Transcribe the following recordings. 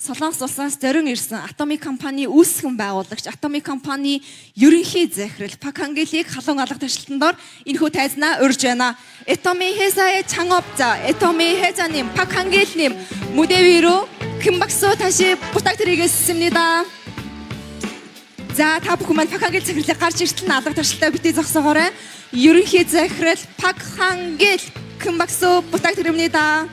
Солонгос улсаас зорин ирсэн Atomic компани үүсгэн байгуулагч Atomic компани ерөнхий захирал Пак Хангелийг халуун алга ташлалтандор энэхүү тайзнаа урьж байна. Atomic 회사의 창업자 Atomic 회장님 Пак Хангел님 무대 위로 큰 박수 다시 부탁드리겠습니다. За та бүхэн маань Пак Хангел захирлыг гарч ирсэн алга ташлалтаа битгий зогсоогоорой. ерөнхий захирал Пак Хангел 큰 박수 부탁드립니다.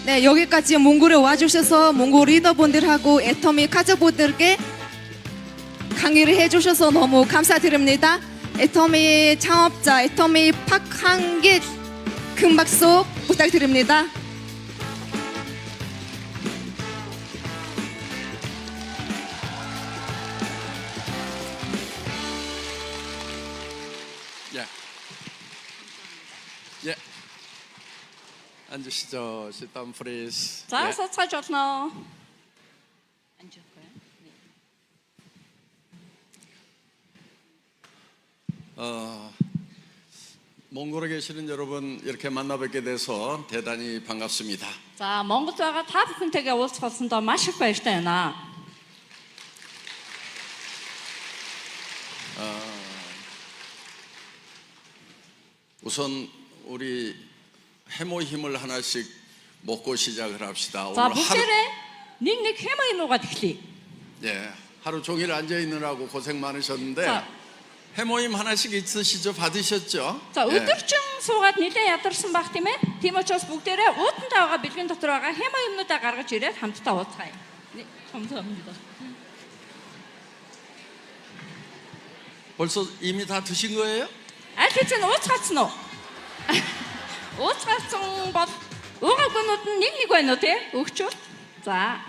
네, 여기까지 몽골에 와주셔서 몽골 리더분들하고 애터미 가족분들께 강의를 해주셔서 너무 감사드립니다. 애터미 창업자 애터미 팍 한길 큰 박수 부탁드립니다. 예. 앉으시죠. Sit down, please. 자, 예. 서차지 않나? 앉을까요? 몽골에 계시는 여러분 이렇게 만나 뵙게 돼서 대단히 반갑습니다. 자, Монголд байгаа та бүхэнтэйгээ уулзсандаа маш их баяртай байна. 우선 우리 해모 힘을 하나씩 먹고 시작을 합시다. 자, 오늘 бүгдээрээ нэг хэмээн нуугаад эхлэе. 하루 종일 앉아 있느라고 고생 많으셨는데 자. 해모임 하나씩 있으시죠? 받으셨죠? За, өдөржин суугаад нэлээд ядарсан байх тийм ээ. Тийм учраас бүгдээрээ уудантаа байгаа бэлгийн дотор байгаа хэмээнүүдээ гаргаж ирээд хамтдаа ууцгаая. 네, 감사합니다. 벌써 이미 다 드신 거예요? Аль хэзээ ууцгаацсан уу? Ууцгаацсан бол уугаагнууд нь нэг байна уу те? Өгчүүл. За.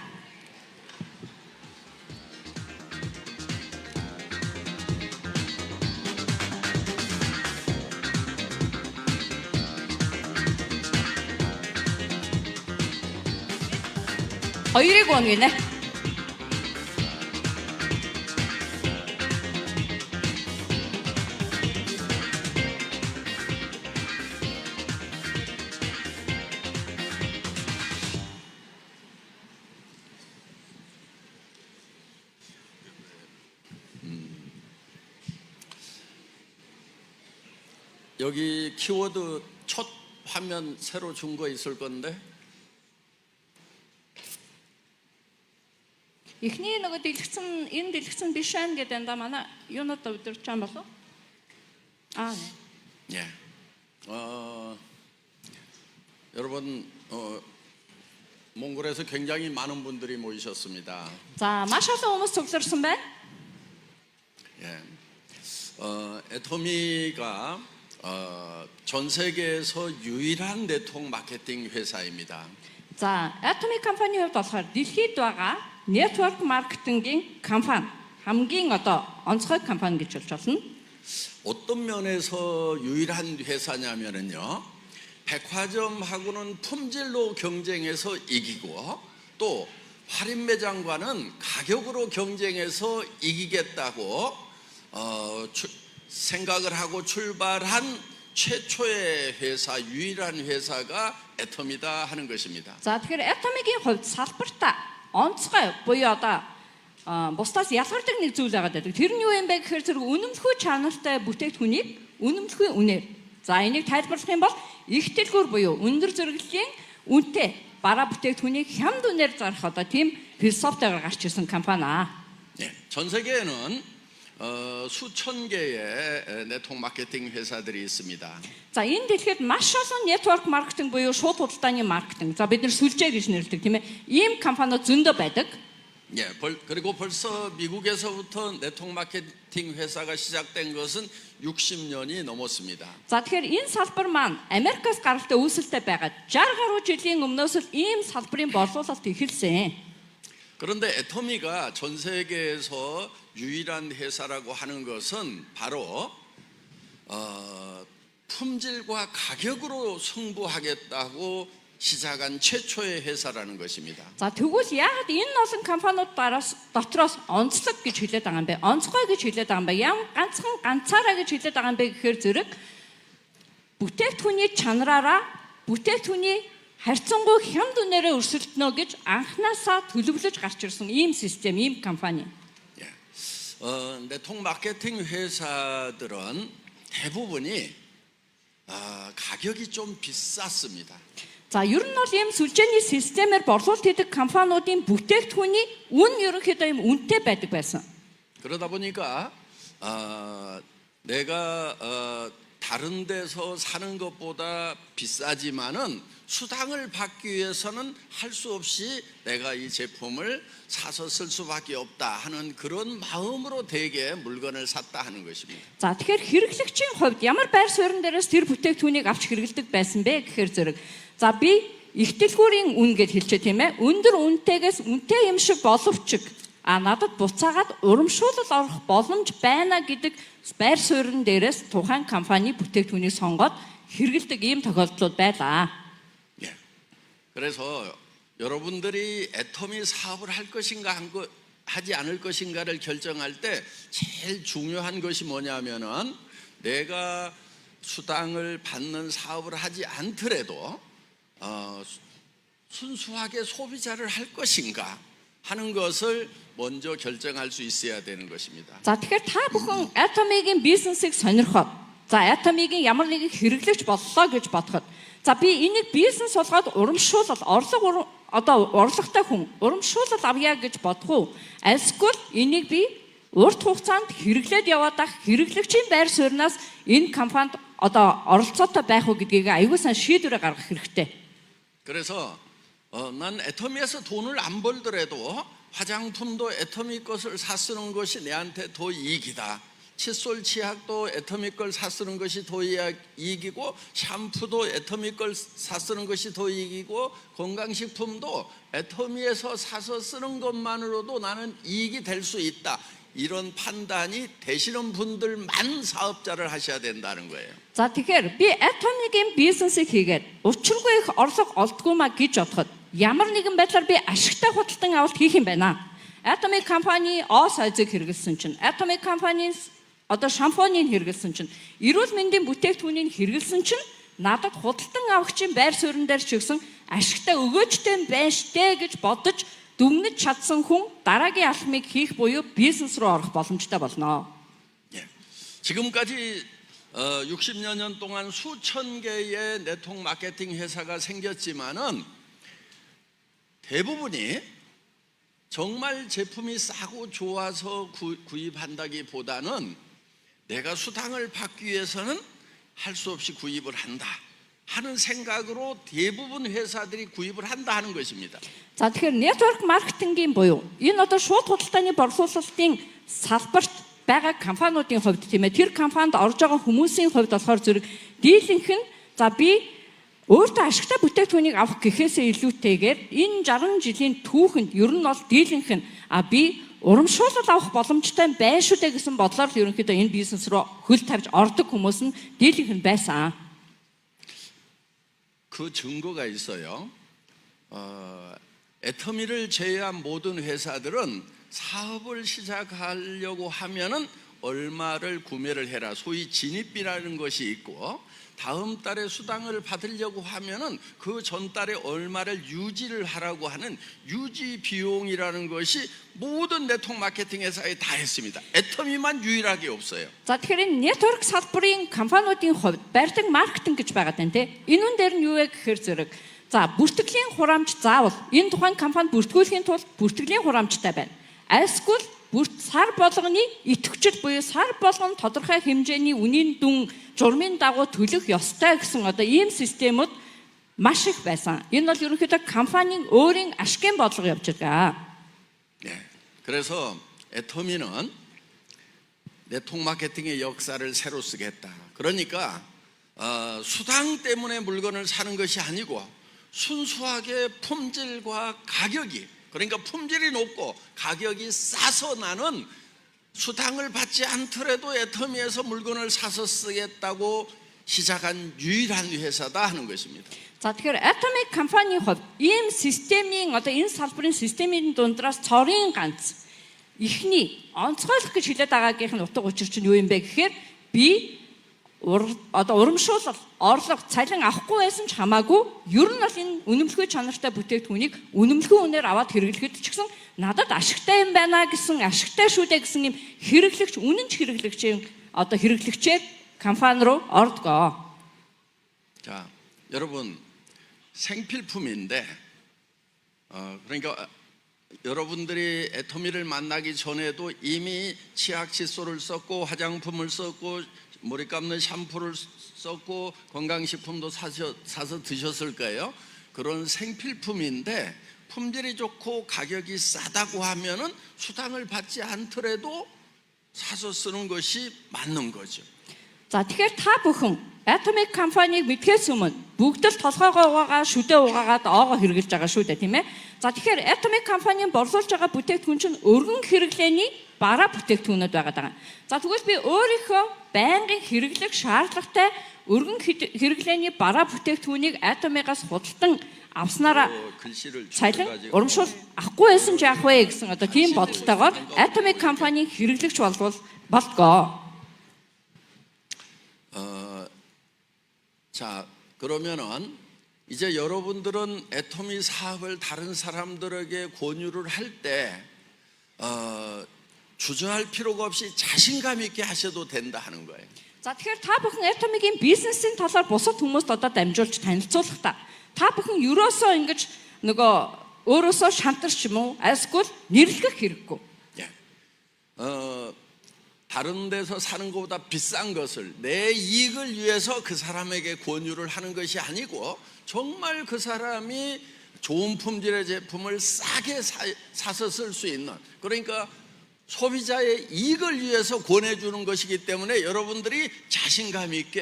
хоёрыг уугийнэ. 여기 키워드 첫 화면 새로 준 거 있을 건데 Эхний нөгөө дэлгэцэн энэ дэлгэцэн биш байна гэдэг энэ манай юунод өдөрч байгаа болов? 예. 여러분 몽골에서 굉장히 많은 분들이 모이셨습니다. За, маш олон хүмүүс цугларсан байна. 예. 애터미가 전 세계에서 유일한 네트워크 마케팅 회사입니다. За, Atomic компанийн хувьд болохоор дэлхийд байгаа network marketing-ийн компани хамгийн онцгой компани гэж болж болно. 어떤 면에서 유일한 회사냐면은요. 백화점하고는 품질로 경쟁해서 이기고 또 할인 매장과는 가격으로 경쟁해서 이기겠다고 생각을 하고 출발한 최초의 회사, 유일한 회사가 애터미다 하는 것입니다. За, тэгэхээр Atomic-ийн хувьд салбартаа онцгой буюу бусдаас ялгардаг нэг зүйл байгаа гэдэг. Тэр нь юу юм бэ гэхээр зэрэг үнэмлэхүй чанартай бүтээгдэхүүнийг үнэмлэхүй үнээр. За, энийг тайлбарлах юм бол их дэлгүүр буюу өндөр зэрэглэлийн үнэтэй бараа бүтээгдэхүүнийг хямд үнээр зарах тийм философитойгоор гарч ирсэн компани аа. 예, 전 세계에는 수천 개의 네트워크 마케팅 회사들이 있습니다. За, энэ дэлхийд маш олон network marketing буюу шууд худалдааны маркетинг. За, бид нар сүлжээ гэж нэрлэдэг тийм ээ. Ийм компаниуд зөндөө байдаг. 예, 그리고 벌써 미국에서부터 네트워크 마케팅 회사가 시작된 것은 60년이 넘었습니다. За, тэгэхээр энэ салбар маань Америкаас гаралтай үүсэлтэй байгаа. 60 гаруй жилийн өмнөөс л ийм салбарын борлуулалт эхэлсэн. 그런데 애터미가 전 세계에서 유일한 회사라고 하는 것은 바로 품질과 가격으로 승부하겠다고 시작한 최초의 회사라는 것입니다. За, тэгвэл яагаад энэ олон компаниуд дотроос онцлог гэж хэлээд байгаа юм бэ? Онцгой гэж хэлээд байгаа юм бэ? Янз ганцаараа гэж хэлээд байгаа юм бэ гэхээр зэрэг бүтээгдэхүүний чанараараа бүтээгдэхүүний харьцангуй хямд үнээрээ өрсөлдөнө гэж анханасаа төлөвлөж гарч ирсэн ийм систем, ийм компани. 예. 네트워크 마케팅 회사들은 대부분이 가격이 좀 비쌌습니다. За ер нь бол ийм сүлжээний системээр борлуулалт хийдэг компаниудын бүтээгдэхүүний үн ерөнхийдөө ийм үнэтэй байдаг байсан. 그러다 보니까 내가 다른 데서 사는 것보다 비싸지만은 수당을 받기 위해서는 할 수 없이 내가 이 제품을 사서 쓸 수밖에 없다 하는 그런 마음으로 대개 물건을 샀다 하는 것입니다. За тэгэхээр хэрэглэгчийн хувьд ямар байр суурин дээрээс тэр бүтээгдэхүүнийг авч хэрэглэдэг байсан бэ гэхээр зэрэг. За би их дэлгүүрийн үн гэж хэлчихэ тийм ээ. Өндөр үнэтэйгээс үнэтэй юм шиг боловч надад буцаагаад урамшуулал орох боломж байна гэдэг байр суурин дээрээс тухайн компани бүтээгдэхүүнийг сонгоод хэрэглэдэг ийм тохиолдлууд байлаа. 예. 그래서 여러분들이 애터미 사업을 할 것인가 하지 않을 것인가를 결정할 때 제일 중요한 것이 뭐냐면은 내가 수당을 받는 사업을 하지 않더라도 순수하게 소비자를 할 것인가 하는 것을 먼저 결정할 수 있어야 되는 것입니다. За тэгэхээр та бүхэн Atomic-ийн бизнесийг сонирхоод за Atomic-ийн ямар нэгэн хэрэглэгч боллоо гэж бодоход за би энийг бизнес болгоод урамшуулал орлоготой хүн урамшуулал авъя гэж бодох уу? Эсвэл энийг би урт хугацаанд хэрэглээд яваад ах хэрэглэгчийн байр сууриас энэ компанид оролцоотой байх уу гэдгийг аюул сан шийдвэрээ гаргах хэрэгтэй. 그래서 난 애터미에서 돈을 안 벌더라도 화장품도 애터미 것을 사 쓰는 것이 내한테 더 이익이다. 칫솔 치약도 애터미 걸 사 쓰는 것이 더 이익이고 샴푸도 애터미 걸 사 쓰는 것이 더 이익이고 건강식품도 애터미에서 사서 쓰는 것만으로도 나는 이익이 될 수 있다. 이런 판단이 되시는 분들만 사업자를 하셔야 된다는 거예요. За тэгэхээр би Atomic-ийн бизнесийг хийгээд учиргүй их орлого олдгүй маа гэж бодоход ямар нэгэн байдлаар би ашигтай худалдан авалт хийх юм байна. Atomic компани сайзыг хэрэгэлсэн чинь Atomic компани шампуныг хэрэгэлсэн чинь эрүүл мэндийн бүтээгдэхүүнийг хэрэгэлсэн чинь надад худалдан авахчийн байр суурин дээр ч гэсэн ашигтай өгөөжтэй байна штэ гэж бодож дүгнэж чадсан хүн дараагийн алхмыг хийх буюу бизнес руу орох боломжтой болно. 예. 지금까지 60여 년 동안 수천 개의 네트워크 마케팅 회사가 생겼지만은 대부분이 정말 제품이 싸고 좋아서 구입한다기보다는 내가 수당을 받기 위해서는 할 수 없이 구입을 한다 하는 생각으로 대부분 회사들이 구입을 한다 하는 것입니다. За тэгэхээр network маркетингийн буюу энэ шууд худалдааны борлуулалтын салбарт байгаа компаниудын хувьд тийм ээ тэр компанид орж байгаа хүмүүсийн хувьд болохоор зэрэг дийлэнх нь за би өөртөө ашигтай бүтээгдэхүүнийг авах гэхээсээ илүүтэйгээр энэ 60 жилийн түүхэнд ер нь бол дийлэнх нь би урамшуулал авах боломжтой байна шүү дээ гэсэн бодлоор л ерөнхийдөө энэ бизнес руу хөл тавьж ордог хүмүүс нь дийлэнх нь байсан. 그 증거가 있어요. 애터미를 제외한 모든 회사들은 사업을 시작하려고 하면은 얼마를 구매를 해라. 소위 진입비라는 것이 있고 다음 달에 수당을 받으려고 하면은 그 전달에 얼마를 유지를 하라고 하는 유지 비용이라는 것이 모든 네트워크 마케팅 회사에 다 했습니다. 애터미만 유일하게 없어요. За тэгэхээр network салбарын компаниудын хувьд барьдаг маркетинг гэж байгаа тань тий. Энэ үн дээр нь юу вэ гэхээр зэрэг за бүртгэлийн хураамж заавал энэ тухайн компанид бүртгүүлэхийн тулд бүртгэлийн хураамжтай байна. Эсвэл сар болгоны идэвхжил буюу сар болгоно тодорхой хэмжээний үнийн дүн журмын дагуу төлөх ёстой гэсэн ийм системүүд маш их байсан. Энэ бол ерөнхийдөө компанийн өөрийн ашигын бодлого явж байгаа. 네. 그래서 애터미는 네트워크 마케팅의 역사를 새로 쓰겠다. 그러니까 수당 때문에 물건을 사는 것이 아니고 순수하게 품질과 가격이 그러니까 품질이 높고 가격이 싸서 나는 수당을 받지 않더라도 애터미에서 물건을 사서 쓰겠다고 시작한 유일한 회사다 하는 것입니다. За тэгэхээр Atomic компанийн хувьд ийм системийн энэ салбарын системийн дундраас цорын ганц ихний онцгойлох гэж хэлээд байгаагийнх нь утга учир чинь юу юм бэ гэхээр би урамшуулал, орлого, цалин авахгүй байсан ч хамаагүй ер нь бол энэ үнэмлэхүй чанартай бүтээгдэхүүнийг үнэмлэхүй үнээр аваад хэрэглэхэд ч гэсэн надад ашигтай юм байна гэсэн, ашигтай шүү дээ гэсэн юм хэрэглэгч, үнэнч хэрэглэгчээр компани руу ордгоо. 자, 여러분 생필품인데 그러니까 여러분들이 애터미를 만나기 전에도 이미 치약 칫솔을 썼고 화장품을 썼고 머리 감는 샴푸를 썼고 건강식품도 사서 드셨을 거예요. 그런 생필품인데 품질이 좋고 가격이 싸다고 하면은 수당을 받지 않더라도 사서 쓰는 것이 맞는 거죠. За тэгэхээр та бүхэн Atomic компанийг мэдхээс өмнө бүгд л толгоогоо угаагаад шүдээ угаагаад оогоо хэрэглэж байгаа шүү дээ, тийм ээ. За тэгэхээр Atomic компанийн борлуулж байгаа бүтээгдэхүүн чинь өргөн хэрэглээний бараа бүтээгдэхүүнүүд байгаа. За тэгвэл би өөрийнхөө байнгын хэрэглэх шаардлагатай өргөн хэрэглээний бараа бүтээгдэхүүнийг Atomic-аас худалдан авснараа цалин урамшуул авахгүй байсан ч яах вэ гэсэн одоо тийм бодолтойгоор Atomic компанийн хэрэглэгч болдгоо. 자, 그러면은 이제 여러분들은 애터미 사업을 다른 사람들에게 권유를 할 때 주저할 필요가 없이 자신감 있게 하셔도 된다 하는 거예요. За тэгэхээр та бүхэн Atomic-ийн бизнесийн талаар бусад хүмүүст одоо дамжуулж танилцуулахдаа та бүхэн ерөөсөө ингэж нөгөө өөрөөсөө шантарч юм уу? Эсвэл нэрлэх хэрэггүй. 예. 다른 데서 사는 것보다 비싼 것을 내 이익을 위해서 그 사람에게 권유를 하는 것이 아니고 정말 그 사람이 좋은 품질의 제품을 싸게 사서 쓸 수 있는, 그러니까 소비자의 이익을 위해서 권해주는 것이기 때문에 여러분들이 자신감 있게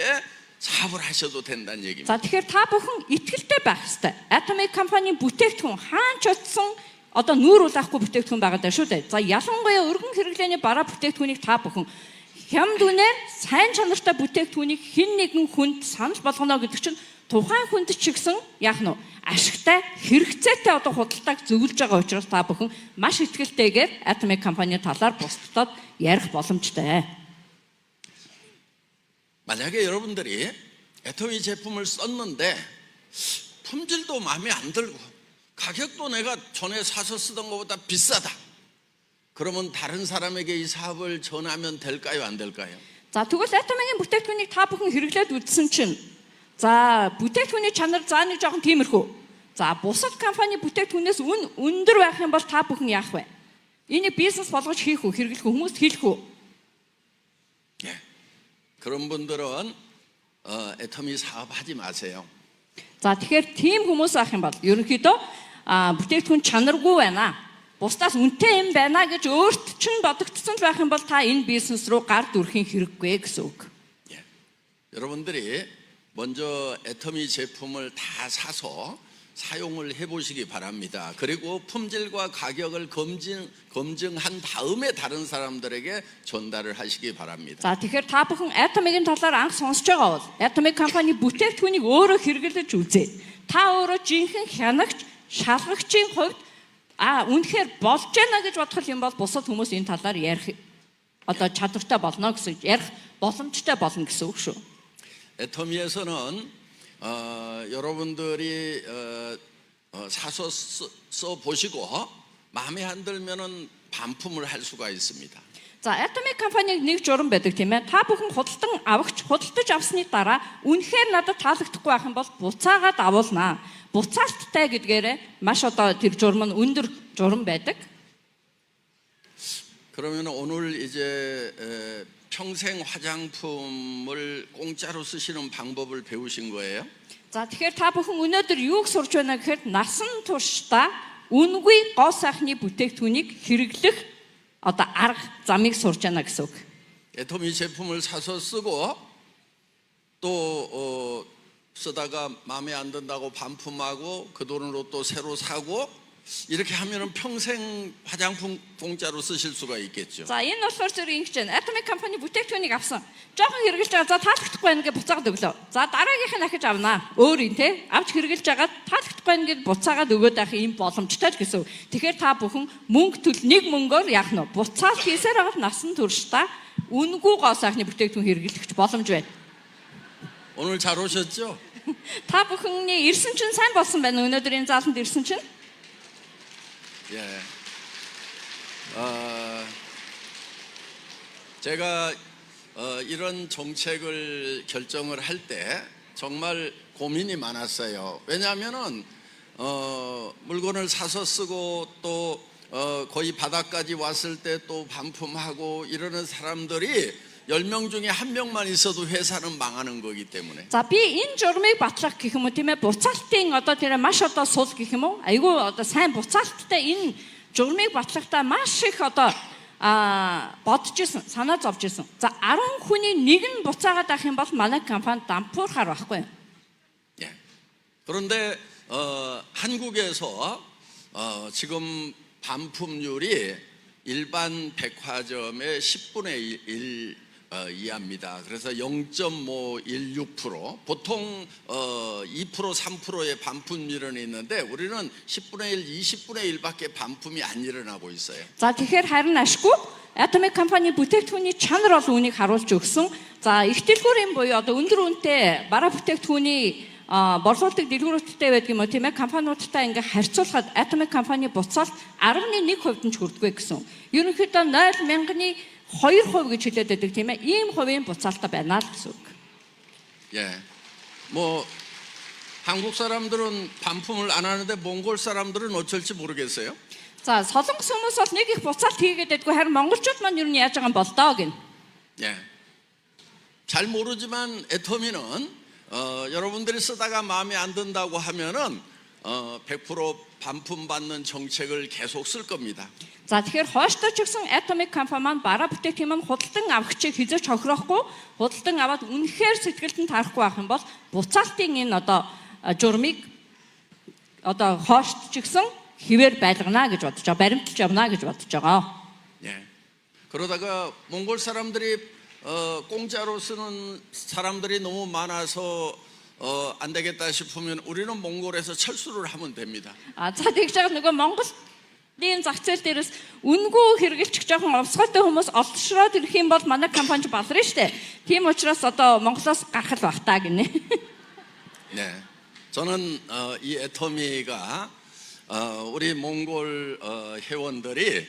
사업을 하셔도 된다는 얘기입니다. За тэгэхээр та бүхэн итгэлтэй байх ёстой. Atomic компанийн бүтээгдэхүүн хаанч очсон одоо нүүр улаахгүй бүтээгдэхүүн байгаа даа шүү дээ. За ялангуяа өргөн хэрэглээний бараа бүтээгдэхүүнийг та бүхэн хямд үнээр сайн чанартай бүтээгдэхүүнийг хэн нэгэн хүнд санал болгоно гэдэг чинь тухайн хүнд ч гэсэн яах нь ашигтай хэрэгцээтэй одоо худалдааг зөвлөж байгаа учраас та бүхэн маш итгэлтэйгээр Atomic компанийн талаар бусдад ярих боломжтой. 만약에 여러분들이 애터미 제품을 썼는데 품질도 마음에 안 들고 가격도 내가 전에 사서 쓰던 것보다 비싸다. 그러면 다른 사람에게 이 사업을 전하면 될까요, 안 될까요? За тэгвэл Atomic-ийн бүтээгдэхүүнийг та бүхэн хэрэглээд үзсэн чинь за бүтээгдэхүүний чанар заа нэг жоохон тиймэрхүү. За бусад компани бүтээгдэхүүнээс өндөр байх юм бол та бүхэн яах вэ? Энийг бизнес болгож хийх үү, хэрэглэх үү, хүмүүст хэлэх үү? 예. 그런 분들은 애터미 사업 하지 마세요. За тэгэхээр тийм хүмүүс ах юм бол ерөнхийдөө бүтээгдэхүүн чанаргүй байна. Бусдаас үнэтэй юм байна гэж өөрт чинь бодогдсон байх юм бол та энэ бизнес руу гар дүрхийн хэрэггүй гэсэн үг. 예. 여러분들이 먼저 애터미 제품을 다 사서 사용을 해보시기 바랍니다. 그리고 품질과 가격을 검증한 다음에 다른 사람들에게 전달을 하시기 바랍니다. За тэгэхээр та бүхэн Atomic-ийн талаар анх сонсож байгаа бол Atomic компани бүтээгдэхүүнийг өөрөө хэрэглэж үзээ. Та өөрөө жинхэнэ хянагч, шалгагчийн хувьд үнэхээр болж байна гэж бодох юм бол бусад хүмүүс энэ талаар ярих одоо чадвартай болно гэсэн, ярих боломжтой болно гэсэн үг шүү. 애터미에서는 여러분들이 사서 써 보시고 마음에 안 들면은 반품을 할 수가 있습니다. За Atomic компаниг нэг журам байдаг тийм ээ. Та бүхэн худалдаж авсны дараа үнэхээр надад таалагдахгүй байх юм бол буцаагаад авуулнаа. Буцаалттай гэдгээрээ маш одоо тэр журам нь өндөр журам байдаг. 그러면 오늘 이제 평생 화장품을 공짜로 쓰시는 방법을 배우신 거예요? За тэгэхээр та бүхэн өнөөдөр юуг сурч байна гэхээр насан туршдаа үнгүй гоо сайхны бүтээгдэхүүнийг хэрэглэх одоо арга замыг сурч байна гэсэн үг. 애터미 제품을 사서 쓰고 또 쓰다가 마음에 안 든다고 반품하고 그 돈으로 또 새로 사고 이렇게 하면은 평생 화장품 공짜로 쓰실 수가 있겠죠. За энэ болохоор зөв ингэж байна. Atomic компани бүтээгдэхүүнийг авсан. Жохон хэрэглэж байгаа. За таалагдахгүй байна гэж буцаагаад өглөө. За дараагийнх нь ахиж авнаа. Өөр юм те. Авч хэрэглэж байгаа таалагдахгүй байна гэж буцаагаад өгөөд байх юм боломжтой гэсэн. Тэгэхээр та бүхэн мөнгө төл нэг мөнгөөр яах нь буцаал хийсээр байгаа насан туршдаа үнгүй гоо сайхны бүтээгдэхүүн хэрэглэж боломж байна. 오늘 잘 오셨죠? Та бүхний ирсэн чинь сайн болсон байна. Өнөөдрийн зааланд ирсэн чинь. 예. 제가 이런 정책을 결정을 할 때 정말 고민이 많았어요. 왜냐하면은 물건을 사서 쓰고 또 거의 바닥까지 왔을 때 또 반품하고 이러는 사람들이 10명 중에 1명만 있어도 회사는 망하는 거기 때문에. За би энэ журмыг батлах гэх юм уу тийм ээ буцаалтын одоо тэр маш одоо сул гэх юм уу айгүй одоо сайн буцаалттай энэ журмыг батлахдаа маш их одоо бодож исэн санаа зовж исэн. За 10 хүний нэг нь буцаагаад авах юм бол манай компани дампуурхаар байхгүй. 예. 그런데 한국에서 지금 반품률이 일반 백화점의 10분의 1 이하입니다. 그래서 0.16%, 보통 2%, 3%의 반품률은 있는데 우리는 10분의 1, 20분의 1밖에 반품이 안 일어나고 있어요. За тэгэхээр харин ашгүй Atomic компани бүтээгдэхүүний чанар бол үүнийг харуулж өгсөн. За их дэлгүүрийн буюу одоо өндөр үнэтэй бараа бүтээгдэхүүний борлуулдаг дэлгүүрүүдтэй байдаг юм уу тийм ээ компаниудтай ингээ харьцуулахад Atomic компани буцаалт 11% нь ч хүрдэггүй гэсэн. Ерөнхийдөө 0.000-ны 2% гэж хэлээд байдаг тийм ээ. Ийм хувийн буцаалтаа байна л гэсэн үг. 예. 뭐 한국 사람들은 반품을 안 하는데 몽골 사람들은 어쩔지 모르겠어요. За солонгос хүмүүс бол нэг их буцаалт хийгээд байдгүй харин монголчууд маань юу н яаж байгаа юм бол доо гин. 예. 잘 모르지만 애터미는 여러분들이 쓰다가 마음에 안 든다고 하면은 100% 반품받는 정책을 계속 쓸 겁니다. За тэгэхээр хойштоо ч гэсэн Atomic компани маань бараа бүтээгдэхүүн маань худалдан авахчийг хизээч хохирохгүй худалдан аваад үнэхээр сэтгэлд нь тарахгүй байх юм бол буцаалтын энэ одоо журмыг одоо хойшт ч гэсэн хിവэр байлгана гэж бодож байгаа. Баримталж явна гэж бодож байгаа. 예. 그러다가 몽골 사람들이 공짜로 쓰는 사람들이 너무 많아서 안 되겠다 싶으면 우리는 몽골에서 철수를 하면 됩니다. За тэгж байгаа нөгөө Монголын зах зээл дээрээс үнгүй хэрэгэлчих жоохон овсгойтой хүмүүс олдшроод ирэх юм бол манай компани баларна шүү дээ. Тийм учраас одоо Монголоос гарах л бах та гинэ. 네. 저는 이 애터미가 우리 몽골 회원들이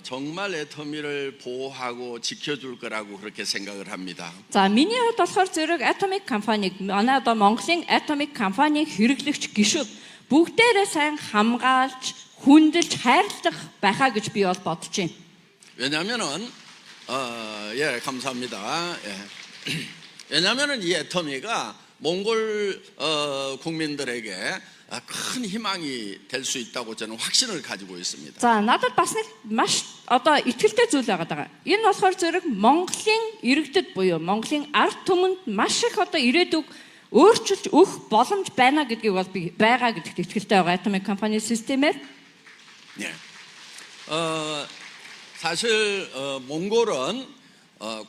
정말 애터미를 보호하고 지켜줄 거라고 그렇게 생각을 합니다. За миний хувьд болохоор зэрэг Atomic компаниг манай одоо Монголын Atomic компаниг хэрэглэгч гишүүд бүгдээрээ сайн хамгаалж хүндэлж хайрлах байхаа гэж би бол бодож байна. 왜냐하면은 예 감사합니다. 예. 왜냐하면은 이 애터미가 몽골 국민들에게 큰 희망이 될 수 있다고 저는 확신을 가지고 있습니다. За надад бас нэг маш одоо итгэлтэй зүйл байгаа. Энэ болохоор зэрэг Монголын иргэдэд буюу Монголын ард түмэнд маш их одоо ирээдүг өөрчилж өгөх боломж байна гэдгийг бол би байгаа гэдэгт итгэлтэй байгаа Atomic компани системээр. 네. 사실 몽골은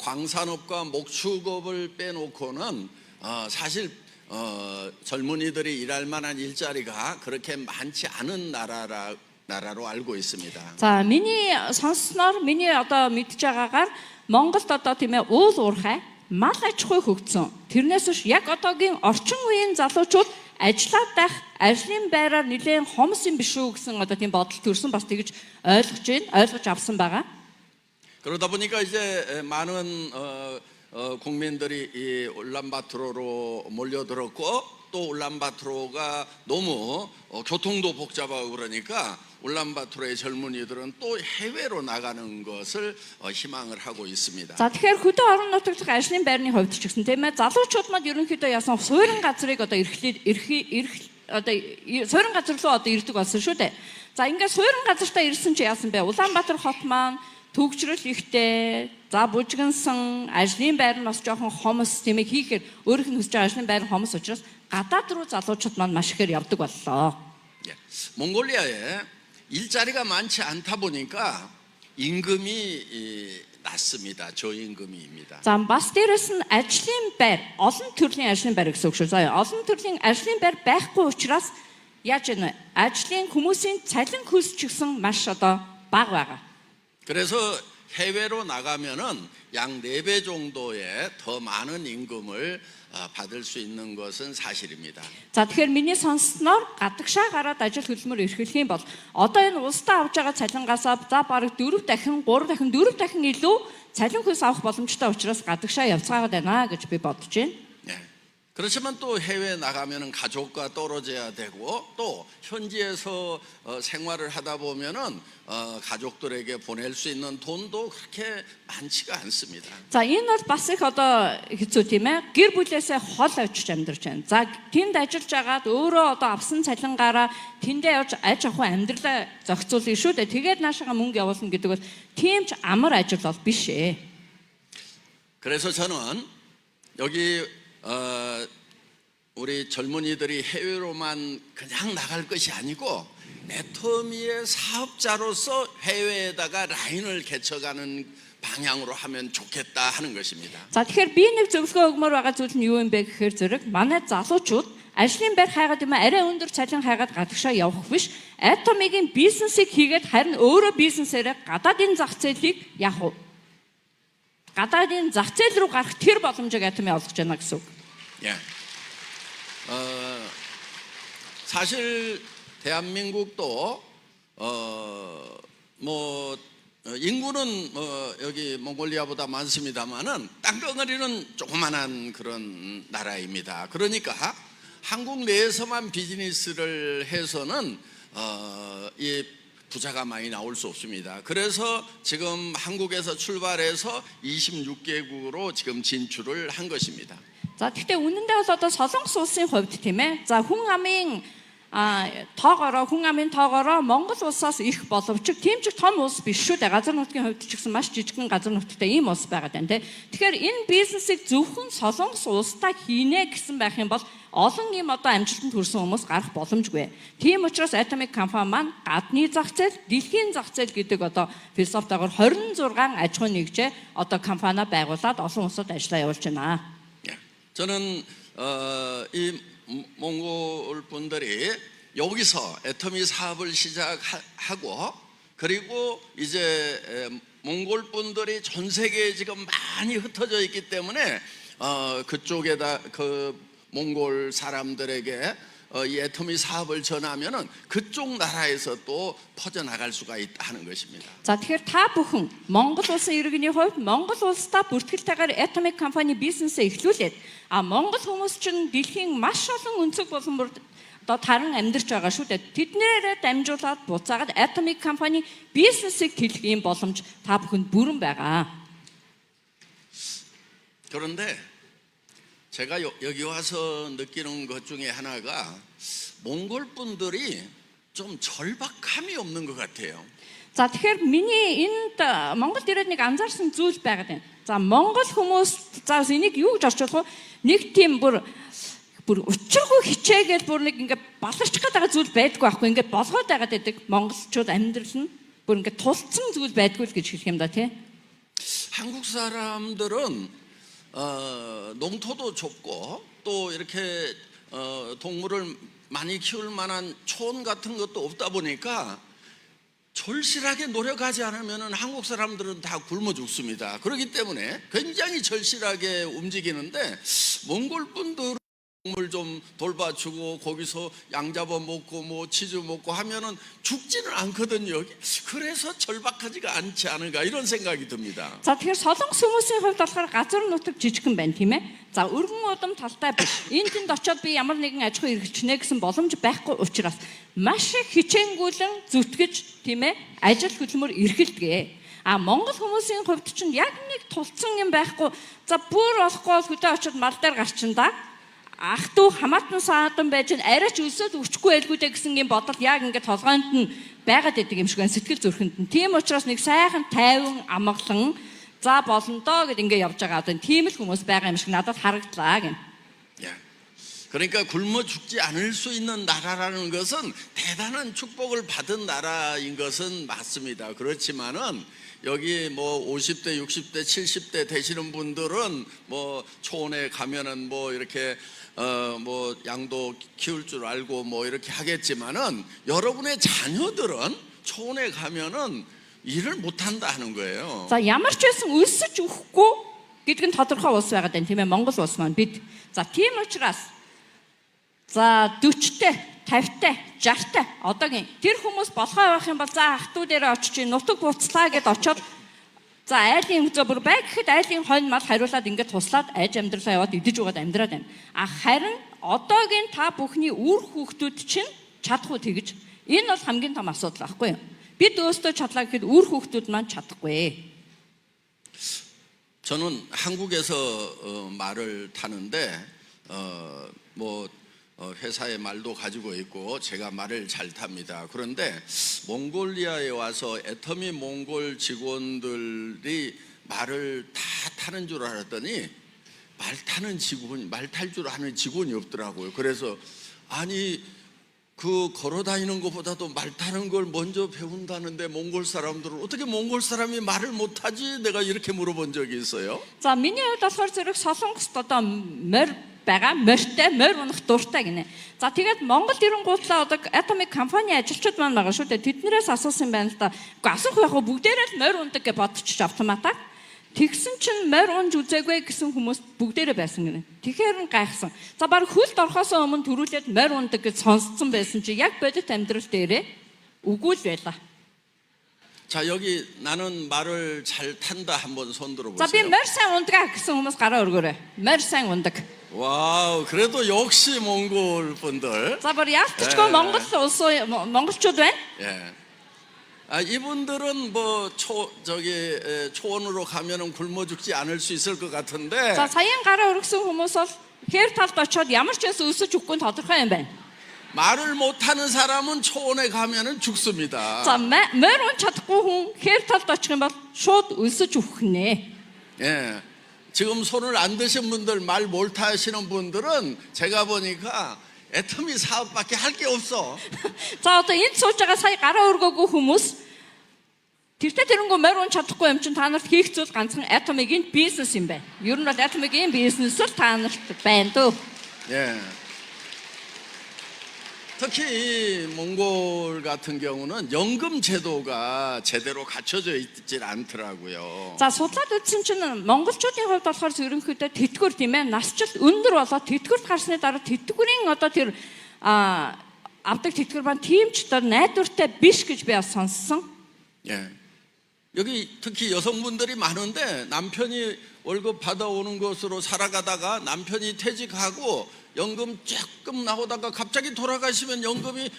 광산업과 목축업을 빼놓고는 사실 젊은이들이 일할 만한 일자리가 그렇게 많지 않은 나라로 알고 있습니다. За миний сонссноор миний одоо мэдж байгаагаар Монголд одоо тийм ээ уул уурхай мал аж ахуй хөгжсөн. Тэрнээс биш яг одоогийн орчин үеийн залуучууд ажиллаад байх ажлын байраар нэлээд хомс юм биш үү гэсэн одоо тийм бодол төрсөн бас тэгж ойлгож авсан байгаа. 그러다 보니까 이제 많은 국민들이 이 울란바토르로 몰려들었고 또 울란바토르가 너무 교통도 복잡하고 그러니까 울란바토르의 젊은이들은 또 해외로 나가는 것을 희망을 하고 있습니다. За тэгэхээр хөдөө орон нутаг дахь ажлын байрны хувьд ч гэсэн тийм ээ залуучууд маань ерөнхийдөө яасан суурин газрыг одоо суурин газар руу одоо ирдэг болсон шүү дээ. За ингээд суурин газартаа ирсэн чи яасан бэ? Улаанбаатар хот маань төгжрөл ихтэй, за бужигнсан, ажлын байр нь бас жоохон хомос тийм ээ хийхээр өөрийнх нь хүсэж байгаа ажлын байр хомос учраас гадаад руу залуучууд маань маш ихээр явдаг боллоо. 예. 몽골리아에 일자리가 많지 않다 보니까 임금이 낮습니다. 저임금입니다. За бас дээрэс нь ажлын байр, олон төрлийн ажлын байр гэсэн үг шүү. За олон төрлийн ажлын байр байхгүй учраас яаж вэ? Ажлын хүмүүсийн цалин хөлс ч гэсэн маш одоо бага байгаа. 그래서 해외로 나가면은 약 4배 정도의 더 많은 임금을 받을 수 있는 것은 사실입니다. За тэгэхээр миний сонссноор гадагшаа гараад ажил хөдөлмөр эрхлэх юм бол одоо энэ улсдаа авч байгаа цалингаасаа за бараг 4 дахин 3 дахин 4 дахин илүү цалин хөлс авах боломжтой учраас гадагшаа явцгаагаад байна гэж би бодож байна. 네. 그렇지만 또 해외 나가면은 가족과 떨어져야 되고 또 현지에서 생활을 하다 보면은 가족들에게 보낼 수 있는 돈도 그렇게 많지가 않습니다. За энэ бол бас их одоо хэцүү тийм ээ. Гэр бүлээсээ хол авчиж амьдарч байна. За тэнд ажиллаж агаад өөрөө одоо авсан цалингаараа тэндээ явж аж ахуй амьдралаа зохицуулъя шүү дээ. Тэгээд наашаага мөнгө явуулна гэдэг бол тийм ч амар ажил бол биш ээ. 그래서 저는 여기 우리 젊은이들이 해외로만 그냥 나갈 것이 아니고 애터미의 사업자로서 해외에다가 라인을 개척하는 방향으로 하면 좋겠다 하는 것입니다. За тэгэхээр би нэг зөвлөгөө өгмөр байгаа зүйл нь юу юм бэ гэхээр зэрэг манай залуучууд ажлын байр хайгаад юм арай өндөр цалин хайгаад гадагшаа явах биш. Атомигийн бизнесийг хийгээд харин өөрөө бизнесээрээ гадаадын зах зээлийг яах вэ? гадаадын зах зээл рүү гарах тэр боломжийг Атоми олгож байна гэсэн үг. 예. 사실 대한민국도 뭐 인구는 여기 몽골리아보다 많습니다만은 땅덩어리는 조그만한 그런 나라입니다. 그러니까 한국 내에서만 비즈니스를 해서는 이 부자가 많이 나올 수 없습니다. 그래서 지금 한국에서 출발해서 26개국으로 지금 진출을 한 것입니다. За гэхдээ үнэндээ бол одоо Солонгос улсын хувьд тийм ээ. За хүн амын тоогоороо Монгол улсаас их боловч тийм ч том улс биш шүү дээ. Газар нутгийн хувьд ч гэсэн маш жижигхэн газар нутгтай ийм улс байгаа тань тий. Тэгэхээр энэ бизнесийг зөвхөн Солонгос улстай хийнэ гэсэн байх юм бол олон ийм одоо амжилтанд хүрсэн хүмүүс гарах боломжгүй. Тийм учраас Atomic компани маань гадны зах зээл, дэлхийн зах зээл гэдэг одоо философитойгоор 26 аж ахуйн нэгжээ одоо компани байгуулад олон улсад ажиллаа явуулж байна. 저는 이 몽골 분들이 여기서 애터미 사업을 시작하고 그리고 이제 몽골 분들이 전 세계에 지금 많이 흩어져 있기 때문에 그쪽에다 그 몽골 사람들에게 이 애터미 사업을 전하면은 그쪽 나라에서 또 퍼져나갈 수가 있다 하는 것입니다. За тэгэхээр та бүхэн Монгол улсын иргэний хувьд Монгол улстай бүртгэлтэйгээр Atomic компани бизнесээ эхлүүлээд Монгол хүмүүс чинь дэлхийн маш олон өнцөг болон одоо таран амьдарч байгаа шүү дээ. Тэднэрээ дамжуулаад буцаагаад Atomic компани бизнесийг тэлэх юм боломж та бүхэнд бүрэн байгаа. 그런데 제가 여기 와서 느끼는 것 중에 하나가 몽골 분들이 좀 절박함이 없는 것 같아요. За тэгэхээр миний энд Монголд ирээд нэг анзаарсан зүйл байгаад байна. За Монгол хүмүүс за энийг юу гэж орчуулах вэ? Нэг тийм бүр учиргүй хичээгээл бүр нэг ингээ баларчих гээд байгаа зүйл байдгүй байхгүй. Ингээ болгоод байгаад байдаг монголчууд амьдрал нь бүр ингээ тулцсан зүйл байдгүй л гэж хэлэх юм да тий. 한국 사람들은 농토도 좁고 또 이렇게 동물을 많이 키울 만한 촌 같은 것도 없다 보니까 절실하게 노력하지 않으면 한국 사람들은 다 굶어 죽습니다. 그렇기 때문에 굉장히 절실하게 움직이는데 몽골 분들은 동물 좀 돌봐주고 거기서 양 잡아 먹고 뭐 치즈 먹고 하면은 죽지는 않거든요. 그래서 절박하지가 않지 않을까 이런 생각이 듭니다. За тэгэхээр Солонгос хүмүүсийн хувьд болохоор газар нутаг жижигхэн байна тийм ээ. За өргөн удам талтай биш. Энд тэнд очиод би ямар нэгэн аж ахуй эрхэлчнэ гэсэн боломж байхгүй учраас маш их хичээнгүйлэн зүтгэж тийм ээ ажил хөдөлмөр эрхэлдэг. Монгол хүмүүсийн хувьд чинь яг нэг тулцсан юм байхгүй. За бүр болохгүй хөдөө очиод мал дээр гарчин да. Ах トゥ хамаатан саадан байж арайч өлсөд өчгүй байлгүй дээ гэсэн юм бодол яг ингээд толгойд нь байгаад байдаг юм шиг байна сэтгэл зүрхэнд нь. Тийм учраас нэг сайхан тайван амгалан за болно доо гэд ингээд явж байгаа одоо тийм л хүмүүс байгаа юм шиг надад харагдлаа гэн. 그러니까 굶어 죽지 않을 수 있는 나라라는 것은 대단한 축복을 받은 나라인 것은 맞습니다. 그렇지만은 여기 뭐 50대, 60대, 70대 되시는 분들은 뭐 초원에 가면은 뭐 이렇게 뭐 양도 키울 줄 알고 뭐 이렇게 하겠지만은 여러분의 자녀들은 초원에 가면은 일을 못한다 하는 거예요. За ямар ч байсан өсөж өгөхгүй гэдэг нь тодорхой улс байгаад байна тийм ээ Монгол улс маань бид. За тийм учраас за 40-тэй, 50-тай, 60-тай одоогийн тэр хүмүүс болохоо байх юм бол за ах トゥ дээр очиж нутаг буцлаа гэд очоод за айлын зөө бүр бай гэхэд айлын хонь мал хариулаад ингээд туслаад айж амьдралаа яваад идэж угаад амьдраад байна. А харин одоогийн та бүхний үр хүүхдүүд чинь чадах уу тэгж. Энэ бол хамгийн том асуудал байхгүй юу? Бид өөрсдөө чадлаа гэхэд үр хүүхдүүд маань чадахгүй. 저는 한국에서 말을 타는데 회사의 말도 가지고 있고 제가 말을 잘 탑니다. 그런데 몽골리아에 와서 애터미 몽골 직원들이 말을 다 타는 줄 알았더니 말 탈 줄 아는 직원이 없더라고요. 그래서 아니 그 걸어 다니는 것보다도 말 타는 걸 먼저 배운다는데 몽골 사람들은 어떻게 몽골 사람이 말을 못 하지? 내가 이렇게 물어본 적이 있어요. За миний хувьд болохоор зэрэг солонгост одоо морь байгаа, морьтой, морь унах дуртай гинэ. За тэгээд Монгол ирэнгуутлаа одоо Atomic компани ажилчид маань байгаа шүү дээ. Тэднэрээс асуусан юм байна л да. Уу асуух яг бүгдээрээ л морь ундаг гэж бодчих автоматар. Тэгсэн чинь морь унж үзээгүй гэсэн хүмүүс бүгдээрээ байсан гинэ. Тэгэхээр нь гайхсан. За баг хөлд орохоос өмнө төрүүлээд морь ундаг гэж сонсцсон байсан чи яг бодит амьдрал дээрээ үгүй л байлаа. 자 여기 나는 말을 잘 탄다 한번 손 들어보세요. За би морь сайн ундаг гэсэн хүмүүс гараа өргөөрэй. Морь сайн ундаг. 와우 그래도 역시 몽골 분들. За баг яалтчгүй монголчууд байна. 예. 이분들은 초원으로 가면은 굶어 죽지 않을 수 있을 것 같은데. За саяхан гараа өргөсөн хүмүүс бол хээр талд очиод ямар ч байсан өсөж өгөхгүй тодорхой юм байна. 말을 못하는 사람은 초원에 가면은 죽습니다. За морь унж чадахгүй хүн хээр талд очих юм бол шууд өсөж өгөх нэ. 예. 지금 손을 안 드신 분들 말 못 하시는 분들은 제가 보니까 애터미 사업밖에 할 게 없어. За одоо энд сууж байгаа сая гараа өргөөгүй хүмүүс тэртээ тэрнгөө морь унж чадахгүй юм чинь та нарт хийх зүйл ганцхан Atomic-ийн бизнес юм байна. Ер нь бол Atomic-ийн бизнес л та нарт байна дөө. 예. 특히 이 몽골 같은 경우는 연금 제도가 제대로 갖춰져 있질 않더라고요. За судлаад үзсэн чинь монголчуудын хувьд болохоор ерөнхийдөө тэтгэвэр тийм ээ насжилт өндөр болоод тэтгэврт гарсны дараа тэтгэврийн одоо тэр авдаг тэтгэвэр маань тийм ч одоо найдвартай биш гэж би сонссон. 예. 여기 특히 여성분들이 많은데 남편이 월급 받아오는 것으로 살아가다가 남편이 퇴직하고 연금 조금 나오다가 갑자기 돌아가시면 연금이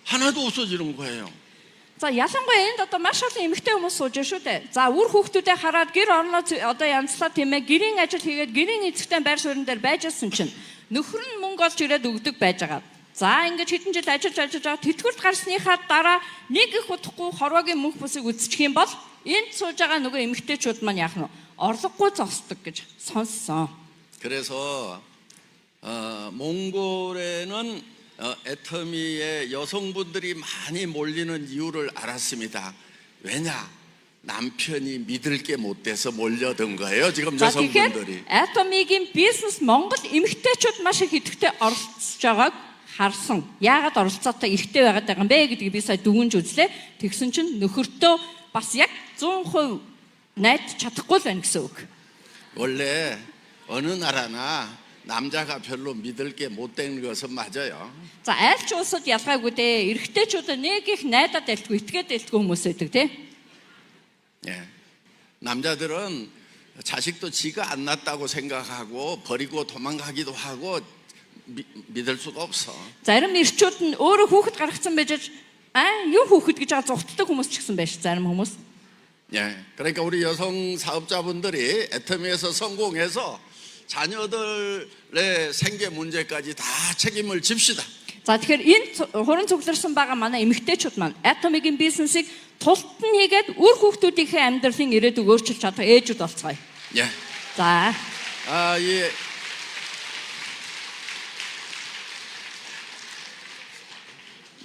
하나도 없어지는 거예요. За ялангуяа энд одоо маш олон эмэгтэй хүмүүс сууж байгаа шүү дээ. За үр хүүхдүүдээ хараад гэр орноо одоо янзлаа тийм ээ гэрийн ажил хийгээд гэрийн эзэгтэй байр суурин дээр байж байсан чинь нөхөр нь мөнгө олж ирээд өгдөг байж байгаа. За ингэж хэдэн жил ажиллаж байгаа тэтгэврт гарсныхаа дараа нэг их удахгүй хорвоогийн мөнх бүсийг үзчих юм бол энд сууж байгаа нөгөө эмэгтэйчүүд маань яах нь орлогогүй зогсдог гэж сонссон. 그래서 몽골에는 애터미의 여성분들이 많이 몰리는 이유를 알았습니다. 왜냐? 남편이 믿을 게 못 돼서 몰려든 거예요. 지금 За 여성분들이. тэгэхээр Atomic-ийн бизнес Монгол эмэгтэйчүүд маш их идэвхтэй оролцож байгааг харсан. Яагаад оролцоотой эрхтэй байгаад байгаа юм бэ гэдгийг би сая дүгнж үзлээ. Тэгсэн чинь нөхөртөө бас яг 100% найдаж чадахгүй л байна гэсэн үг. 원래 어느 나라나 남자가 별로 믿을 게 못 되는 것은 맞아요. За аль ч улсад ялгаагүй дээ. Эрэгтэйчүүд нэг их найдаад айлтгүй, итгээд айлтгүй хүмүүс байдаг тийм. 예. 남자들은 자식도 지가 안 낳았다고 생각하고 버리고 도망가기도 하고 믿을 수가 없어. Зарим эрчүүд нь өөрөө хүүхэд гаргацсан байж юу хүүхэд гэж зугтдаг хүмүүс ч гэсэн байж зарим хүмүүс. 예. 그러니까 우리 여성 사업자분들이 애터미에서 성공해서 자녀들의 생계 문제까지 다 책임을 집시다. За тэгэхээр энэ хуран цугларсан байгаа манай эмэгтэйчүүд маань Atomic-ийн бизнесийг тултан хийгээд үр хүүхдүүдийнхээ амьдралын ирээдүйг өөрчилж чадах ээжүүд болцгоё. 예. За. 이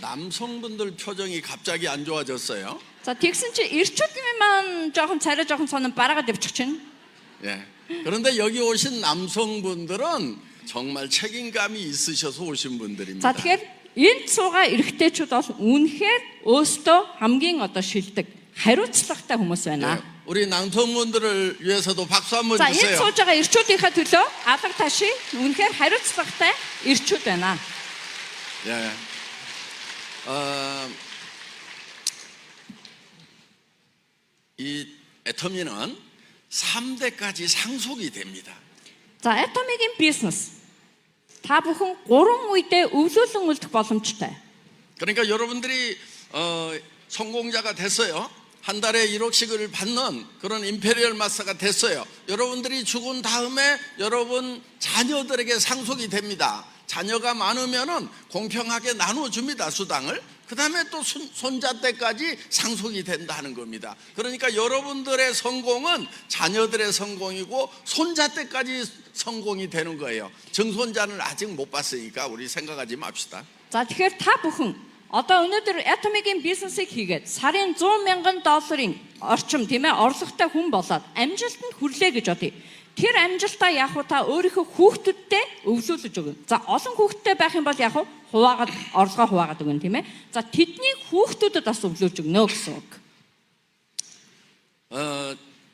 남성분들 표정이 갑자기 안 좋아졌어요. За тэгсэн чи эрчүүдийн маань жоохон царай жоохон сонон бараагаад явчих чинь. 예. 그런데 여기 오신 남성분들은 정말 책임감이 있으셔서 오신 분들입니다. За тэгэхээр энд суугаа эрэгтэйчүүд бол үнэхээр өөрсдөө хамгийн одоо шилдэг, хариуцлагатай хүмүүс байна. 예, 우리 낭통군들을 위해서도 박수 한번 За энэ 주세요. сууж байгаа ирчүүдийнхээ төлөө алга таши үнэхээр хариуцлагатай ирчүүд байна. 예. 이 애터미는 3대까지 상속이 됩니다. За Atomic-ийн бизнес та бүхэн 3 үедээ өвлүүлэн үлдэх боломжтой. 그러니까 여러분들이 성공자가 됐어요. 한 달에 1억씩을 받는 그런 임페리얼 마스터가 됐어요. 여러분들이 죽은 다음에 여러분 자녀들에게 상속이 됩니다. 자녀가 많으면은 공평하게 나눠줍니다, 수당을. 그 다음에 또 손자 때까지 상속이 된다는 겁니다. 그러니까 여러분들의 성공은 자녀들의 성공이고 손자 때까지 성공이 되는 거예요. 증손자는 아직 못 봤으니까 우리 생각하지 맙시다. За тэгэхээр та бүхэн одоо өнөөдөр Atomic-ийн бизнесийг хийгээд сарын 100 мянган долларын орчим тийм ээ орлоготой хүн болоод амжилтанд хүрлээ гэж бодъё. Тэр амжилтаа яг уу та өөрийнхөө хүүхдүүдтэй өвлүүлж өгнө. За олон хүүхдтэй байх юм бол яг уу хуваагаад орлогоо хуваагаад өгнө тийм ээ. За тэдний хүүхдүүдэд бас өвлүүлж өгнө гэсэн үг.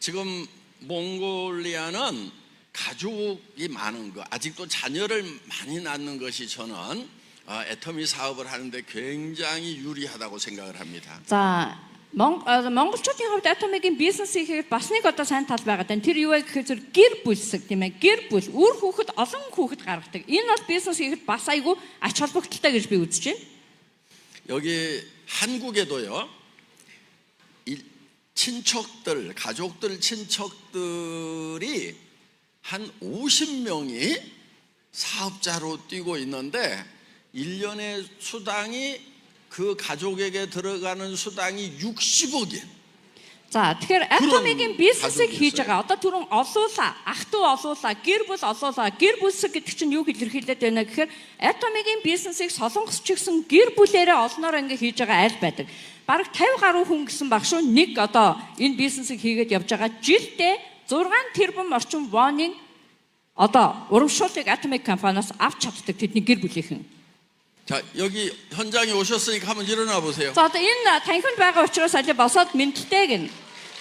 지금 몽골리아는 가족이 많은 거, 아직도 자녀를 많이 낳는 것이 저는 애터미 사업을 하는데 굉장히 유리하다고 생각을 합니다. За монголчуудын хувьд Atomic-ийн бизнесийг хийхэд бас нэг одоо сайн тал байгаа даа. Тэр юу вэ гэхээр зөв гэр бүлсэг тийм ээ. Гэр бүл үр хүүхэд олон хүүхэд гаргадаг. Энэ бол бизнес хийхэд бас айгүй ач холбогдолтой гэж би үзэж байна. 여기 한국에도요. 친척들, 가족들 친척들이 한 50명이 사업자로 뛰고 있는데 1년의 수당이 그 가족에게 들어가는 수당이 60억이에요. За тэгэхээр Atomic-ийн бизнесийг 가족이 хийж 있어요. байгаа. Одоо түрүүн олуулаа, ах トゥ олуулаа, гэр бүл олуулаа. Гэр бүлсэг гэдэг чинь юу гэж илэрхийлээд байна гэхээр Atomic-ийн бизнесийг солонгос ч гэсэн гэр бүлээрээ олноор ингээ хийж байгаа айл байдаг. Бараг 50 гаруй хүн гэсэн баг шүү. Нэг одоо энэ бизнесийг хийгээд явж байгаа. Жилдээ 6 тэрбум орчим вонын одоо урамшууллыг Atomic компаниас авч чаддаг тэдний гэр бүлийнхэн. 자, 여기 현장에 오셨으니까 한번 일어나 보세요. За одоо энэ танхимд байгаа учраас аль босоод мэдлээ гин.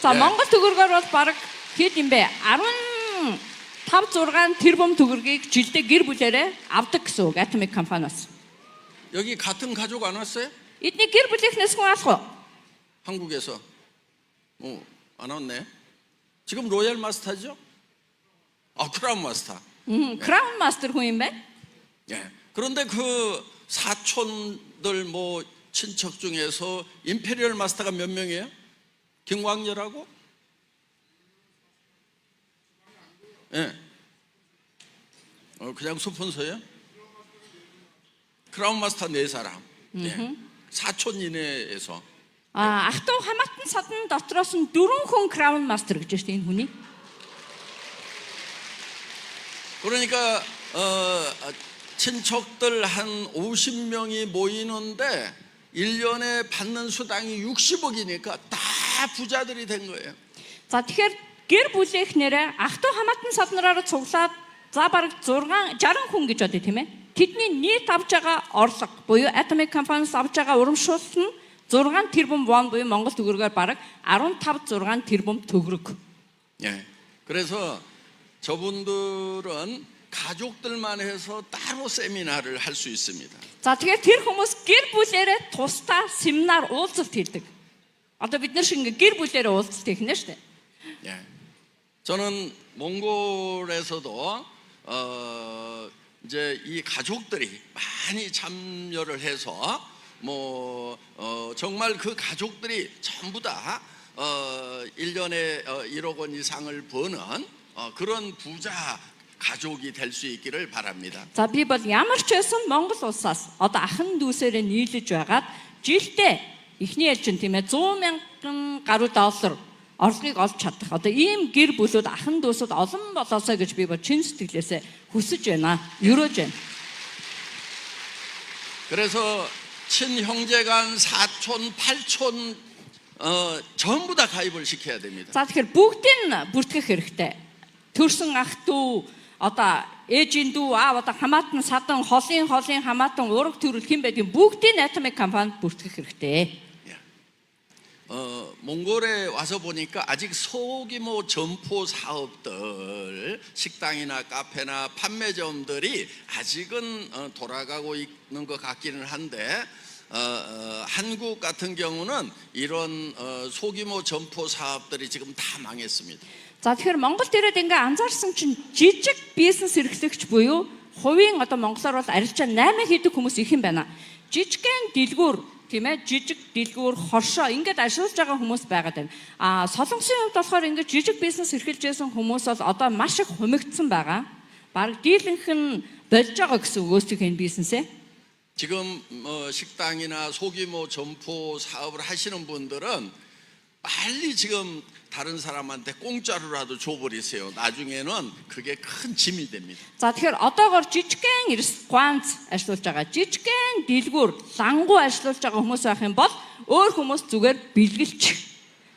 За Yeah. Монгол төгрөгөөр бол баг хэд юм бэ? 15 6 тэрбум төгрөгийг жилдээ гэр бүлээрээ авдаг гэсэн үг Atomic компаниас. 여기 같은 가족 안 왔어요? Эдний гэр бүлийнхнээс хүн алах уу? 한국에서. 안 왔네. 지금 로얄 마스터죠? 크라운 마스터. Crown Master хүн юм байна. 예. 그런데 그 사촌들 뭐 친척 중에서 임페리얼 마스터가 몇 명이에요? 김광렬하고? 예. 그냥 수폰서예요? 크라운 마스터 4사람. 예. 사촌 이내에서. Ах トゥ хамаатан садан дотроос нь 4 хүн Crown Master гэж байна шүү дээ энэ хүний. 그러니까 친척들 한 50명이 모이는데 1년에 받는 수당이 60억이니까 다 부자들이 된 거예요. За тэгэхээр гэр бүлийнхнэрээ ах トゥ хамаатан саднараар цуглаад за бараг 60 хүн гэж бодъё тийм ээ. Тэдний нийт авч байгаа орлого буюу Atomic компаниас авч байгаа урамшуулал нь 6 тэрбум вон буюу Монгол төгрөгөөр бараг 15 6 тэрбум төгрөг. 예. 그래서 저분들은 가족들만 해서 따로 세미나를 할 수 있습니다. За тэгэхээр тэр хүмүүс гэр бүлээрээ тусдаа семинар уулзалт хийдэг. Одоо бид нар шиг ингээ гэр бүлээрээ уулзалт хийх нэ штэ. 예. 저는 몽골에서도 이제 이 가족들이 많이 참여를 해서 정말 그 가족들이 전부 다 1년에 1억 원 이상을 버는 그런 부자 가족이 될 수 있기를 바랍니다. За би бол ямар ч байсан Монгол улсаас одоо ахын дүүсээрээ нийлж байгаад жилдээ эхний ээлжин тийм ээ 100 мянган гаруй доллар орлогыг олж чадах. Одоо ийм гэр бүлүүд ахын дүүсүүд олон болоосоо гэж би бол чин сэтгэлээсээ хүсэж байна. ерөөж байна. 그래서 친형제간 사촌, 팔촌 전부 다 가입을 시켜야 됩니다. За тэгэхээр бүгдийг нь бүртгэх хэрэгтэй. Төрсөн ах トゥ одоо ээжийн дүү аав одоо хамаатан садан холын хамаатан ураг төрөл хэн байдгийг бүгдийг Atomic компанид бүртгэх хэрэгтэй. 몽골에 와서 보니까 아직 소규모 점포 사업들, 식당이나 카페나 판매점들이 아직은 돌아가고 있는 것 같기는 한데 한국 같은 경우는 이런 소규모 점포 사업들이 지금 다 망했습니다. За тэгэхээр Монголд ирээд ингээ анзаарсан чинь жижиг бизнес эрхлэгч буюу хувийн одоо монголоор бол арилжаа 8 хийдэг хүмүүс их юм байна. Жижигхэн дэлгүүр тийм ээ жижиг дэлгүүр хоршоо ингээд ашиглаж байгаа хүмүүс байгаад байна. Солонгосын хувьд болохоор ингээд жижиг бизнес эрхэлж байсан хүмүүс бол одоо маш их хумигдсан байгаа. Бараг дийлэнх нь болж байгаа гэсэн үг өөрсдийнхөө энэ бизнесээ. 지금 식당이나 소규모 점포 사업을 하시는 분들은 빨리 지금 다른 사람한테 공짜로라도 줘버리세요. 나중에는 그게 큰 짐이 됩니다. За тэгэхээр одоогоор жижигхэн ганц ажиллаж байгаа жижигхэн дэлгүүр лангуу ажиллаж байгаа хүмүүс байх юм бол өөр хүмүүс зүгээр бэлгэлч.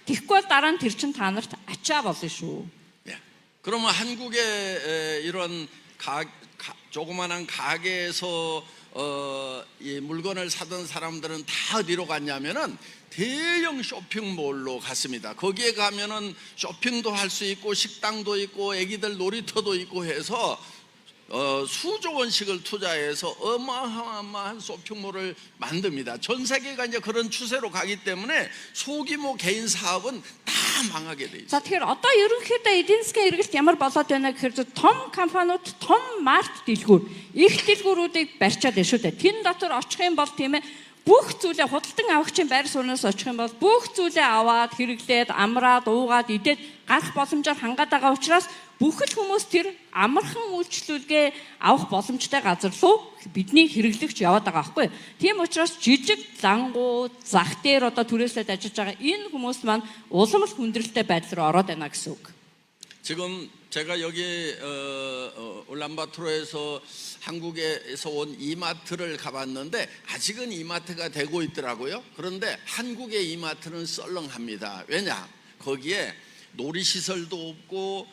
Тэгэхгүй бол дараа нь тэр чин та нарт ачаа болно шүү. 예. 그러면 한국의 이런 조그만한 가게에서 이 물건을 사던 사람들은 다 어디로 갔냐면은 대형 쇼핑몰로 갔습니다. 거기에 가면은 쇼핑도 할 수 있고 식당도 있고 애기들 놀이터도 있고 해서 수조 원씩을 투자해서 어마어마한 쇼핑몰을 만듭니다. 전 세계가 이제 그런 추세로 가기 때문에 소규모 개인 사업은 다 망하게 돼 있어요. За тэгэхээр одоо ерөнхийдөө эдийн засгийн эргэлт ямар болоод байна гэхээр том компаниуд том маркет дэлгүүр их дэлгүүрүүдийг барьчаад байна шүү дээ. Тэн дотор очих юм бол тийм ээ бүх зүйлээ худалдан авахчийн байр сууриас очих юм бол бүх зүйлээ аваад хэрэглээд амраад уугаад идээд гарах боломжоор хангаад байгаа учраас бүхэл хүмүүс тэр амархан үйлчлүүлгээ авах боломжтой газар руу бидний хэрэглэгч яваад байгаа байхгүй. Тийм учраас жижиг лангуу зах дээр одоо түрээслээд ажиллаж байгаа энэ хүмүүс маань уламж хүндрэлтэй байдал руу ороод байна гэсэн үг. 지금 제가 여기 울란바토르에서 한국에서 온 이마트를 가봤는데 아직은 이마트가 되고 있더라고요. 그런데 한국의 이마트는 썰렁합니다. 왜냐? 거기에 놀이시설도 없고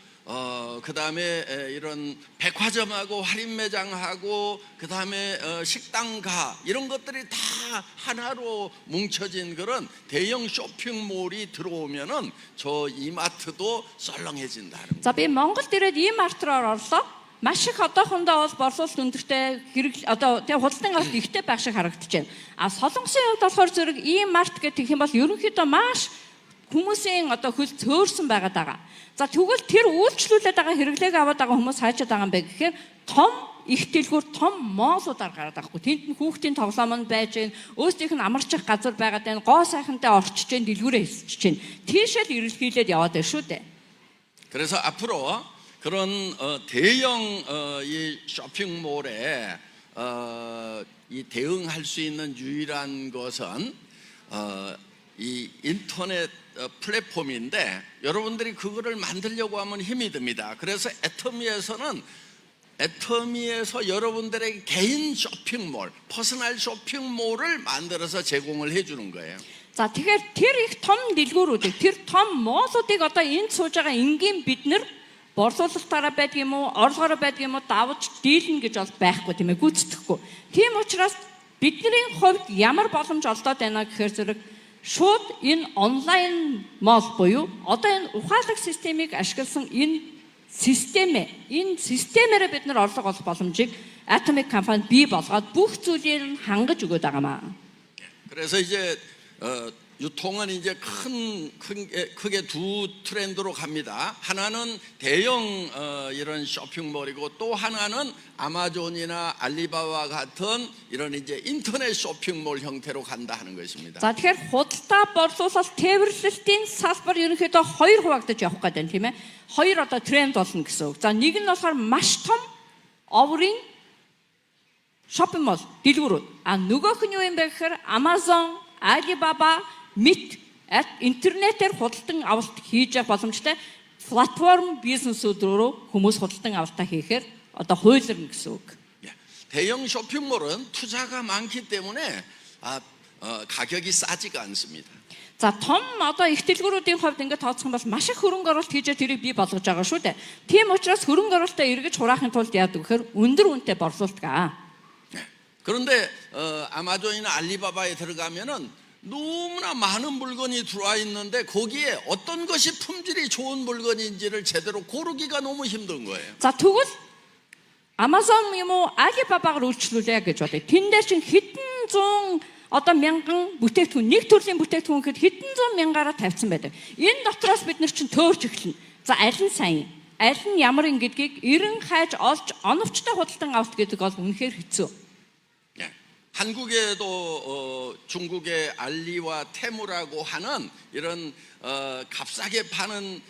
그 다음에 이런 백화점하고 할인 매장하고 그 다음에 식당가 이런 것들이 다 하나로 뭉쳐진 그런 대형 쇼핑몰이 들어오면은 저 이마트도 썰렁해진다는 거예요. За би Монголд ирээд ийм артраар орлоо. Маш их одоохондоо бол борлуулалт өндөртэй одоо тэг худалдан авалт ихтэй байх шиг харагдаж байна. Солонгосын хувьд болохоор зэрэг ийм март гэх юм бол ерөнхийдөө маш хүмүүсийн одоо хөл цөөрсөн байгаад байгаа. За тэгвэл тэр үйлчлүүлээд байгаа хэрэглээг аваад байгаа хүмүүс хаачаад байгаа юм бэ гэхээр том их дэлгүүр том моолуудаар гараад байгаа хгүй. Тэнд нь хүүхдийн тоглоом нь байж гэн, өөрсдийнх нь амарчих газар байгаад байна, гоо сайхантай орчиж гэн, дэлгүүрээ хэсчиж гэн. Тийшэл эрэлхийлээд яваад байна шүү дээ. 그래서 앞으로 그런 대형 이 쇼핑몰에 이 대응할 수 있는 유일한 것은 이 인터넷 플랫폼인데 여러분들이 그거를 만들려고 하면 힘이 듭니다. 그래서 애터미에서 여러분들에게 개인 쇼핑몰, 퍼스널 쇼핑몰을 만들어서 제공을 해주는 거예요. За тэгэхээр тэр их том дэлгүүрүүдийг, тэр том моолуудыг одоо энд сууж байгаа энгийн бид нар борлуулалтаараа байдаг юм уу, орлогоороо байдаг юм уу давж дийлнэ гэж бол байхгүй тийм ээ, гүйцэтгэхгүй. Тийм учраас бидний хувьд ямар боломж олдоод байна гэхээр зэрэг шууд энэ онлайн моол буюу одоо энэ ухаалаг системийг ашигласан энэ системээрээ бид нар орлого олох боломжийг Atomic компани бий болгоод бүх зүйлийг хангаж өгöd байгаамаа. 그래서 이제 유통은 이제 크게 두 트렌드로 갑니다. 하나는 대형 이런 쇼핑몰이고 또 하나는 아마존이나 알리바바 같은 이런 이제 인터넷 쇼핑몰 형태로 간다 하는 것입니다. За тэгэхээр худалдаа борлуулалт тээвэрлэлтийн салбар ерөнхийдөө хоёр хуваагдаж явах гэдэг юм тийм ээ. Хоёр одоо тренд болно гэсэн үг. За нэг нь болохоор маш том оврын шопинг мол дэлгүүрүүд. Нөгөөх нь юу юм бэ гэхээр Amazon, Alibaba, Mit интернетээр худалдан авалт хийж явах боломжтой платформ бизнесүүд рүү хүмүүс худалдан авалтаа хийхээр одоо хуйларна гэсэн үг. 대형 쇼핑몰은 투자가 많기 때문에 가격이 싸지가 않습니다. За том одоо их дэлгүүрүүдийн хувьд ингээд тооцох юм бол маш их хөрөнгө оруулалт хийж тэрийг бий болгож байгаа шүү дээ. Тийм учраас хөрөнгө оруулалтаа эргэж хураахын тулд яадаг гэхээр өндөр үнэтэй борлуулалт гаа. 그런데 아마존이나 알리바바에 들어가면은 너무나 많은 물건이 들어와 있는데 거기에 어떤 것이 품질이 좋은 물건인지를 제대로 고르기가 너무 힘든 거예요. За тэгвэл Amazon юм уу Alibaba-гаар үйлчлүүлээ гэж бодъё. Тэн дээр чинь хэдэн зуун одоо мянган бүтээгдэхүүн, нэг төрлийн бүтээгдэхүүн гэхэд хэдэн зуун мянгаараа тавьсан байдаг. Энэ дотроос бид нар чинь төөрч эхэлнэ. За аль нь сайн, аль нь ямар ингэдгийг эрен хайж олж оновчтой худалдан авалт гэдэг бол үнэхээр хэцүү. 예. 한국에도 중국의 알리와 테무라고 하는 이런 값싸게 파는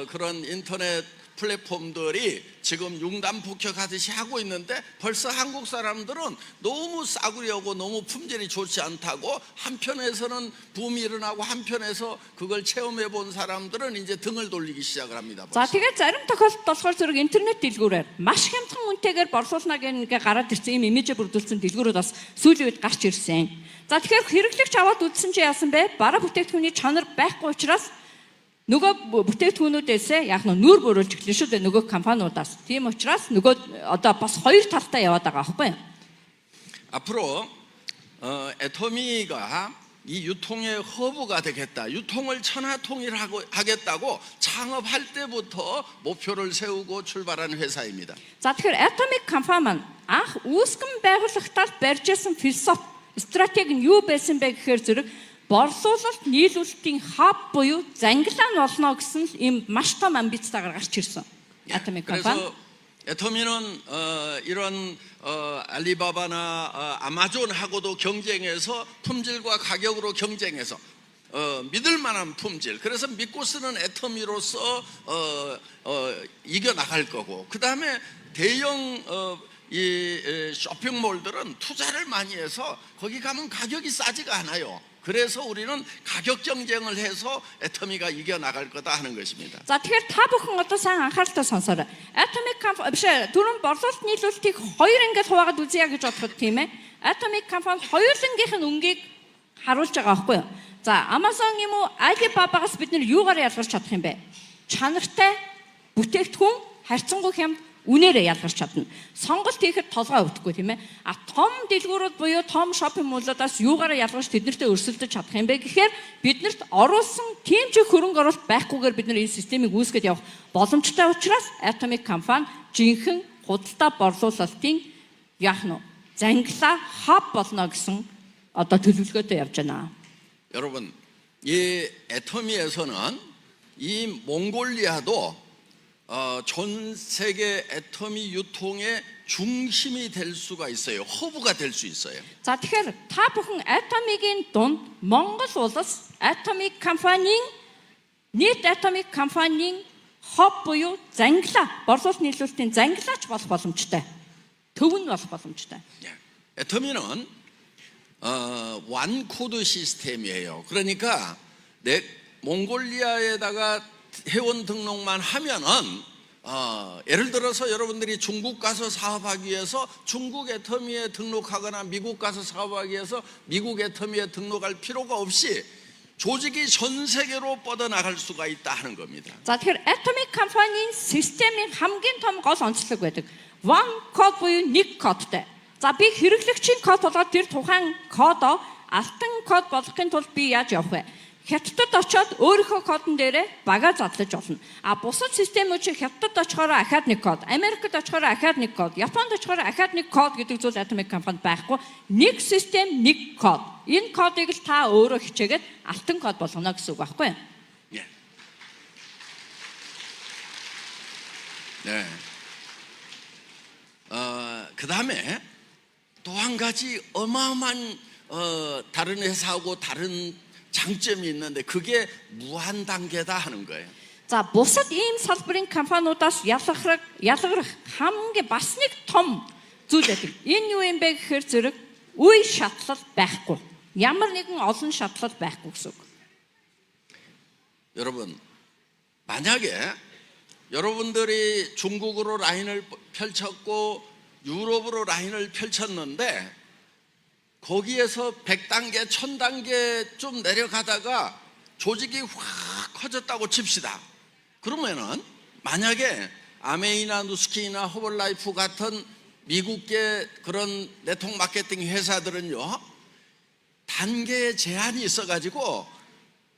그런 인터넷 플랫폼들이 지금 융단폭격하듯이 하고 있는데 벌써 한국 사람들은 너무 싸구려고 너무 품질이 좋지 않다고 한편에서는 붐이 일어나고 한편에서 그걸 체험해 본 사람들은 이제 등을 돌리기 시작을 합니다. За тэгээд зарим тохиолдолд болохоор зэрэг интернет дэлгүүрээр маш хямдхан үнэтэйгээр борлуулна гэнгээ гараад ирсэн юм имижээ бүрдүүлсэн дэлгүүрүүд бас сүүлийн үед гарч ирсэн. За тэгэхээр хэрэглэгч аваад үзсэн чи яасан бэ? Бараа бүтээгдэхүүний чанар байхгүй учраас нөгөө бүтээгдэхүүнүүдээс яг нүүр бүрүүлж эхэлнэ шүү дээ нөгөө компаниудаас. Тийм учраас нөгөө одоо бас хоёр талтай яваад байгаа байхгүй юу? 앞으로 애터미가 이 유통의 허브가 되겠다. 유통을 천하통일하겠다고 창업할 때부터 목표를 세우고 출발한 회사입니다. За тэгэхээр Atomic компани маань анх үүсгэн байгууллагатаа барьж ирсэн философи, стратеги нь юу байсан бэ гэхээр зэрэг борлуулалт нийлүүлэлтийн хаб буюу зангилаа нь болно гэсэн ийм маш том амбицтайгаар гарч ирсэн. Atomic компани. 그래서 애터미는 이런 알리바바나 아마존하고도 경쟁해서 품질과 가격으로 경쟁해서 믿을 만한 품질. 그래서 믿고 쓰는 애터미로서 이겨 나갈 거고. 그다음에 대형 이 쇼핑몰들은 투자를 많이 해서 거기 가면 가격이 싸지가 않아요. 그래서 우리는 가격 경쟁을 해서 애터미가 이겨 나갈 거다 하는 것입니다. За тэгэхээр та бүхэн одоо сайн анхааралтай сонсоорой. Atomic компани биш дөрөв борлуулалт нийлүүлэлтийг хоёр ангид хуваагаад үзье гэж бодоход тийм ээ. Atomic компани хоёулангийнх нь үнгийг харуулж байгаа байхгүй юу? За Amazon юм уу Alibaba-гаас бид нар юугаар ялгарч чадах юм бэ? Чанартай бүтээгдэхүүн харьцангуй хямд үнээрээ ялгарч чадна. Сонголт хийхэд толгой өвдөхгүй тийм ээ. А том дэлгүүрүүд буюу том шопинг моллуудаас юугаараа ялгарч тэднэртэй өрсөлдөж чадах юм бэ гэхээр биднэрт оруулсан тийм ч хөрөнгө оруулалт байхгүйгээр бид нар энэ системийг үүсгэж явах боломжтой учраас Atomic компани жинхэнэ худалдаа борлуулалтын яах нь зангилаа хаб болно гэсэн одоо төлөвлөгөөтэй явж байна. 여러분, 이 애터미에서는 이 몽골리아도 전 세계 애터미 유통의 중심이 될 수가 있어요. 허브가 될 수 있어요. За тэгэхээр та бүхэн Atomic-ийн дунд Монгол улс Atomic компанийн нийт Atomic компанийн хоб буюу зангилаа борлуулалт нийлүүлэлтийн зангилаач болох боломжтой. Төв нь болох боломжтой. 애터미는 완코드 시스템이에요. 그러니까 몽골리아에다가 회원 등록만 하면은 예를 들어서 여러분들이 중국 가서 사업하기 위해서 중국 애터미에 등록하거나 미국 가서 사업하기 위해서 미국 애터미에 등록할 필요가 없이 조직이 전 세계로 뻗어나갈 수가 있다 하는 겁니다. За тэгэхээр Atomic компанийн системийн хамгийн том гол онцлог байдаг. One code буюу нэг кодтай. За би хэрэглэгчийн код болгоод тэр тухайн кодоо алтан код болгохын тулд би яаж явах вэ? Хятадд очиод өөрийнхөө кодон дээрээ багаа задлаж болно. А бусад системүүд чи Хятадд очихоор ахаад нэг код, Америкт очихоор ахаад нэг код, Японд очихоор ахаад нэг код гэдэг зүйл Atomic компанид байхгүй. Нэг систем, нэг код. Энэ кодыг л та өөрөө хичээгээд алтан код болгоно гэсэн үг байхгүй юу? 네. 그 다음에 또 한 가지 어마어마한 다른 회사하고 다른 장점이 있는데 그게 무한 단계다 하는 거예요. За бусад ийм салбарын компаниудаас ялгарх хамгийн бас нэг том зүйл байдаг. Энэ юу юм бэ гэхээр зэрэг үе шатлал байхгүй. Ямар нэгэн олон шатлал байхгүй гэсэн үг. 여러분, 만약에 여러분들이 중국으로 라인을 펼쳤고 유럽으로 라인을 펼쳤는데 거기에서 100단계, 1000단계 좀 내려가다가 조직이 확 커졌다고 칩시다. 그러면은 만약에 아메이나 누스키나 허벌라이프 같은 미국계 그런 네트워크 마케팅 회사들은요, 단계의 제한이 있어가지고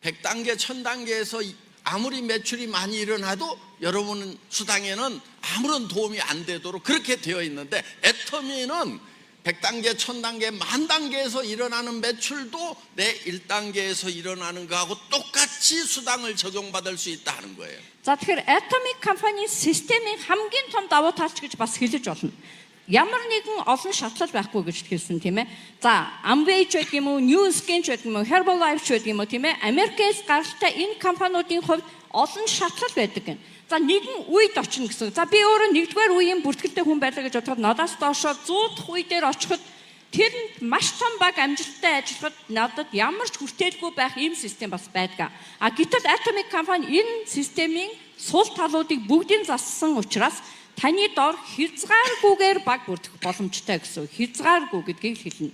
100단계, 1000단계에서 아무리 매출이 많이 일어나도 여러분 수당에는 아무런 도움이 안 되도록 그렇게 되어 있는데, 애터미는 100단계, 1000단계, 10,000단계에서 일어나는 매출도 내 1단계에서 일어나는 거하고 똑같이 수당을 적용받을 수 있다는 거예요. За тэгэхээр Atomic компани системийн хамгийн том давуу талч гэж бас хэлж болно. Ямар нэгэн олон шатлал байхгүй гэж хэлсэн тийм ээ. За, Amway ч гэдэг юм уу, New Skin ч гэдэг юм уу, Herbalife ч гэдэг юм уу тийм ээ. Америкээс гаралтай энэ компаниудын хувьд олон шатлал байдаг гэнэ. За, нэгэн үед очно гэсэн. За, би өөрөө нэгдүгээр үеийн бүртгэлтэй хүн байлаа гэж бодоход надаас доошоо 100 дахь үе дээр очиход тэрэнд маш том баг амжилттай ажиллахад надад ямар ч хүртээлгүй байх ийм систем бас байдаг. А гэтэл Atomic компани энэ системийн сул талуудыг бүгдийг зассан учраас таны дор хязгааргүйгээр баг бүрдэх боломжтой гэсэн. Хязгааргүй гэдгийг хэлнэ.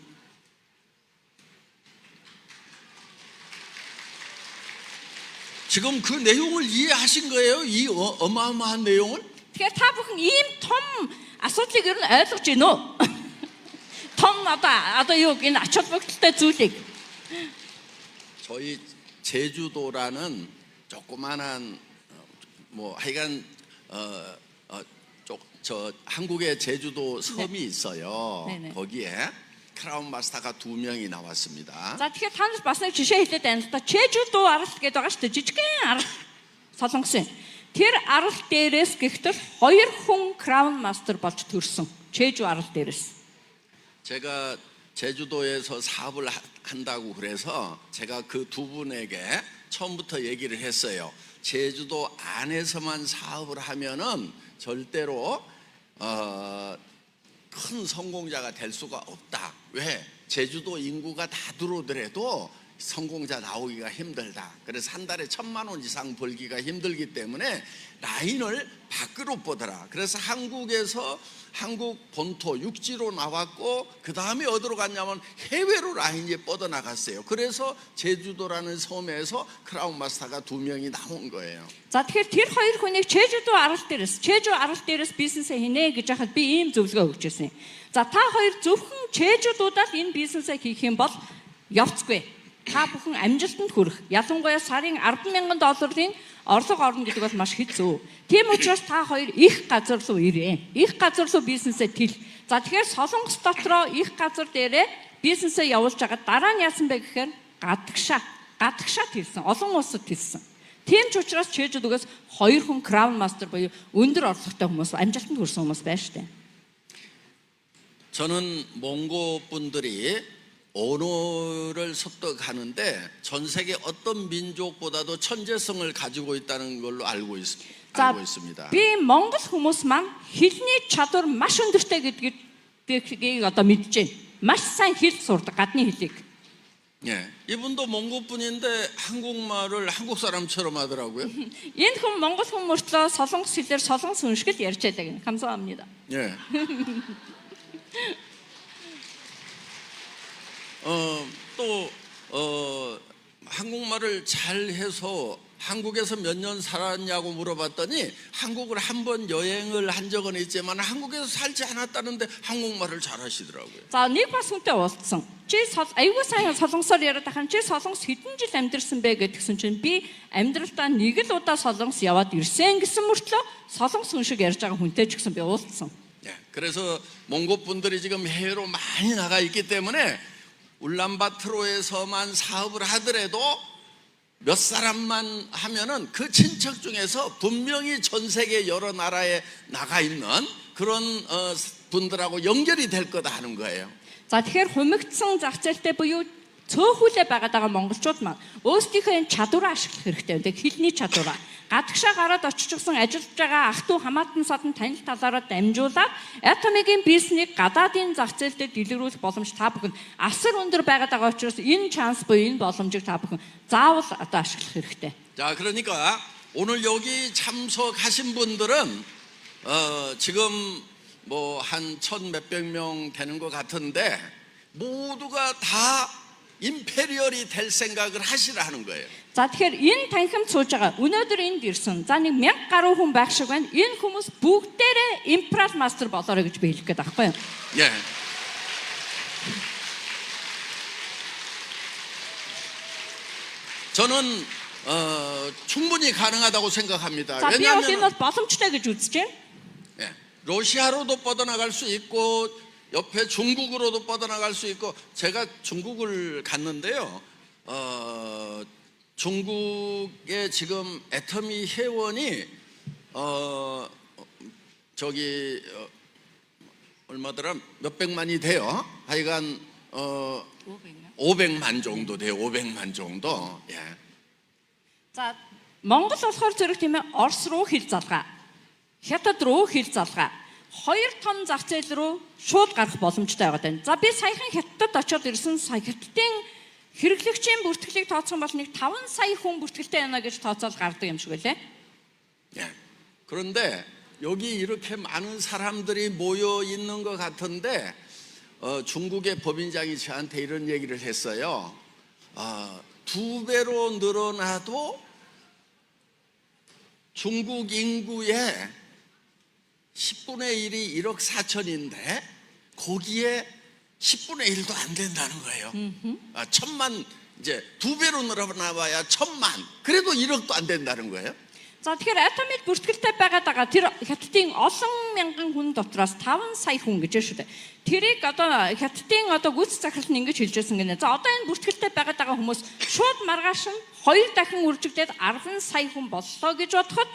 지금 그 내용을 이해하신 거예요? 이 어마어마한 내용을? Тэгэхээр та бүхэн ийм том асуудлыг ер нь ойлгож байна уу? Том одоо юу энэ ач холбогдолтой зүйлийг. 저희 제주도라는 조그만한 뭐 하여간 저 한국의 제주도 섬이 있어요. 네네. 거기에 크라운 마스터가 2명이 나왔습니다. За тэгэхээр та нар бас нэг жишээ хэлээд байна л да. Чежудо арал гэдэг байгаа шүү дээ. Жижигхэн арал солонгосын. Тэр арал дээрээс гэхдээ 2 хүн Crown Master болж төрсөн. Чежу арал дээрээс. 제가 제주도에서 사업을 한다고 그래서 제가 그 2분에게 처음부터 얘기를 했어요. 제주도 안에서만 사업을 하면은 절대로 큰 성공자가 될 수가 없다. 왜? 제주도 인구가 다 들어오더라도 성공자 나오기가 힘들다. 그래서 한 달에 1,000만 원 이상 벌기가 힘들기 때문에 라인을 밖으로 뻗어라. 그래서 한국에서 한국 본토 육지로 나왔고 그 다음에 어디로 갔냐면 해외로 라인이 뻗어나갔어요. 그래서 제주도라는 섬에서 크라운 마스터가 2명이 나온 거예요. За тэгэхээр тэр хоёр хүнийг Чежу арал дээрээс бизнесээ хийнэ гэж хахад би ийм зөвлөгөө өгч ирсэн. За та хоёр зөвхөн Чежудуудад энэ бизнесээ хийх юм бол явцгүй. Та бүхэн амжилтанд хүрэх. Ялангуяа сарын $10,000 орлого орно гэдэг бол маш хэцүү. Тийм учраас та хоёр их газар руу ирээ. Их газар руу бизнесээ тэл. За тэгэхээр Солонгос дотроо их газар дээрээ бизнесээ явуулж байгаа дараа нь яасан бэ гэхээр гадагшаа хэлсэн. Олон улсад хэлсэн. Тийм ч учраас Чежудугаас 2 хүн Crown Master буюу өндөр орлоготой хүмүүс, амжилтанд хүрсэн хүмүүс байна шүү дээ. 저는 몽고 분들이 언어를 습득하는데 전 세계 어떤 민족보다도 천재성을 가지고 있다는 걸로 알고 있습니다. Би Монгол хүмүүс маань хэлний чадвар маш өндөртэй гэдгийг одоо мэдж байна. Маш сайн хэл сурдаг гадны хэлийг. 예, 이분도 몽고 분인데 한국말을 한국 사람처럼 하더라고요. Энэ хүн Монгол хүн мөртлөө солонгос хэлээр солонгос хүн шиг л ярьж байдаг. 감사합니다. 예. 한국말을 잘해서 한국에서 몇 년 살았냐고 물어봤더니 한국을 한 번 여행을 한 적은 있지만 한국에서 살지 않았다는데 한국말을 잘하시더라고요. За нэг бас хүнтэй уулзсан. Чи аюул сайн солонгосоор яриад ахын чи солонгос хэдэн жил амьдэрсэн бэ гэдгсэн чинь би амьдралдаа нэг л удаа солонгос яваад ирсэн гэсэн мөртлөө солонгос хүн шиг ярьж байгаа хүнтэй ч гэсэн би уулзсан. 예, 그래서 몽고 분들이 지금 해외로 많이 나가 있기 때문에 울란바토르에서만 사업을 하더라도 몇 사람만 하면은 그 친척 중에서 분명히 전 세계 여러 나라에 나가 있는 그런 분들하고 연결이 될 거다 하는 거예요. За тэгэхээр хумигдсан зах зээлтэй буюу цөөхүүлээ байгаад байгаа монголчууд маань өөрсдийнхөө энэ чадвараа ашиглах хэрэгтэй. Тэг хэлний чадвараа гадагшаа гараад очижсэн ажиллаж байгаа ах トゥ хамаатан садан танил талаараа дамжуулаад Atomic-ийн бизнесийг гадаадын зах зээлдээ дэлгэрүүлэх боломж та бүхэн асар өндөр байгаад байгаа учраас энэ шанс буюу энэ боломжийг та бүхэн заавал одоо ашиглах хэрэгтэй. 자, 그러니까 오늘 여기 참석하신 분들은 지금 뭐 한 1,000몇백 명 되는 것 같은데 모두가 다 임페리얼이 될 생각을 하시라는 거예요. За тэгэхээр энэ танхимд сууж байгаа өнөөдөр энд ирсэн. За нэг 1000 гаруй хүн байх шиг байна. Энэ хүмүүс бүгдээрээ Imperial Master болоорой гэж би хэлэх гээд байгаа байхгүй юу? 예. 저는 충분히 가능하다고 생각합니다. За би бол энэ 왜냐하면 бол боломжтой гэж үзэж байна. 러시아로도 뻗어나갈 수 있고 옆에 중국으로도 뻗어나갈 수 있고 제가 중국을 갔는데요. 중국의 지금 애터미 회원이 얼마더라 몇백만이 돼요. 하여간 500만 정도 돼요. 500만 정도. 예. За Монгол болохоор зэрэг тийм ээ Орос руу хил залгаа. Хятад руу хил залгаа. Хоёр том зах зээл рүү шууд гарах боломжтой байгаа тань. За би саяхан Хятадд очиод ирсэн Хятадын хэрэглэгчийн бүртгэлийг тооцох бол нэг 5 сая хүн бүртгэлтэй байна гэж тооцоод гардаг юм шиг байлээ. 예. 그런데 여기 이렇게 많은 사람들이 모여 있는 것 같은데 중국의 법인장이 저한테 이런 얘기를 했어요. 2배로 늘어나도 중국 인구의 10분의 1이 1억 4천인데 거기에 10분의 1도 안 된다는 거예요. 1,000만 이제 2배로 늘어나봐야 1,000만 그래도 1억도 안 된다는 거예요. За тэгэхээр атомид бүртгэлтэй байгаад байгаа тэр Хятадын олон мянган хүн дотроос 5 сая хүн гэж байна шүү дээ. Тэрийг одоо Хятадын одоо гүйц захирал нь ингэж хэлжсэн гинэ. За одоо энэ бүртгэлтэй байгаад байгаа хүмүүс шууд маргааш нь 2 дахин үржигдээд 10 сая хүн боллоо гэж бодоход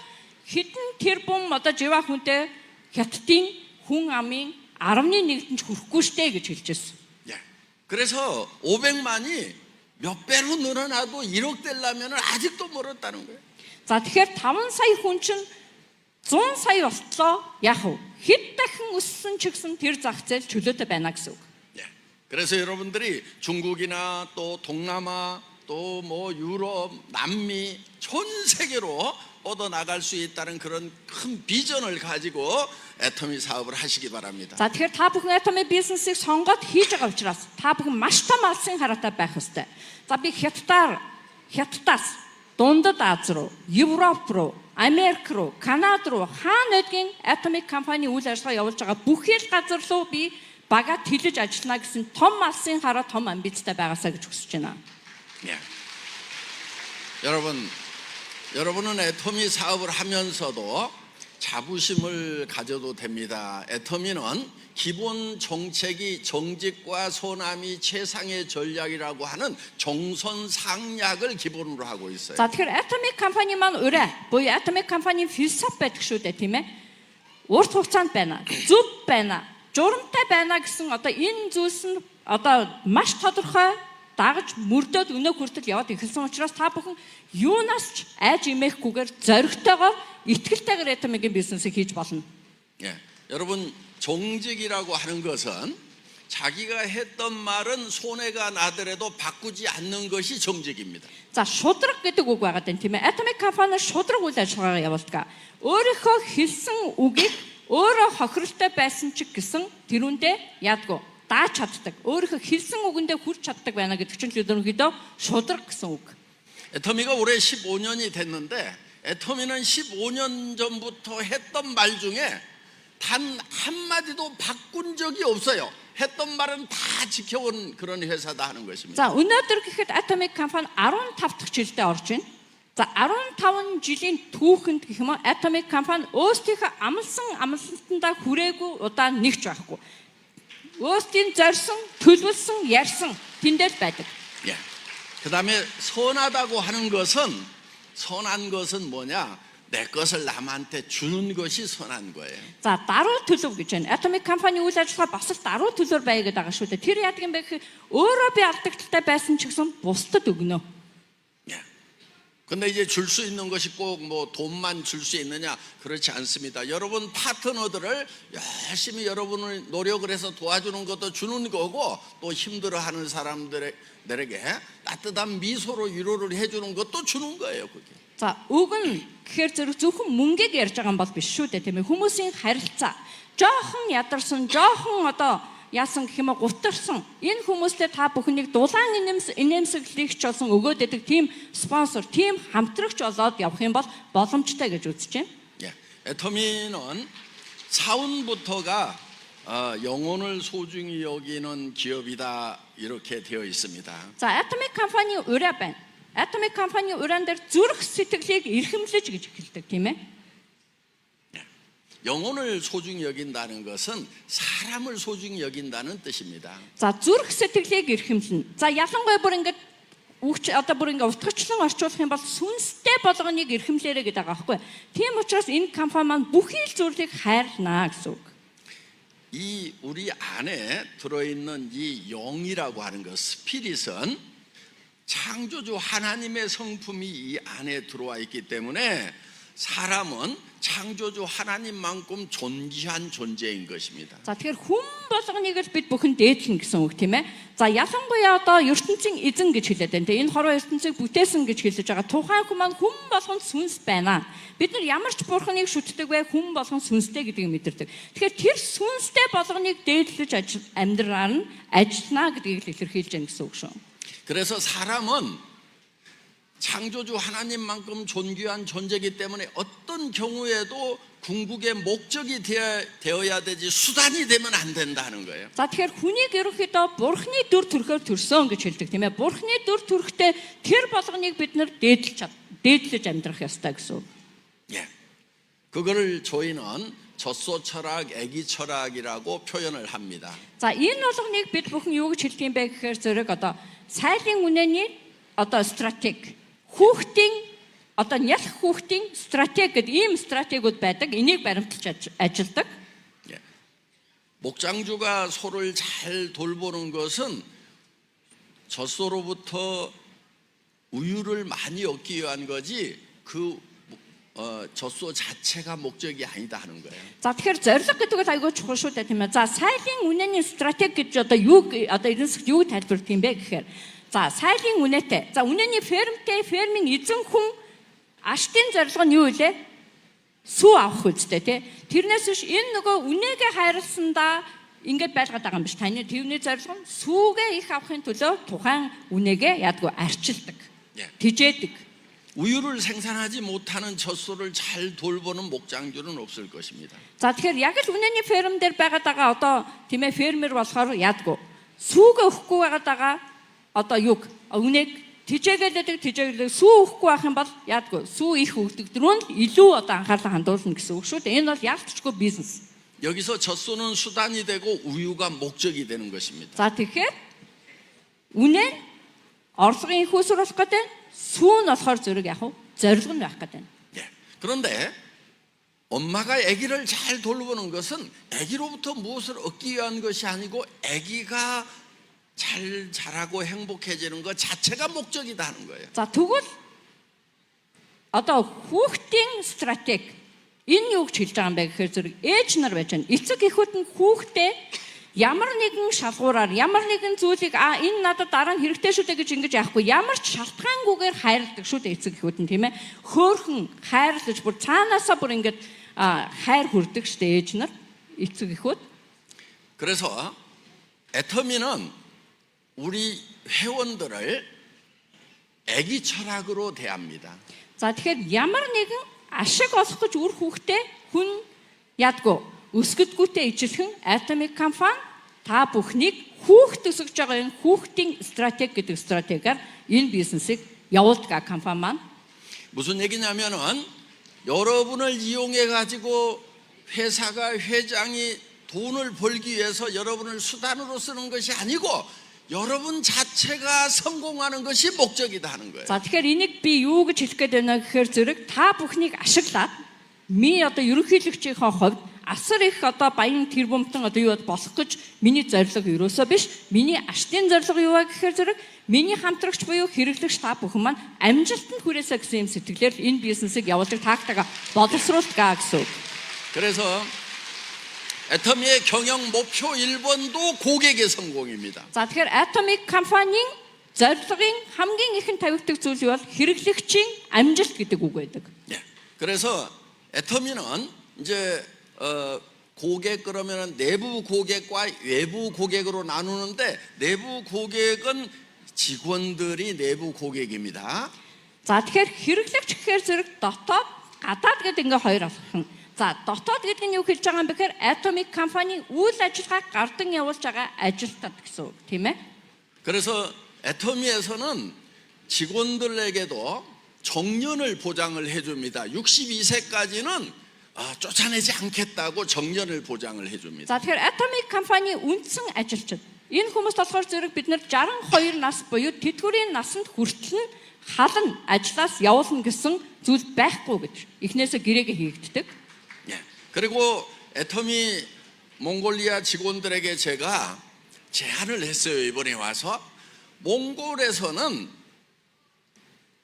хэдэн тэрбум одоо живаа хүнтэй Хятадын хүн амын 1.1-т ч хүрэхгүй штэ гэж хэлжсэн. 예. 그래서 500만이 몇 배로 늘어나도 1억 되려면 아직도 멀었다는 거예요. За тэгэхээр 5 сая хүн чинь 100 сая болтлоо яах вэ? Хэд дахин өссөн ч гэсэн тэр зах зээл чөлөөтэй байна гэсэн үг. 예. 그래서 여러분들이 중국이나 또 동남아 또 뭐 유럽, 남미 전 세계로 뻗어나갈 수 있다는 그런 큰 비전을 가지고 애터미 사업을 하시기 바랍니다. За тэгэхээр та бүхэн атомын бизнесийг сонгоод хийж байгаа учраас та бүхэн маш том алсын хараатай байх ёстой. За би Хятадаас Дундад Аз руу, Европ руу, Америк руу, Канад руу хаана нэгэн атомик компани үйл ажиллагаа явуулж байгаа бүхэл газар руу би багаа тэлж ажиллана гэсэн том алсын хараа том амбицтай байгаасаа гэж хүсэж байна. 예. 여러분은 애터미 사업을 하면서도 자부심을 가져도 됩니다. 애터미는 기본 정책이 정직과 선함이 최상의 전략이라고 하는 정선상략을 기본으로 하고 있어요. За тэгэхээр атомик компани маань ураа буюу атомик компанийн философи байдаг шүү дээ тийм ээ. Урт хугацаанд байна. Зөв байна. Журамтай байна гэсэн одоо энэ зүйлс нь одоо маш тодорхой дагаж мөрдөөд өнөө хүртэл яваад эхэлсэн учраас та бүхэн юунаас ч айж имэхгүйгээр зоригтойгоор итгэлтэйгээр атомикийн бизнесийг хийж болно. 예. 여러분 정직이라고 하는 것은 자기가 했던 말은 손해가 나더라도 바꾸지 않는 것이 정직입니다. За шудраг гэдэг үг байгаа тань тийм ээ. Атомик компани шудраг үйл ажиллагаагаа явуулдаг. Өөрийнхөө хэлсэн үгийг өөрөө хохиролтой байсан ч гэсэн тэрүүндээ яадгүй дааж чаддаг. Өөрийнхөө хэлсэн үгэндээ хүрч чаддаг байна гэдэг чинь ерөнхийдөө шудраг гэсэн үг. 애터미가 올해 15년이 됐는데 애터미는 15년 전부터 했던 말 중에 단 한마디도 바꾼 적이 없어요. 했던 말은 다 지켜온 그런 회사다 하는 것입니다. За өнөөдөр гэхэд атомик компани 15 дахь жилдээ орж байна. За 15 жилийн түүхэнд гэх юм уу атомик компани өөрсдийнхөө амлалтандаа хүрээгүй удаа нэгч байхгүй. Өөрсдийн зорьсон, төлөвлөсөн, ярьсан тэндэл байдаг. 예. 그다음에 선한 것은 뭐냐? 내 것을 남한테 주는 것이 선한 거예요. За даруй төлөв гэж байна. Атомик компани үйл ажиллагаа бас л даруй төлөөр байгаад байгаа шүү дээ. Тэр яадаг юм бэ гэхээр өөрөө би алдагдaltaй байсан ч гэсэн бусдад өгнө. 예. 근데 이제 줄 수 있는 것이 꼭 뭐 돈만 줄 수 있느냐 그렇지 않습니다. 여러분 파트너들을 열심히 여러분을 노력을 해서 도와주는 것도 주는 거고 또 힘들어하는 사람들에게 따뜻한 미소로 위로를 해주는 것도 주는 거예요. 그게. За үг нь гэхээр зэрэг зөвхөн мөнгөийг ярьж байгаа юм бол биш шүү дээ тийм ээ. Хүмүүсийн харилцаа жоохон ядарсан, жоохон одоо яасан гэх юм уу гутарсан энэ хүмүүстэй та бүхнийг дулаан инээмсэглэгч болсон өгөөд өгдөг тийм спонсор, тийм хамтрагч болоод явах юм бол боломжтой гэж үзэж байна. 예. 애터미는 사운부터가 영혼을 소중히 여기는 기업이다 이렇게 되어 있습니다. За атомик компани ураа байна. Atomic компани уран дээр зүрх сэтгэлийг эрхэмлэж гэж хэлдэг тийм ээ. 영혼을 소중히 여긴다는 것은 사람을 소중히 여긴다는 뜻입니다. За зүрх сэтгэлийг эрхэмлэнэ. За ялангуяа бүр ингээд үгч одоо бүр ингээд утгачлан орчуулах юм бол сүнстэй болгоныг эрхэмлээрэ гэдэг байгаа байхгүй. Тийм учраас энэ компани маань бүхий л зүйлийг хайрлана гэсэн үг. 이 우리 안에 들어있는 이 영이라고 하는 것, 스피릿은 창조주 하나님의 성품이 이 안에 들어와 있기 때문에 사람은 창조주 하나님만큼 존귀한 존재인 것입니다. За тэгэхээр хүн болгоныг л бид бүхэн дээдлэн гэсэн үг тийм ээ. За ялангуяа одоо ертөнцийн эзэн гэж хэлээд байна. Тэгээ энэ хорвоо ертөнцийг бүтээсэн гэж хэлж байгаа. Тухайн хүн маань хүн болгонд сүнс байна. Бид нар ямар ч бурханыг шүтдэг бай хүн болгон сүнстэй гэдгийг мэдэрдэг. Тэгэхээр тэр сүнстэй болгоныг дээдлэж амьдраар нь ажиллана гэдгийг л илэрхийлж байна гэсэн үг шүү. 그래서 사람은 창조주 하나님만큼 존귀한 존재이기 때문에 어떤 경우에도 궁극의 목적이 되어야 되지 수단이 되면 안 된다는 거예요. За тэгэхээр хүнийг ерөнхийдөө бурхны дүр төрхөөр төрсөн гэж хэлдэг тийм ээ. Бурхны дүр төрхтэй тэр болгоныг бид нар дээдлэж амьдрах ёстой гэсэн үг. 예. 그거를 저희는 젖소 철학, 애기 철학이라고 표현을 합니다. За энэ болгоныг бид бүхэн юу гэж хэлдэг юм бэ гэхээр зэрэг одоо сайлын үнэний одоо стратеги хүүхдийн одоо нялх хүүхдийн стратеги гэдэг ийм стратегиуд байдаг. Энийг баримталж ажилладаг. 예. 목장주가 소를 잘 돌보는 것은 젖소로부터 우유를 많이 얻기 위한 거지 그 젖소 자체가 목적이 아니다 하는 거예요. За тэгэхээр зорилго гэдэг нь айгүй чухал шүү дээ тийм ээ. За сайлын үнэний стратеги гэж одоо юу эрдэнэс юу тайлбарлах юм бэ гэхээр за сайлын үнэтэй. За үнэний фермтэй фермийн эзэн хүн аштын зорилго нь юу вэ? Сүү авах үстэй тий. Тэрнээс биш энэ нөгөө үнэгээ хайрласандаа ингэж байлгаад байгаа юм биш. Таны тэрний зорилго нь сүүгээ их авахын төлөө тухайн үнэгээ ядгүй арчилдаг. Тижээдэг. 우유를 생산하지 못하는 젖소를 잘 돌보는 목장주는 없을 것입니다. За тэгэхээр яг л үнэний ферм дээр байгаад байгаа одоо тийм ээ фермер болохоор ядгүй. Сүүгээ өгөхгүй байгаад байгаа одоо юг үнэг тижээгэлдэг сүү өгөхгүй байх юм бол ядгүй. Сүү их өгдөг дөрөнд илүү одоо анхаарлаа хандуулна гэсэн үг шүү дээ. Энэ бол ялцчгүй бизнес. 여기서 젖소는 수단이 되고 우유가 목적이 되는 것입니다. За тэгэхээр үнэ орлогын их усур болох гэдэг сүү нь болохоор зэрэг яг зорилго нь байх гэдэг. 예. 그런데 엄마가 아기를 잘 돌보는 것은 아기로부터 무엇을 얻기 위한 것이 아니고 아기가 잘 자라고 행복해지는 것 자체가 목적이다 하는 거예요. За тэгвэл одоо хүүхдийн стратеги энэ юу гэж хэлж байгаа юм бэ гэхээр зэрэг ээж нар байж байна. Эцэг эхүүд нь хүүхдээ ямар нэгэн шалгуураар ямар нэгэн зүйлийг энэ надад дараа нь хэрэгтэй шүү дээ гэж ингэж яахгүй ямар ч шалтгаангүйгээр хайрладаг шүү дээ эцэг эхүүд нь тийм ээ хөөхөн хайрлаж бүр цаанаасаа бүр ингэж хайр хүрдэг шүү дээ ээж нар эцэг эхүүд. 그래서 애터미는 우리 회원들을 애기 철학으로 대합니다. За тэгэхээр ямар нэгэн ашиг олох гэж үр хүүхдээ хүн ядгүй өсгөдгүүтээ ижилхэн Atomic компани та бүхнийг хүүхд өсгөж байгаа энэ хүүхдийн стратеги гэдэг стратегиар энэ бизнесийг явуулдаг компани маань. 무슨 얘기냐면은 여러분을 이용해 가지고 회사가 회장이 돈을 벌기 위해서 여러분을 수단으로 쓰는 것이 아니고 여러분 자체가 성공하는 것이 목적이다 하는 거예요. За тэгэхээр энийг би юу гэж хэлэх гээд байна гэхээр зэрэг та бүхнийг ашиглаад ми одоо ерөнхийлөгчийн хувьд асар их одоо баян тэрбумтан одоо юу болох гэж миний зорилго юусоо биш. Миний аштын зорилго юу вэ гэхээр зэрэг миний хамтрагч буюу хэрэглэгч та бүхэн маань амжилтанд хүрээсэй гэсэн юм сэтгэлээр энэ бизнесийг явуулдаг тактика боловсруулдаг гэсэн үг. 그래서 애터미의 경영 목표 1번도 고객의 성공입니다. За тэгэхээр Atomic компанийн зорилгын хамгийн ихэнд тавигддаг зүйл бол хэрэглэгчийн амжилт гэдэг үг байдаг. 예. 그래서 애터미는 이제 고객 그러면은 내부 고객과 외부 고객으로 나누는데 내부 고객은 직원들이 내부 고객입니다. За тэгэхээр хэрэглэгч гэхээр зэрэг дотоод гадаад гэдэг ингээ хоёр алхах. За дотоод гэдэг нь юу хэлж байгаа юм бэ гэхээр Atomic компани үйл ажиллагаа гардан явуулж байгаа ажилтнууд гэсэн үг тийм ээ. 그래서 애터미에서는 직원들에게도 정년을 보장을 해줍니다. 62세까지는 쫓아내지 않겠다고 정년을 보장을 해줍니다. За тэгэхээр Atomic компани үндсэн ажилчид энэ хүмүүс болохоор зэрэг бид нэр 62 нас буюу тэтгэврийн насанд хүртэл нь халан ажлаас явуулна гэсэн зүйл байхгүй гэж эхнээсээ гэрээгээ хийгддэг. 예. 그리고 애터미 몽골리아 직원들에게 제가 제안을 했어요. 이번에 와서 몽골에서는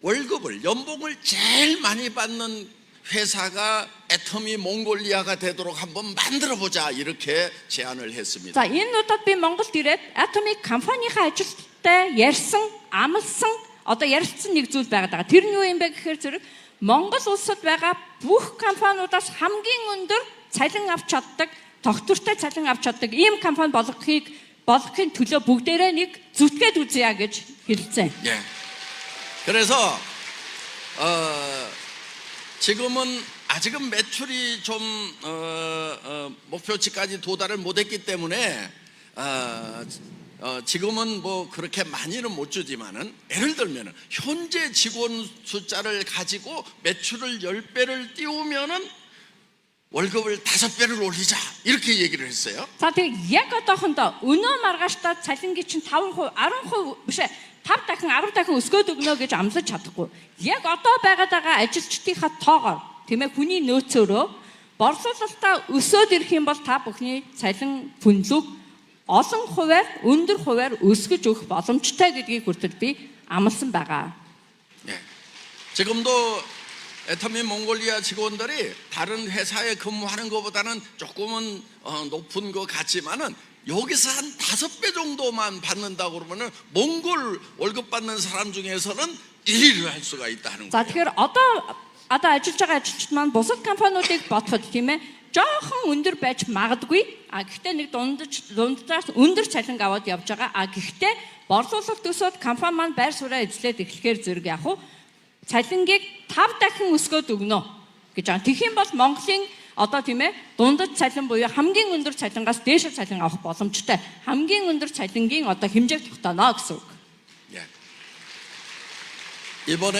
월급을 연봉을 제일 많이 받는 회사가 애터미 몽골리아가 되도록 한번 만들어 보자 이렇게 제안을 했습니다. За энэ удаад би Монголд ирээд Atomic компанийнхаа ажилтнтай ярьсан, амласан, одоо ярилцсан нэг зүйл байгаад байгаа. Тэр нь юу юм бэ гэхээр зэрэг Монгол улсад байгаа бүх компаниудаас хамгийн өндөр цалин авч чаддаг, тогтвортой цалин авч чаддаг ийм компани болгохын төлөө бүгдээрээ нэг зүтгээд үзье гэж хэлсэн. 예. 그래서 지금은 아직은 매출이 좀 목표치까지 도달을 못했기 때문에 지금은 뭐 그렇게 많이는 못 주지만은 예를 들면은 현재 직원 숫자를 가지고 매출을 10배를 띄우면은 월급을 5배를 올리자 이렇게 얘기를 했어요. За тэгээ яг одоохондоо өнөө маргааштай цалингийн чинь 5%, 10% биш ээ 5 дахин 10 дахин өсгөөд өгнө гэж амлаж чадахгүй. Яг одоо байгаад байгаа ажилчдынхаа тоогоор тийм ээ хүний нөөцөөрөө борлуулалтаа өсөөд ирэх юм бол та бүхний цалин хүнлэг олон хувиар өндөр хувиар өсгөж өгөх боломжтой гэдгийг хүртэл би амласан байгаа. 예. 지금도 애터미 몽골리아 직원들이 다른 회사에 근무하는 것보다는 조금은 높은 것 같지만은 여기서 한 5배 정도만 받는다고 그러면은 몽골 월급 받는 사람 중에서는 1위를 할 수가 있다는 За 거예요. тэгэхээр одоо ажиллаж байгаа ажилчид маань бусад компаниудыг бодоход тийм ээ жоохон өндөр байж магадгүй. Гэхдээ нэг дундаас өндөр цалин аваад явж байгаа. Гэхдээ борлуулалт төсөөд компани маань байр сууриа эзлээд эхлэхээр зэрэг яг уу цалингийг 5 дахин өсгөөд өгнө гэж байгаа. Тэгэх юм бол Монголын одоо тийм ээ дундад цалин буюу хамгийн өндөр цалингаас дээш цалин авах боломжтой. Хамгийн өндөр цалингийн одоо хэмжээг тогтооно гэсэн үг. 예. 이번에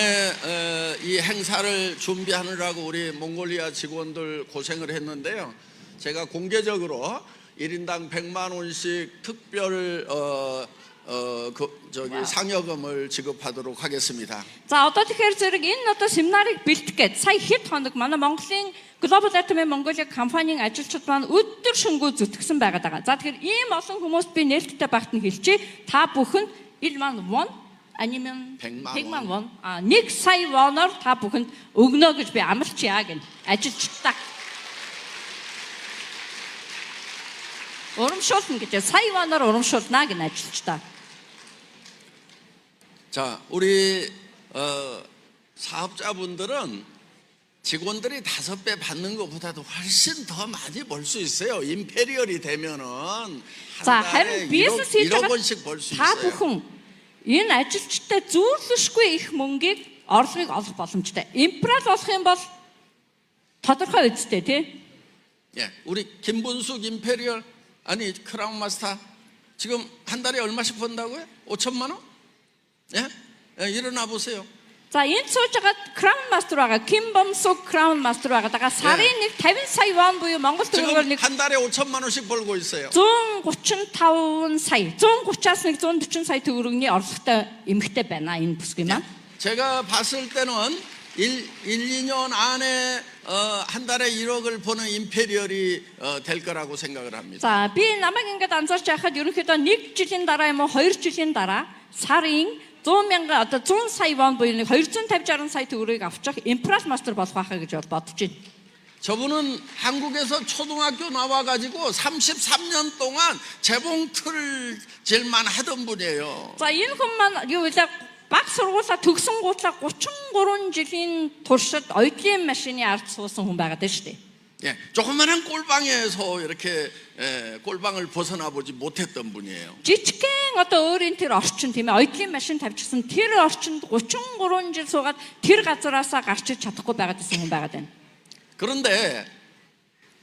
이 행사를 준비하느라고 우리 몽골리아 직원들 고생을 했는데요. 제가 공개적으로 1인당 100만 원씩 특별 상여금을 지급하도록 하겠습니다. За одоо тэгэхээр зэрэг энэ одоо семинарыг бэлтгэх гээд сая хэд хоног манай Монголын Global Atomic Mongolia компанийн ажилчид маань өдөр шөнөгүй зүтгэсэн байгаад байгаа. За тэгэхээр ийм олон хүмүүст би нээлттэй багт нь хэлчихье. Та бүхэнд 100,000 won 아니면 100만 won 1 сая воноор та бүхэнд өгнө гэж би амлачаа гэн ажилчдаа. урамшуулна гэж сая воноор урамшуулна гэн ажилчдаа. 자, 우리 사업자분들은 직원들이 5배 받는 것보다도 훨씬 더 많이 벌 수 있어요. 임페리얼이 되면은 За 한 달에 харин бизнес хийж 1억 байгаа 원씩 벌 수 та 있어요. бүхэн энэ ажилчтай зүйрлэшгүй их мөнгийг орлогыг олох боломжтой. Империал болох юм бол тодорхой үстэй тий. 예, 우리 김분숙 임페리얼 아니 크라운 마스터 지금 한 달에 얼마씩 번다고요? 5천만 원? 예? 일어나 보세요. За энэ сууж байгаа Crown Master байгаа Kim Bom-suk Crown Master байгаа. Daga сарын нэг 50 сая вон буюу Монгол төгрөгөөр нэг 한 달에 5천만 원씩 벌고 있어요. 135 сая 130-аас нэг 140 сая төгрөгийн орлоготой эмэгтэй байна энэ бүсгүй маань. 제가 봤을 때는 2년 안에 한 달에 1억을 버는 임페리얼이 될 거라고 생각을 합니다. За би намайг ингээд анзаарч байхад ерөнхийдөө 1 жилийн дараа юм уу 2 жилийн дараа сарын 100,000 одоо 100 сая вон буюу 250-60 сая төгрөгийг авчих империал мастер болох байхаа гэж бодож байна. 저분은 한국에서 초등학교 나와가지고 33년 동안 재봉틀 질만 하던 분이에요. За энэ хүн маань юу вэ? Баг сургуулаа төгсөн гутлаа 33 жилийн туршид оюутлын машины ард суусан хүн байгаад байна шүү дээ. 예, 조그만한 꼴방에서 이렇게 꼴방을 벗어나 보지 못했던 분이에요. Жижигхэн одоо өөрийн тэр орчин тийм ээ оюутлын машин тавьчихсан тэр орчинд 33 жил суугаад тэр газараасаа гарч иж чадахгүй байгаад байсан хүн байгаад байна. 그런데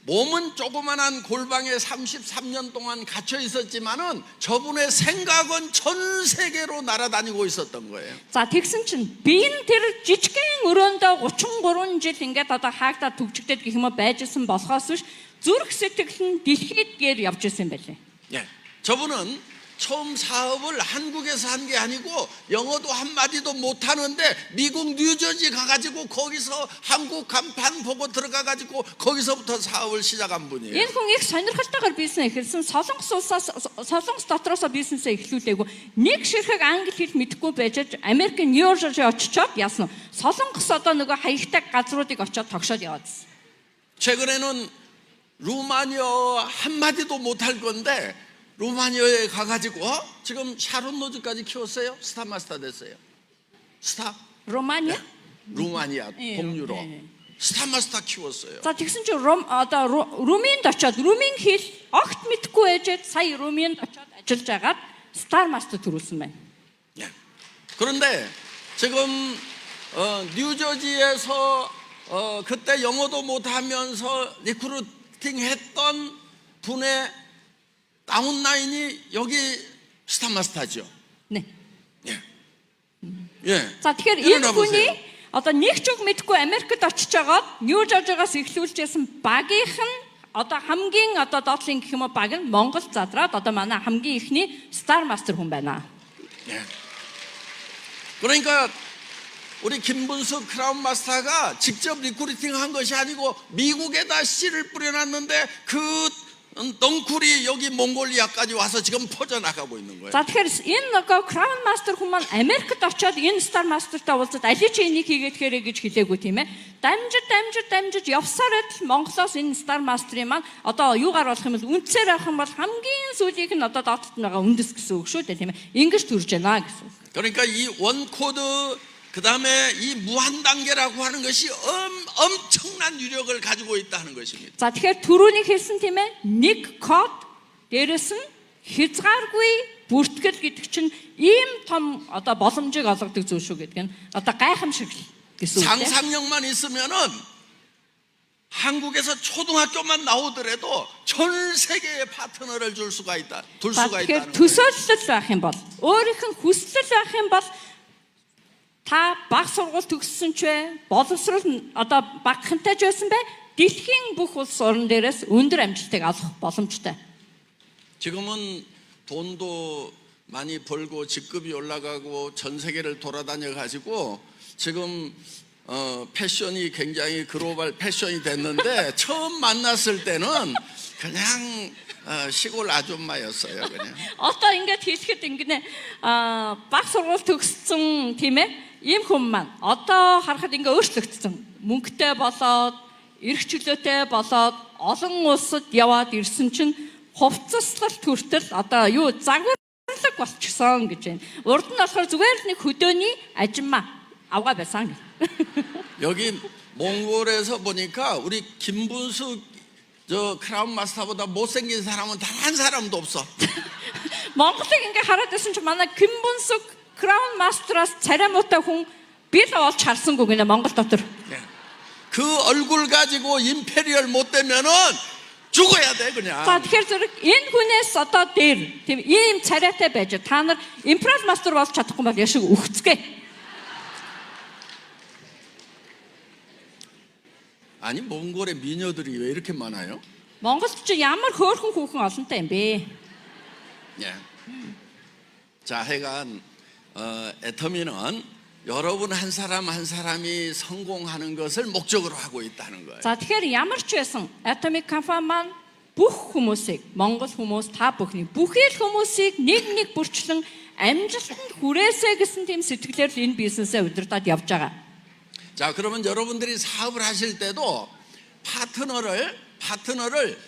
몸은 조그만한 골방에 33년 동안 갇혀 있었지만은 저분의 생각은 전 세계로 날아다니고 있었던 거예요. За тэгсэн чинь би энэ тэр жижигхэн өрөөндөө 33 жил ингээд одоо хаагдаа төгжигдээд гэх юм уу байжсэн болохоос биш зүрх сэтгэл нь дэлхийд гээр явж исэн байлээ. 예, 저분은 처음 사업을 한국에서 한 게 아니고 영어도 한마디도 못하는데 미국 뉴저지 가가지고 거기서 한국 간판 보고 들어가가지고 거기서부터 사업을 시작한 분이에요. Энэ хүн их сонирхолтойгоор бизнес эхэлсэн. Солонгос дотроос бизнесээ эхлүүлээгүй. Нэг ширхэг англи хэл мэдэхгүй байж Америкийн Нью-Йорк очичоод яасан. Солонгос одоо нөгөө хаягтай газруудыг очиод тогшоод яваадсэн. 최근에는 루마니아 한마디도 못할 건데 루마니아에 가가지고 지금 샤론 로즈까지 키웠어요. 스타 마스터 됐어요. 스타? Романия? 루마니아 예, 동유로 예. 스타 마스터 키웠어요. За тэгсэн чинь одоо Румынд очиод Румын хэл огт мэдэхгүй ээжээд сая Румынд очиод ажиллаж агаад Star Master төрүүлсэн байна. 예. 그런데 지금 뉴저지에서 그때 영어도 못하면서 리크루팅 했던 분의 다운라인이 여기 스타마스터죠. Нэ. 예. 예. За тэгэхээр энэ 일어나 хүний 보세요. одоо нэг ч үг мэдэхгүй Америкт очиж агаад Нью-Жоржиогоос эхлүүлжсэн багийнх нь одоо хамгийн одоо доотлын гэх юм уу баг нь Монгол задраад одоо манай хамгийн ихний Star Master хүн байна. 예. 그러니까 우리 김분수 크라운 마스터가 직접 리크루팅 한 것이 아니고 미국에다 씨를 뿌려놨는데 그 넝쿨이 여기 몽골리아까지 와서 지금 퍼져나가고 있는 거예요. За тэгэхээр энэ нөгөө Crown Master хүн маань Америкт очиод энэ Star Master-тай уулзаад аль ч энийг хийгээд хэрэг гэж хэлээгүй тийм ээ. Дамжиж явсаар байтал Монголоос энэ Star Master-ийн маань одоо юугаар болох юм бол үндсээр авах юм бол хамгийн сүүлийнх нь одоо доотод нь байгаа үндэс гэсэн үг шүү дээ тийм ээ. Ингэж төрж байна гэсэн. 그러니까 이 원코드 그다음에 이 무한단계라고 하는 것이 엄청난 유력을 가지고 있다는 것입니다. За тэгэхээр түрүүний хэлсэн тийм ээ. Нэг код дээрэс нь хязгааргүй бүртгэл гэдэг чинь ийм том одоо боломжийг олгодог зүйл шүү гэдэг нь одоо гайхамшиг гэсэн үг тийм. 상상력만 있으면은 한국에서 초등학교만 나오더라도 전 세계의 파트너를 줄 수가 있다. 둘 За 수가 тэгэхээр 있다는 거예요. төсөөлөл байх юм бол өөрийнх нь хүсэл байх юм бол та баг сургууль төгссөн ч бай, боловсрол одоо багхантай ч байсан бай, дэлхийн бүх улс орн дээрээс өндөр амжилтыг авах боломжтой. 지금은 돈도 많이 벌고 직급이 올라가고 전 세계를 돌아다녀 가지고 지금 패션이 굉장히 글로벌 패션이 됐는데 처음 만났을 때는 그냥 시골 아줌마였어요. 그냥. Одоо ингээд хэлэхэд ингэнэ баг сургууль төгссөн тийм ээ ийм хүн маань одоо харахад ингээ өөрчлөгдсөн. Мөнгөтэй болоод, эрх чөлөөтэй болоод, олон улсад яваад ирсэн чинь хувцаслалт хүртэл одоо юу загварлаг болчихсон гэж байна. Урд нь болохоор зүгээр л нэг хөдөөний ажимаа авгаа байсан. 여기 몽골에서 보니까 우리 김분수 저 크라운 마스터보다 못생긴 사람은 단 한 사람도 없어. Монголыг ингээ хараад байсан чинь манай Кимбунсук Crown Master-аас царай муутай хүн би л олж харсангүй гинэ Монгол дотор. 그 얼굴 가지고 임페리얼 못 되면은 죽어야 돼 그냥. За тэгэхээр зэрэг энэ хүнээс одоо дээр тийм ийм царайтай байж та нар Imperial Master болж чадахгүй бол яшиг өгцгээ. 아니 몽골의 미녀들이 왜 이렇게 많아요? Монголд ч ямар хөөрхөн хүүхэн олонтой юм бэ? 예. 자, 하여간 애터미는 여러분 한 사람 한 사람이 성공하는 것을 목적으로 하고 있다는 거예요. За тэгэхээр ямар ч байсан Atomic компани маань бүх хүмүүсийг Монгол хүмүүс та бүхний бүхэл хүмүүсийг нэг бүрчлэн амжилтанд хүрээсэй гэсэн тийм сэтгэлээр л энэ бизнесээ удирдаад явж байгаа. 자, 그러면 여러분들이 사업을 하실 때도 파트너를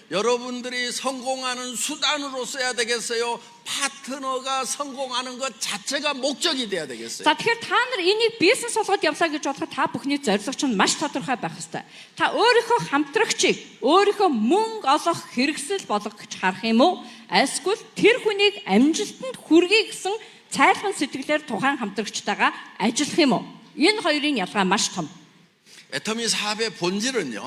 여러분들이 성공하는 수단으로 써야 되겠어요? 파트너가 성공하는 것 자체가 목적이 돼야 되겠어요? За тэгэхээр та нар энийг бизнес болгоод явлаа гэж бодоход та бүхний зорилго чинь маш тодорхой байх ёстой. Та өөрийнхөө хамтрагчийг өөрийнхөө мөнгө олох хэрэгсэл болгох гэж харах юм уу? Эсвэл тэр хүнийг амжилтанд хүргэе гэсэн цайлхан сэтгэлээр тухайн хамтрагчтайгаа ажиллах юм уу? Энэ хоёрын ялгаа маш том. 애터미 사업의 본질은요,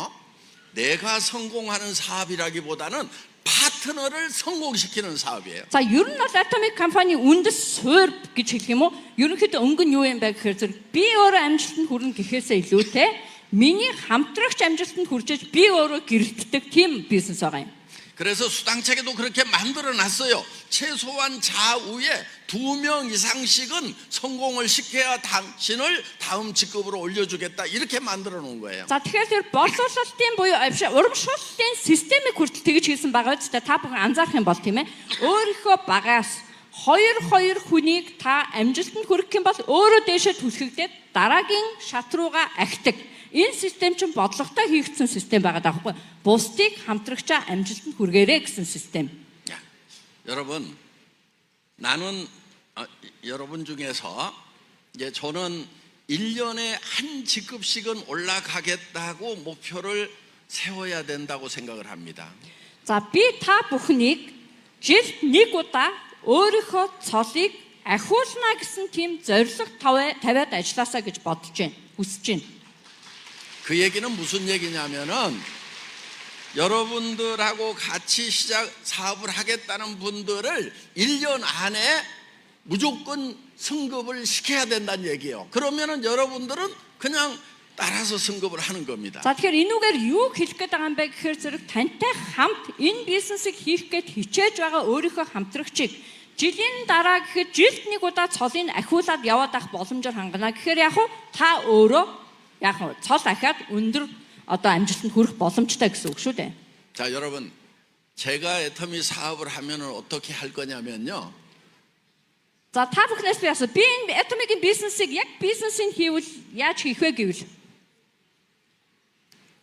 내가 성공하는 사업이라기보다는 파트너를 성공시키는 사업이에요. За ер нь бол Atomic компани үндэс суурь гэж хэлэх юм уу? Ерөнхийдөө өнгө нь юу юм бэ гэхээр зэрэг би өөрөө амжилтанд хүрнэ гэхээсээ илүүтэй миний хамтрагч амжилтанд хүрч иж би өөрөө гэрэлтдэг тийм бизнес байгаа юм. 그래서 수당책에도 그렇게 만들어 놨어요. 최소한 좌우에 2명 이상씩은 성공을 시켜야 당신을 다음 직급으로 올려주겠다. 이렇게 만들어 놓은 거예요. За тэгэхээр тэр боловсролтын буюу урамшууллын системийг хүртэл тэгж хийсэн байгаа ч та бүхэн анзаарах юм бол тийм ээ. Өөрийнхөө багаас хоёр хүнийг та амжилтанд хүргэх юм бол өөрөө дээшээ түлхэгдээд дараагийн шат руугаа ахидаг. Энэ систем чинь бодлоготой хийгдсэн систем байгаа даахгүй. Бусдыг хамтрагчаа амжилтанд хүргээрэй гэсэн систем. 야, 여러분, 나는 여러분 중에서 이제 저는 1년에 한 직급씩은 올라가겠다고 목표를 세워야 된다고 생각을 합니다. За би та бүхнийг жилд нэг удаа өөрийнхөө цолыг ахиулна гэсэн тийм зорилго тавиад ажилласаа гэж бодож байна. Хүсэж байна. 그 얘기는 무슨 얘기냐면은 여러분들하고 같이 사업을 하겠다는 분들을 1년 안에 무조건 승급을 시켜야 된다는 얘기예요. 그러면은 여러분들은 그냥 따라서 승급을 하는 겁니다. За тэгэхээр энүүгээр юу хэлэх гээд байгаа юм бэ гэхээр зэрэг тантай хамт энэ бизнесийг хийх гээд хичээж байгаа өөрийнхөө хамтрагчийг жилийн дараа гэхэд жилд нэг удаа цолыг ахиулаад яваад авах боломжоор хангана. Тэгэхээр яг уу та өөрөө яг цол ахаад өндөр одоо амжилтанд хүрэх боломжтой гэсэн үг шүү дээ. 자, 여러분, 제가 애터미 사업을 하면은 어떻게 할 거냐면요. За та бүхнээс би асуу. Би энэ Atomic-ийн бизнесийг яг бизнесийг хийвэл яаж хийх вэ гэвэл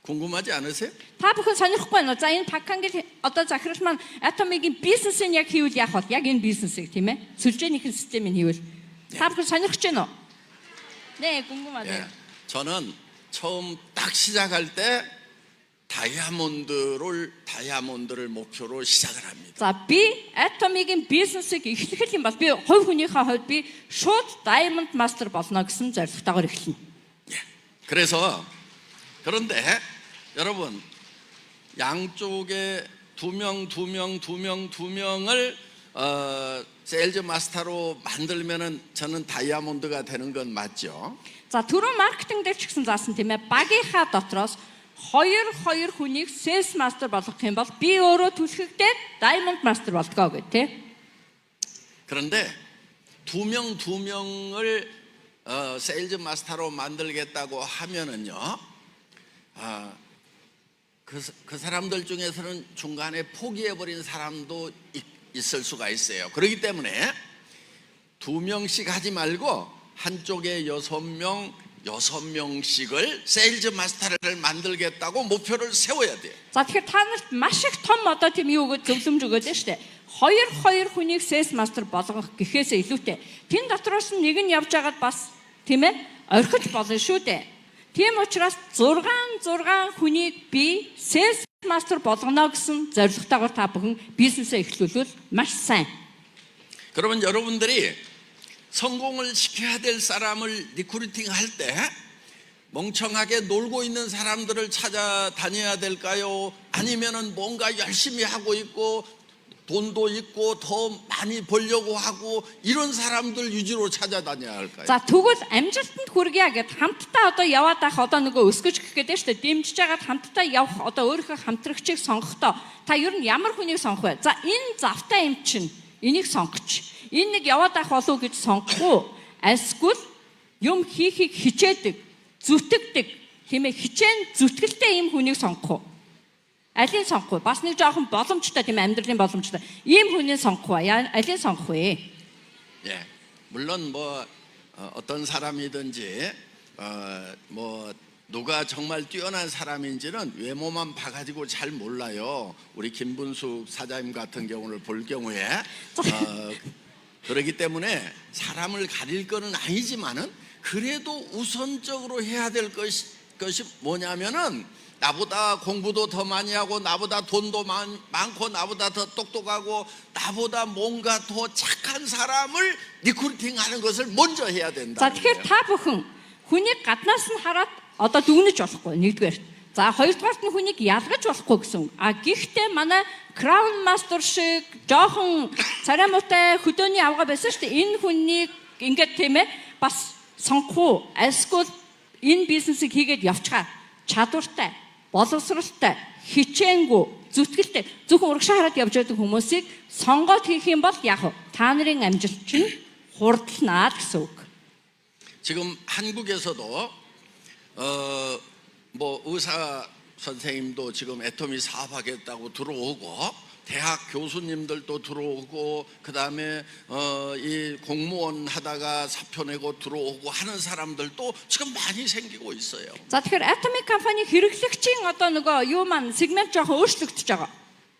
궁금하지 않으세요? та бүхэн сонирхгүй байна уу? За энэ Пакангил одоо захирал маань Atomic-ийн бизнесийг яг хийвэл яах вэ? Яг энэ бизнесийг тийм ээ. сүлжээнийхэн системийг хийвэл та бүхэн сонирхож байна уу? 네, 궁금하대요. 예. 저는 처음 딱 시작할 때 다이아몬드를 목표로 시작을 합니다. За би Atomic-ийн бизнесийг эхлэх юм бол би хувь хүнийхээ хувьд би шууд Diamond Master болно гэсэн зорилготойгоор эхэлнэ. 예. 그래서 그런데 여러분 양쪽에 두 명을 세일즈 마스터로 만들면은 저는 다이아몬드가 되는 건 맞죠? За түрүү маркетинг дээр ч гэсэн заасан тийм ээ. Багийнхаа дотроос хоёр хүнийг Sales Master болгох юм бол би өөрөө түлхэгдээд Diamond Master болтгоо гэх тийм. 그런데 두 명을 세일즈 마스터로 만들겠다고 하면은요. 그 사람들 중에서는 중간에 포기해버린 사람도 있을 수가 있어요. 그렇기 때문에 2명씩 하지 말고 한쪽에 6명씩을 세일즈 마스터를 만들겠다고 목표를 세워야 돼요. За тэгэхээр та нарт маш их том одоо тийм юу өгөөд зөвлөмж өгөөд байна шүү дээ. Хоёр хүнийг Sales Master болгох гэхээсээ илүүтэй. Тэн дотроос нь нэг нь явж байгаад бас тийм ээ орхиж болно шүү дээ. Тийм учраас 6 хүнийг би Sales Master болгоно гэсэн зорилготойгоор та бүхэн бизнесээ эхлүүлвэл маш сайн. 그러면 여러분들이 성공을 시켜야 될 사람을 리크루팅 할 때 멍청하게 놀고 있는 사람들을 찾아다녀야 될까요? 아니면은 뭔가 열심히 하고 있고 돈도 있고 더 많이 벌려고 하고 이런 사람들 위주로 찾아다녀야 할까요? За тэгвэл амжилтанд хүргье гэд хамтдаа одоо яваад ах одоо нөгөө өсгөж гэх гээд шүү дээ. Дэмжиж агаад хамтдаа явах одоо өөрийнхөө хамтрагчийг сонгохдоо та ер нь ямар хүнийг сонгох вэ? За энэ завтай юм чинь энийг сонгоч. Энэ нэг яваад ах болов гэж сонгохгүй. Альсгүй юм хийхийг хичээдэг, зүтгэдэг, тийм ээ хичээн зүтгэлтэй юм хүнийг сонгох уу? Алийг сонгох вэ? Бас нэг жоохон боломжтой тийм амьдралын боломжтой. Ийм хүнийг сонгох вэ? Алийг сонгох вэ? 예, 물론 뭐 어떤 사람이든지 뭐 누가 정말 뛰어난 사람인지는 외모만 봐가지고 잘 몰라요. 우리 김분숙 사장님 같은 경우를 볼 경우에 그렇기 때문에 사람을 가릴 거는 아니지만은 그래도 우선적으로 해야 될 것이 뭐냐면은 나보다 공부도 더 많이 하고 나보다 돈도 많고 나보다 더 똑똑하고 나보다 뭔가 더 착한 사람을 리크루팅하는 것을 먼저 해야 된다. За тэгэхээр та бүхэн хүнийг гаднаас нь хараад одоо дүгнэж болохгүй нэгдүгээр. За хоёрдугаарт нь хүнийг ялгаж болохгүй гэсэн үг. А гэхдээ манай Crown Master шиг жоохон царай муутай хөдөөний авгаа байсан шүү дээ. Энэ хүнийг ингээд тийм ээ бас сонгох уу? Эсвэл энэ бизнесийг хийгээд явчихаа. Чадвартай, боловсралтай, хичээнгүй, зүтгэлтэй зөвхөн урагшаа хараад явж байдаг хүмүүсийг сонгоод хийх юм бол яг та нарын амжилт чинь хурдлнаа гэсэн үг. 지금 한국에서도 뭐 의사 선생님도 지금 애터미 사업하겠다고 들어오고 대학 교수님들도 들어오고 그다음에 이 공무원 하다가 사표 내고 들어오고 하는 사람들도 지금 많이 생기고 있어요. За тэгэхээр Atomic компани хэрэглэгчийн одоо нөгөө юу маань сегмент жоохон өөрчлөгдөж байгаа.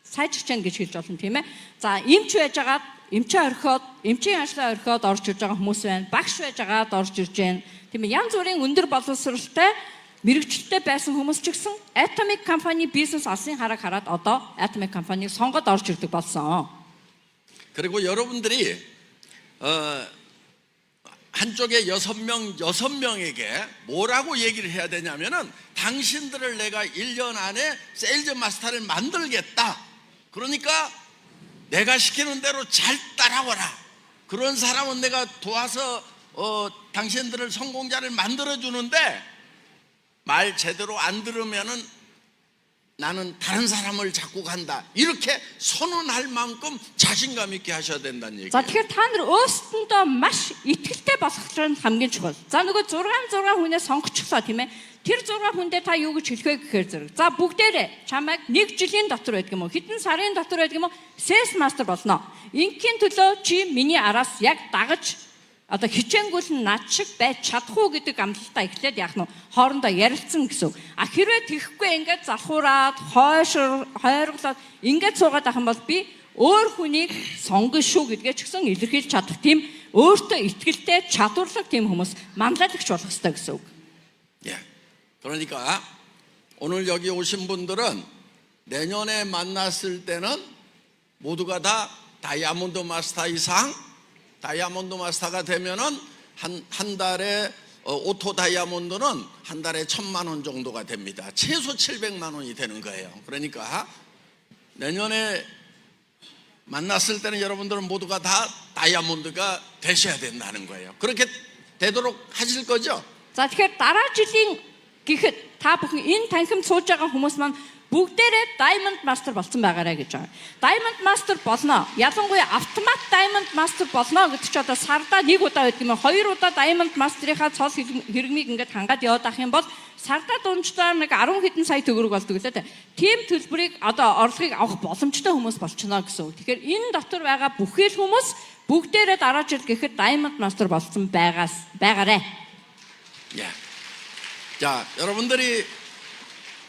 Сайжирч байна гэж хэлж болно тийм ээ. За эмч байж байгаад эмчээ орхиод эмчийн ажлаа орхиод орж ирж байгаа хүмүүс байна. Багш байж байгаад орж ирж байна. Тийм ээ. Янз бүрийн өндөр боловсролтой мэрэгчлээ байсан хүмүүс ч гэсэн Atomic компани бизнес алсын хараг хараад одоо Atomic компанийг сонгоод орж ирдэг болсон. 그리고 여러분들이 한쪽에 6명에게 뭐라고 얘기를 해야 되냐면은 당신들을 내가 1년 안에 세일즈 마스터를 만들겠다. 그러니까 내가 시키는 대로 잘 따라와라. 그런 사람은 내가 도와서 당신들을 성공자를 만들어 주는데 말 제대로 안 들으면은 나는 다른 사람을 잡고 간다. 이렇게 선언할 만큼 자신감 있게 하셔야 된다는 얘기예요. За тэгэхээр та нар өөрсдөндөө маш итгэлтэй болох нь хамгийн чухал. За нөгөө 6 хүнээ сонгочихлоо тийм ээ. Тэр 6 хүндээ та юу гэж хэлэх вэ гэхээр зэрэг. За бүгдээрээ чамайг 1 жилийн дотор байдаг юм уу? Хэдэн сарын дотор байдаг юм уу? Sales master болно. Ингийн төлөө чи миний араас яг дагаж одоо хичээнгүүл нь над шиг байж чадах уу гэдэг амлалтаа эхлээд яах нь хоорондоо ярилцсан гэсэн. А хэрвээ тэхгүй ингээд залхуураад хойроглоод ингээд суугаад ах юм бол би өөр хүнийг сонгоно шүү гэдгээ ч гэсэн илэрхийлж чадах тийм өөртөө итгэлтэй чадварлаг тийм хүмүүс манлайлагч болох хэрэгтэй гэсэн үг. 예. 그러니까 오늘 여기 오신 분들은 내년에 만났을 때는 모두가 다 다이아몬드 마스터 이상 다이아몬드 마스터가 되면은 한 달에 오토 다이아몬드는 한 달에 1,000만 원 정도가 됩니다. 최소 700만 원이 되는 거예요. 그러니까 내년에 만났을 때는 여러분들은 모두가 다 다이아몬드가 되셔야 된다는 거예요. 그렇게 되도록 하실 거죠? За тэгэхээр дараа жилийн гэхэд та бүхэн энэ танхимд сууж байгаа хүмүүс маань бүгдээрээ Diamond Master болсон байгаарэ гэж байгаа. Diamond Master болно. Ялангуяа автомат Diamond Master болно гэдэг чи одоо сардаа 1 удаа байдаг юм. 2 удаа Diamond Master-ийнхаа цол хэрэгмийг ингээд хангаад яваад ах юм бол сардаа дундждаа нэг 10 хэдэн сая төгрөг болдог лээ. Тийм төлбөрийг одоо орлогыг авах боломжтой хүмүүс болчихно гэсэн үг. Тэгэхээр энэ дотор байгаа бүхэл хүмүүс бүгдээрээ дараа жил гэхэд Diamond Master болсон байгаарэ. 예. 자, 여러분들이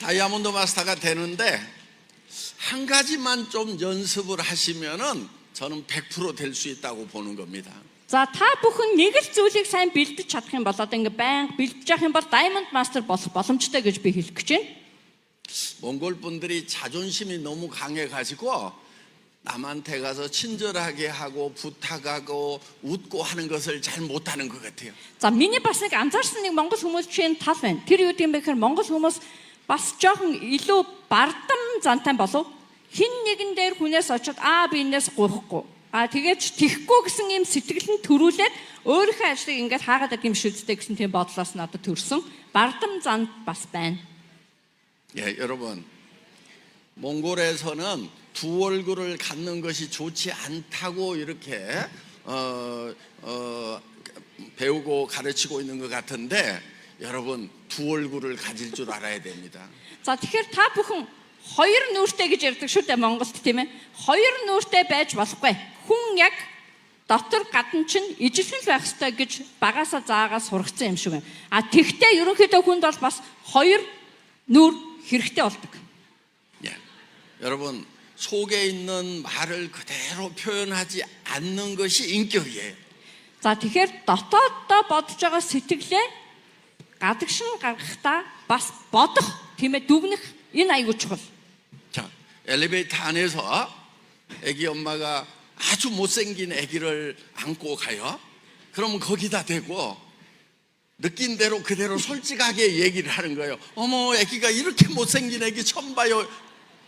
다이아몬드 마스터가 되는데 한 가지만 좀 연습을 하시면은 저는 100% 될 수 있다고 보는 겁니다. За та бүхэн нэг л зүйлийг сайн бэлдэж чадах юм бол одоо ингээ байнга бэлдэж явах юм бол Diamond Master болох боломжтой гэж би хэлэх гэж байна. 몽골 분들이 자존심이 너무 강해 가지고 남한테 가서 친절하게 하고 부탁하고 웃고 하는 것을 잘 못하는 것 같아요. За миний бас нэг анзаарсан нэг монгол хүмүүс чинь тал байна. Тэр юу гэм бэ гэхээр монгол хүмүүс бас жоохон илүү бардам зантай болов. Хин нэгэн дээр хүнээс очиод би энэс гурахгүй. Тэгээд тихгүй гэсэн юм сэтгэл нь төрүүлээд өөрийнхөө ажлыг ингээд хаагаад байдаг юм шүдтэй гэсэн тийм бодлоос надад төрсөн. бардам зан бас байна. 예, 여러분. 몽골에서는 두 얼굴을 갖는 것이 좋지 않다고 이렇게 배우고 가르치고 있는 것 같은데 여러분 두 얼굴을 가질 줄 알아야 됩니다. За тэгэхээр та бүхэн хоёр нүртэй гэж ярьдаг шүү дээ Монголд тийм ээ. Хоёр нүртэй байж болохгүй. Хүн яг дотор гадна чинь ижилхэн байх ёстой гэж багасаа заагаа сургацсан юм шиг байна. Тэгтээ ерөнхийдөө хүнд бол бас хоёр нүр хэрэгтэй болдог. 예. 여러분 속에 있는 말을 그대로 표현하지 않는 것이 인격이에요. За тэгэхээр дотооддоо бодож байгаа сэтгэлээ гадагшин гаргахдаа бас бодох тийм ээ дүгнэх энэ аягүй чухал. 자, 엘리베이터 안에서 아기 엄마가 아주 못생긴 아기를 안고 가요. 그러면 거기다 대고 느낀 대로 그대로 솔직하게 얘기를 하는 거예요. 어머, 애기가 이렇게 못생긴 애기 처음 봐요.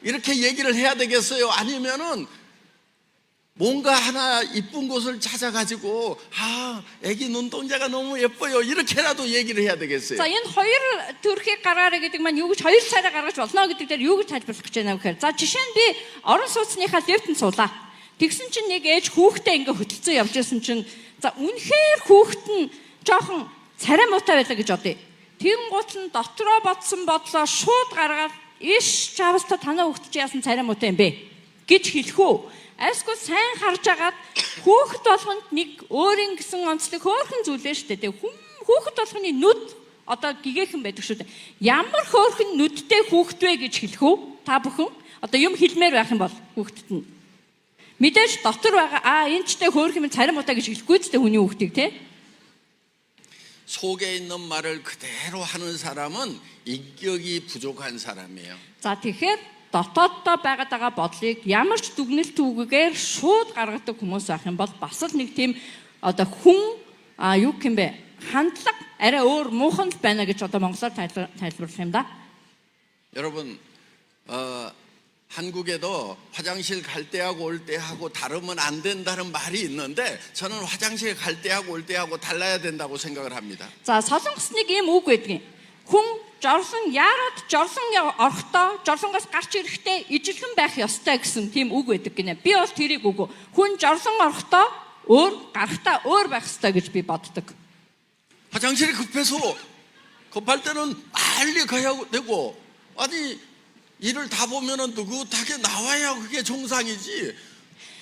이렇게 얘기를 해야 되겠어요? 아니면은 뭔가 하나 이쁜 곳을 찾아가지고 애기 눈동자가 너무 예뻐요. 이렇게라도 얘기를 해야 되겠어요? За энэ хоёр төрхийг гаргаарай гэдэг маань юу гэж хоёр цараа гаргаж болно гэдэг дээр юу гэж тайлбарлах гэж байна вэ гэхээр за жишээ нь би орон сууцныхаа лифтэнд суулаа. Тэгсэн чинь нэг ээж хүүхдээ ингээ хөдөлцөн явж исэн чинь за үнэхээр хүүхэд нь жоохон царай муутай байлаа гэж бодъё. Тэнгуут нь дотроо бодсон бодлоо шууд гаргаад иш чавста танаа хүүхэд чи яасан царай муутай юм бэ гэж хэлэх үү? Айсгүй сайн харж агаад хүүхэд болгонд нэг өөрийн гэсэн онцлог хөөрхөн зүйлээ шүү дээ. Хүүхэд болгоны нүд одоо гигээхэн байдаг шүү дээ. Ямар хөөрхөн нүдтэй хүүхэд вэ гэж хэлэх үү? Та бүхэн одоо юм хэлмээр байх юм бол хүүхэдт нь мэдээж дотор байгаа энэ ч тэ хөөрхөн царай муутай гэж хэлэхгүй ч тэ хүний хүүхдийг тий. 속에 있는 말을 그대로 하는 사람은 인격이 부족한 사람이에요. За тэгэхээр дотооддоо байгаад байгаа бодлыг ямар ч дүгнэлт түүгээр шууд гаргадаг хүмүүс байх юм бол бас л нэг тийм одоо хүн юу гэх юм бэ хандлага арай өөр муухан байна гэж одоо монголоор тайлбарлах юм да. 여러분 한국에도 화장실 갈 때하고 올 때하고 다르면 안 된다는 말이 있는데 저는 화장실 갈 때하고 올 때하고 달라야 된다고 생각을 합니다. За солонгос нэг юм үг байдаг. Хүн жорсон яарад жорсон орохдоо жорсонгоос гарч ирэхдээ ижилхэн байх ёстой гэсэн тийм үг байдаг гинэ. Би бол тэрийг үгүй. Хүн жорсон орохдоо өөр гарахтаа өөр байх ёстой гэж би боддог. 화장실이 급해서 급할 때는 빨리 가야 되고 아니 일을 다 보면은 느긋하게 나와야 그게 정상이지.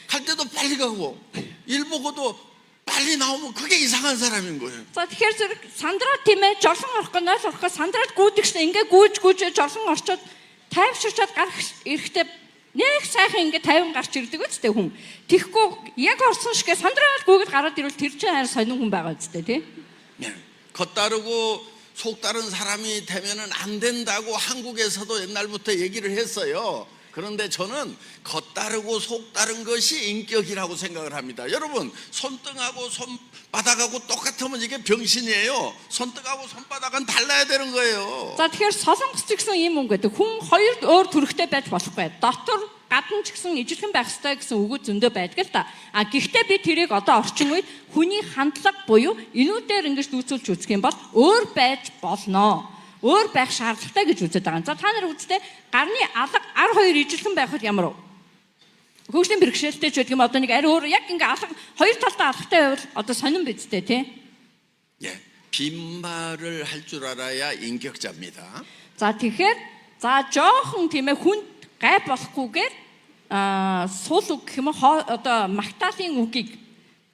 갈 때도 빨리 가고 일 보고도 빨리 나오면 그게 이상한 사람인 거예요. За тэгэхээр зэрэг сандраа тийм ээ жорсон орохгүй нойл орохгүй сандраад гүйдэг шнэ ингээ гүйж жорсон орчоод тайвширчаад гарах эрэхтэй нэг сайхан ингээ 50 гарч ирдэг үстэй хүн. Тэгхгүй яг орсон шигээ сандраад гүйгээд гараад ирвэл тэр чинь харин сонин хүн байгаа үстэй тий. 겉다르고 속 다른 사람이 되면은 안 된다고 한국에서도 옛날부터 얘기를 했어요. 그런데 저는 겉다르고 속 다른 것이 인격이라고 생각을 합니다. 여러분 손등하고 손바닥하고 똑같으면 이게 병신이에요. 손등하고 손바닥은 달라야 되는 거예요. За тэгэхээр солонгос ч гэсэн юм үг гэдэг. Хүн хоёр өөр төрхтэй байж болохгүй. Дотор гадна ч гэсэн ижилхэн байх ёстой гэсэн үгүүд зөндөө байдаг л та. Гэхдээ би тэрийг одоо орчин үед хүний хандлага буюу энүүдээр ингэж дүүцүүлж үзэх юм бол өөр байж болно. Өөр байх шаардлагатай гэж үздэг байгаа. За та нар үзтээ гарны алга 12 ижилхэн байхад ямар вэ? Хөгжлийн бэрхшээлтэй ч гэдэг юм одоо нэг ари өөр яг ингээ алга хоёр талтай алгатай байвал одоо сонирн бидтэй тий. 예, 빈말을 할 줄 알아야 인격자입니다. За тэгэхээр за жоохон тийм ээ хүн гай болохгүйгээр сул үг гэх юм одоо магтаалын үгийг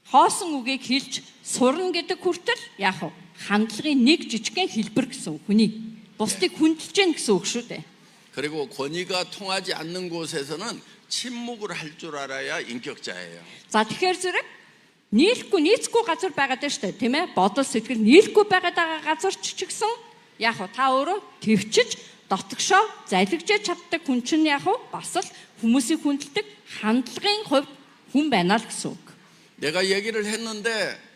хоосон үгийг хэлж сурна гэдэг хүртэл яах вэ? Хандлагын нэг жижигхэн хэлбэр гэсэн хүний бусдыг хүндэлж гэн гэсэн үг шүү дээ. 그리고 권위가 통하지 않는 곳에서는 침묵을 할 줄 알아야 인격자예요. За тэгэхээр зэрэг нийцэхгүй газар байгаад байна шүү дээ, тийм ээ? Бодол сэтгэл нийлэхгүй байгаад байгаа газар ч гэсэн яах вэ? Та өөрөө төвчж дотгошоо залгижээж чаддаг хүн чинь яах вэ? Бас л хүмүүсийг хүндэлдэг хандлагын хувьд хүн байна л гэсэн үг. 내가 얘기를 했는데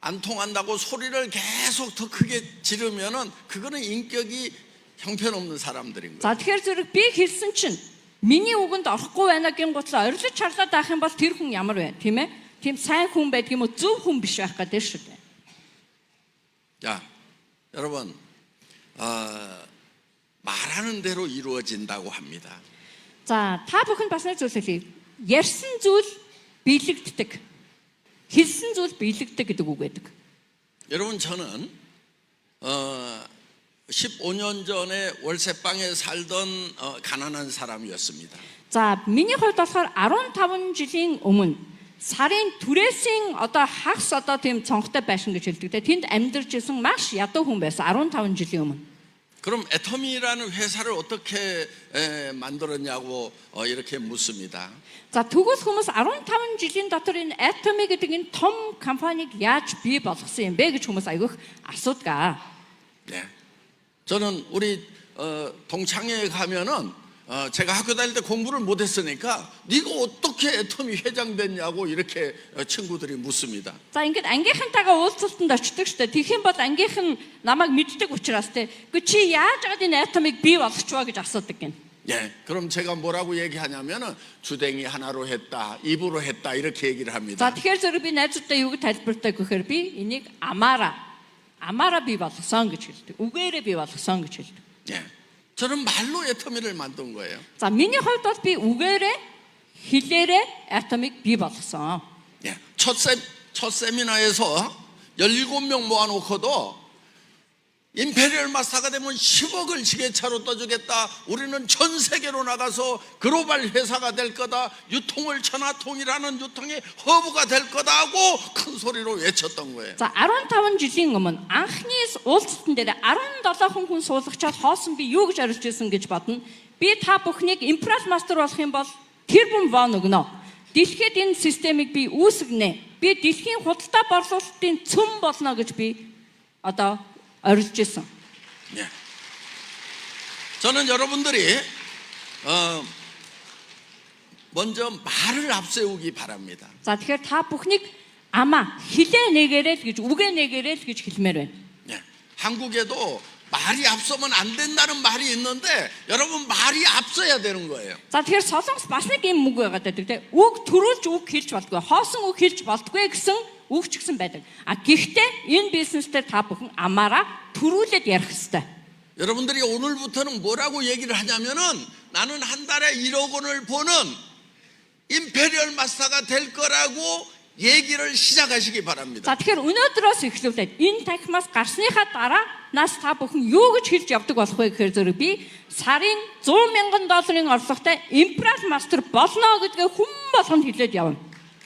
안 통한다고 소리를 계속 더 크게 지르면은 그거는 인격이 형편없는 사람들인 거예요. За тэгэхээр зэрэг би хэлсэн чинь миний үгэнд орохгүй байна гин готлоо орилж чарлаад авах юм бол тэр хүн ямар вэ? Тийм ээ? Тийм сайн хүн байдаг юм уу? Зөв хүн биш байх гэдэг шүү дээ. 자, 여러분, 말하는 대로 이루어진다고 합니다. За та бүхэнд бас нэг зүйл хэлье. Ярьсан зүйл биелэгддэг. хэлсэн зүйл биелэгдэг гэдэг үг байдаг. 여러분 저는 15년 전에 월세방에 살던 가난한 사람이었습니다. За миний хувьд болохоор 15 жилийн өмнө сарын түрээсийн одоо хагас одоо тийм цонхтой байшин гэж хэлдэг. Тэнд амьдарч исэн маш ядуу хүн байсан 15 жилийн өмнө. 그럼 애터미라는 회사를 어떻게 만들었냐고 이렇게 묻습니다. За тэгвэл хүмүүс 15 жилийн дотор энэ Atomy гэдэг энэ том компанийг яаж бий болгосон юм бэ гэж хүмүүс аягүйх асуудаг. 네. 저는 우리 동창회에 가면은 제가 학교 다닐 때 공부를 못했으니까 네가 어떻게 애터미 회장 됐냐고 이렇게 친구들이 묻습니다. За ингээд ангийнхантайгаа уулзалтанд очдог штэ. Тэгэх юм бол ангийнх нь намайг мэддэг учраас те. Гэхдээ чи яаж яагаад энэ атомыг бий болгочихваа гэж асуудаг гин. 예, 그럼 제가 뭐라고 얘기하냐면은 주댕이 하나로 했다, 입으로 했다 이렇게 얘기를 합니다. За тэгэхээр зөв би найзуудаа юу гэж тайлбартай гэхээр би энийг амаараа бий болгосон гэж хэлдэг. Үгээрээ бий болгосон гэж хэлдэг. 예, 저는 말로 애터미를 만든 거예요. За миний хувьд бол би үгээрээ хэлээрээ атомыг бий болгосон. 예, 첫 세미나에서 17명 모아놓고도 임페리얼 마스터가 되면 10억을 지게차로 떠주겠다. 우리는 전 세계로 나가서 글로벌 회사가 될 거다. 유통을 천하통일하는 유통의 허브가 될 거다 하고 큰 소리로 외쳤던 거예요. За 15 жилийн өмнө анхны уулзалтан дээр 17 хүн суулгачаад хоосон би юу гэж хариулж ирсэн гэж бодно. Би та бүхнийг импрес мастер болох юм бол тэр бүм вон өгнө. Дэлхийд энэ системийг би үүсгэнэ. Би дэлхийн худалдаа борлуулалтын цөм болно гэж би одоо орилж ирсэн. 예. 저는 여러분들이 먼저 말을 앞세우기 바랍니다. За тэгэхээр та бүхнийг амаа хилээ нэгээрэй л гэж үгээ нэгээрэй л гэж хэлмээр байна. 예. 한국에도 말이 앞서면 안 된다는 말이 있는데 여러분 말이 앞서야 되는 거예요. За тэгэхээр солонгос бас нэг юм үг байгаад байдаг те. Үг төрүүлж үг хэлж болдгоо. Хоосон үг хэлж болдгоо гэсэн үг ч гэсэн байдаг. А гэхдээ энэ бизнестэй та бүхэн амаараа төрүүлээд ярих хэрэгтэй. 여러분들이 오늘부터는 뭐라고 얘기를 하냐면은 나는 한 달에 1억 원을 버는 임페리얼 마스터가 될 거라고 얘기를 시작하시기 바랍니다. За тэгэхээр өнөөдрөөс эхлүүлээд энэ танхимаас гарсныхаа дараа нас та бүхэн юу гэж хэлж явдаг болох вэ гэхээр зөв би сарын 100 мянган долларын орлоготой импрес мастер болно гэдгээ хүн болгонд хэлээд явна.